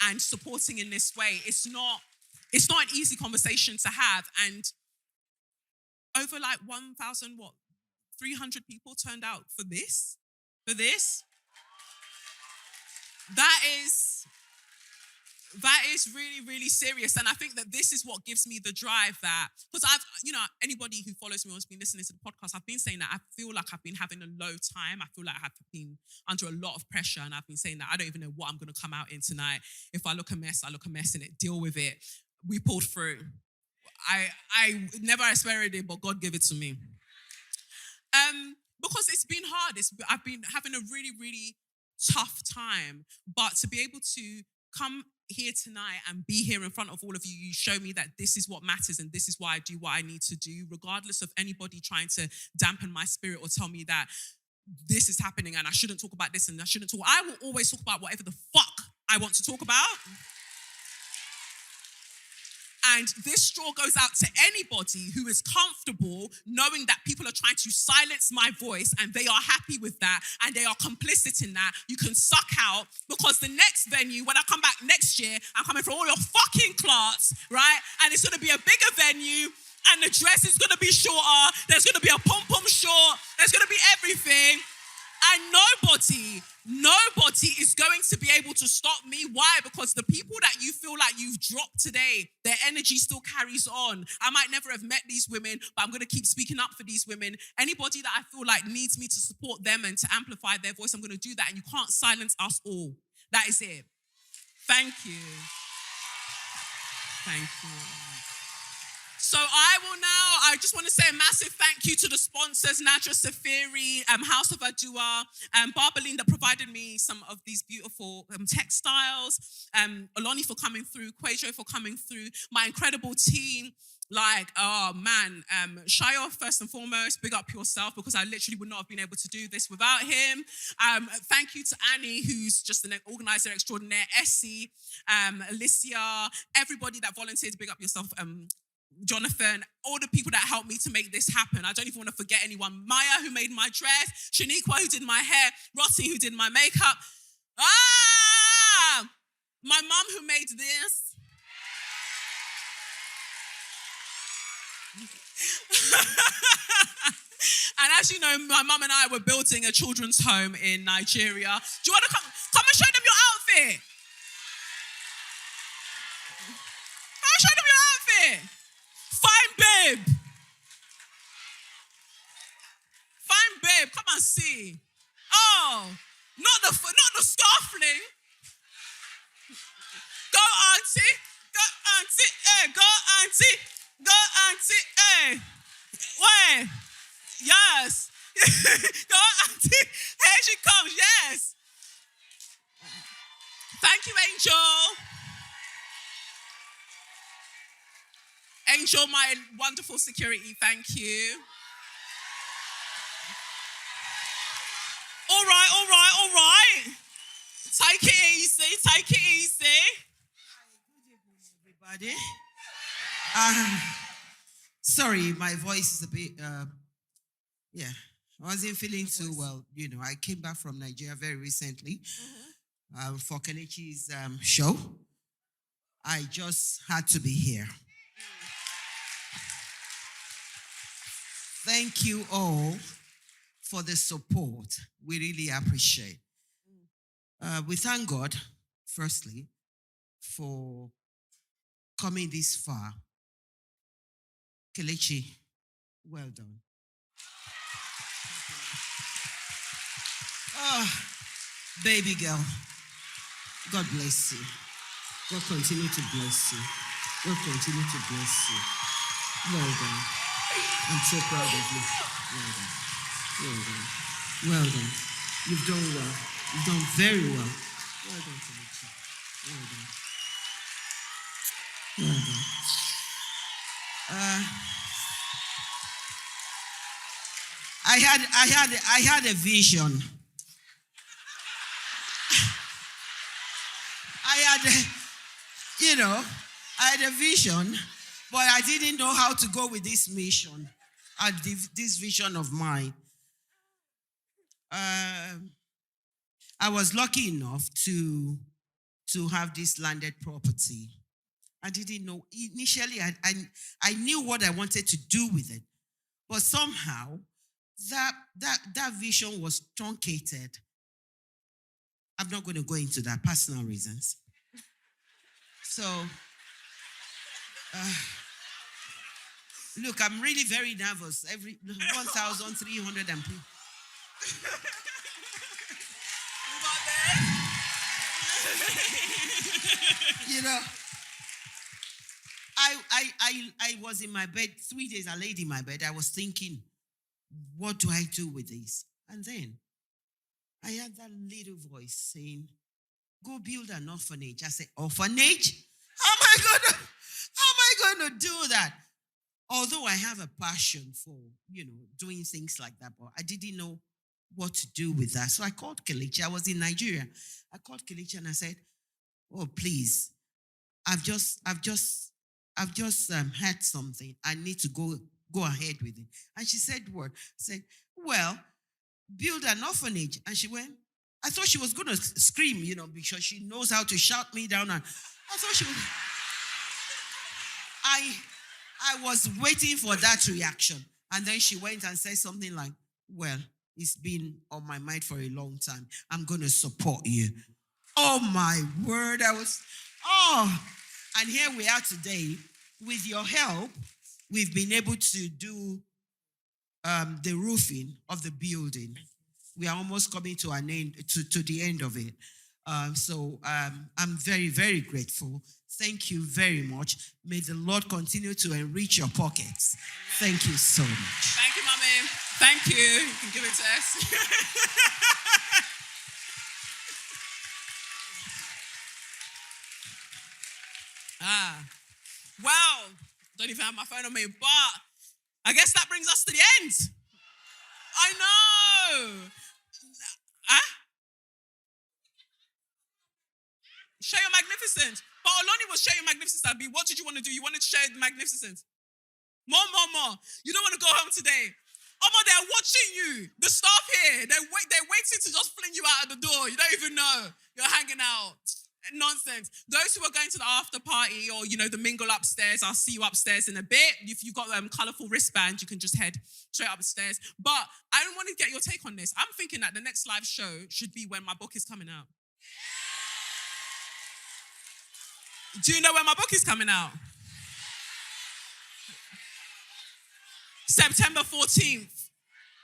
and supporting in this way. It's not an easy conversation to have. And over like 300 people turned out for this. That is really, really serious. And I think that this is what gives me the drive that, because anybody who follows me or has been listening to the podcast, I've been saying that I feel like I've been having a low time. I feel like I've been under a lot of pressure, and I've been saying that I don't even know what I'm going to come out in tonight. If I look a mess, I look a mess in it. Deal with it. We pulled through. I never aspired it, but God gave it to me. Because it's been hard. I've been having a really, really tough time. But to be able to come here tonight and be here in front of all of you, you show me that this is what matters and this is why I do what I need to do, regardless of anybody trying to dampen my spirit or tell me that this is happening and I shouldn't talk about this and I shouldn't talk. I will always talk about whatever the fuck I want to talk about. And this straw goes out to anybody who is comfortable knowing that people are trying to silence my voice and they are happy with that and they are complicit in that. You can suck out, because the next venue, when I come back next year, I'm coming for all your fucking clots, right? And it's going to be a bigger venue and the dress is going to be shorter. There's going to be a pom-pom short. There's going to be everything. And nobody is going to be able to stop me. Why? Because the people that you feel like you've dropped today, their energy still carries on. I might never have met these women, but I'm going to keep speaking up for these women. Anybody that I feel like needs me to support them and to amplify their voice, I'm going to do that. And you can't silence us all. That is it. Thank you. Thank you. So I just want to say a massive thank you to the sponsors, Nadra Safiri, House of Adua, Barbaline that provided me some of these beautiful textiles, Oloni for coming through, Quajo for coming through, my incredible team. Shayo, first and foremost, big up yourself, because I literally would not have been able to do this without him. Thank you to Annie, who's just an organizer extraordinaire, Essie, Alicia, everybody that volunteered, big up yourself, Jonathan, all the people that helped me to make this happen. I don't even want to forget anyone. Maya, who made my dress, Shaniqua, who did my hair, Rossi, who did my makeup. My mom, who made this. And as you know, my mum and I were building a children's home in Nigeria. Do you want to come and show them your outfit? Come and show them your outfit. Fine babe. Fine babe, come and see. Oh, not the scarfling. Go auntie, go auntie, hey. Wait, yes. Go auntie, here she comes, yes. Thank you, Angel. Angel, my wonderful security, thank you. All right. Take it easy. Hi, good evening, everybody. Sorry, my voice is a bit, I wasn't feeling too well. I came back from Nigeria very recently for Kelechi's show. I just had to be here. Thank you all for the support. We really appreciate. We thank God, firstly, for coming this far. Kelechi, well done. Oh, baby girl, God bless you. God continue to bless you. God continue to bless you. Well done. I'm so proud of you. Well done. Well done. Well done. You've done well. You've done very well. Well done, Kelechi. Well done. Well done. I had a vision. I had a vision, but I didn't know how to go with this mission and this vision of mine. I was lucky enough to have this landed property. I didn't know. Initially, I knew what I wanted to do with it, but somehow that vision was truncated. I'm not going to go into that, personal reasons. So, look, I'm really very nervous. Every 1,300 and I was in my bed 3 days. I laid in my bed. I was thinking, what do I do with this? And then I had that little voice saying, go build an orphanage. I said, orphanage? How am I going to do that? Although I have a passion for, doing things like that, but I didn't know what to do with that. So I called Kelechi. I was in Nigeria. I called Kelechi and I said, oh, please, I've just heard something. I need to go ahead with it. And she said what? I said, well, build an orphanage. And she went, I thought she was going to scream, because she knows how to shout me down. And I thought she would. I was waiting for that reaction. And then she went and said something like, well, it's been on my mind for a long time. I'm going to support you. Oh, my word. And here we are today. With your help, we've been able to do the roofing of the building. We are almost coming to an end, to the end of it. So I'm very, very grateful. Thank you very much. May the Lord continue to enrich your pockets. Thank you so much. Thank you, Mommy. Thank you. You can give it to us. Well, don't even have my phone on me, but I guess that brings us to the end. I know. Show your magnificence. But Oloni was showing magnificence. What did you want to do? You wanted to show the magnificence. More. You don't want to go home today. They're watching you. The staff here, they're waiting to just fling you out of the door. You don't even know. You're hanging out. Nonsense. Those who are going to the after party or, the mingle upstairs, I'll see you upstairs in a bit. If you've got colourful wristbands, you can just head straight upstairs. But I don't want to get your take on this. I'm thinking that the next live show should be when my book is coming out. Do you know when my book is coming out? September 14th.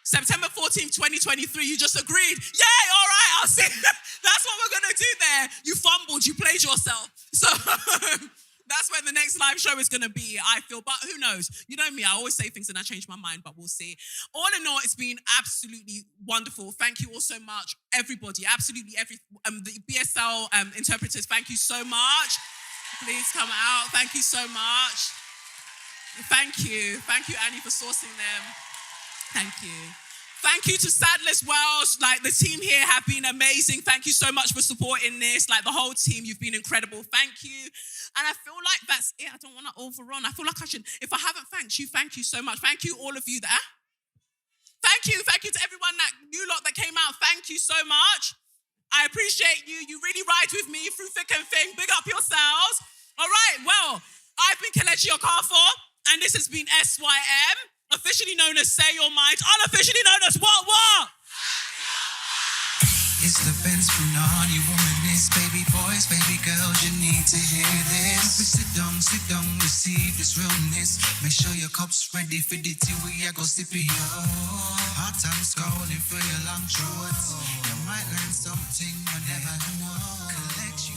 September 14th, 2023, you just agreed. Yay, all right, I'll see. That's what we're going to do there. You fumbled, you played yourself. So that's where the next live show is going to be, I feel. But who knows? You know me, I always say things and I change my mind, but we'll see. All in all, it's been absolutely wonderful. Thank you all so much, everybody. Absolutely the BSL interpreters, thank you so much. Please come out. Thank you so much. Thank you. Thank you, Annie, for sourcing them. Thank you. Thank you to Sadlers Wells. The team here have been amazing. Thank you so much for supporting this. The whole team, you've been incredible. Thank you. And I feel like that's it. I don't want to overrun. I feel like I should, if I haven't thanked you, thank you so much. Thank you, all of you there. Thank you to everyone, that new lot that came out. Thank you so much. I appreciate you. You really ride with me through thick and thin. Big up yourselves. All right, well, I've been Kelechi Okafor, and this has been SYM, officially known as Say Your Mind, unofficially known as what? It's the Benz Brunani womanist, baby boys, baby girls, you need to hear this. Sit down, receive this realness. Make sure your cup's ready for the tea, we are go sip it, yo. Hard times calling for your long shorts. You might learn something you never know. Collect you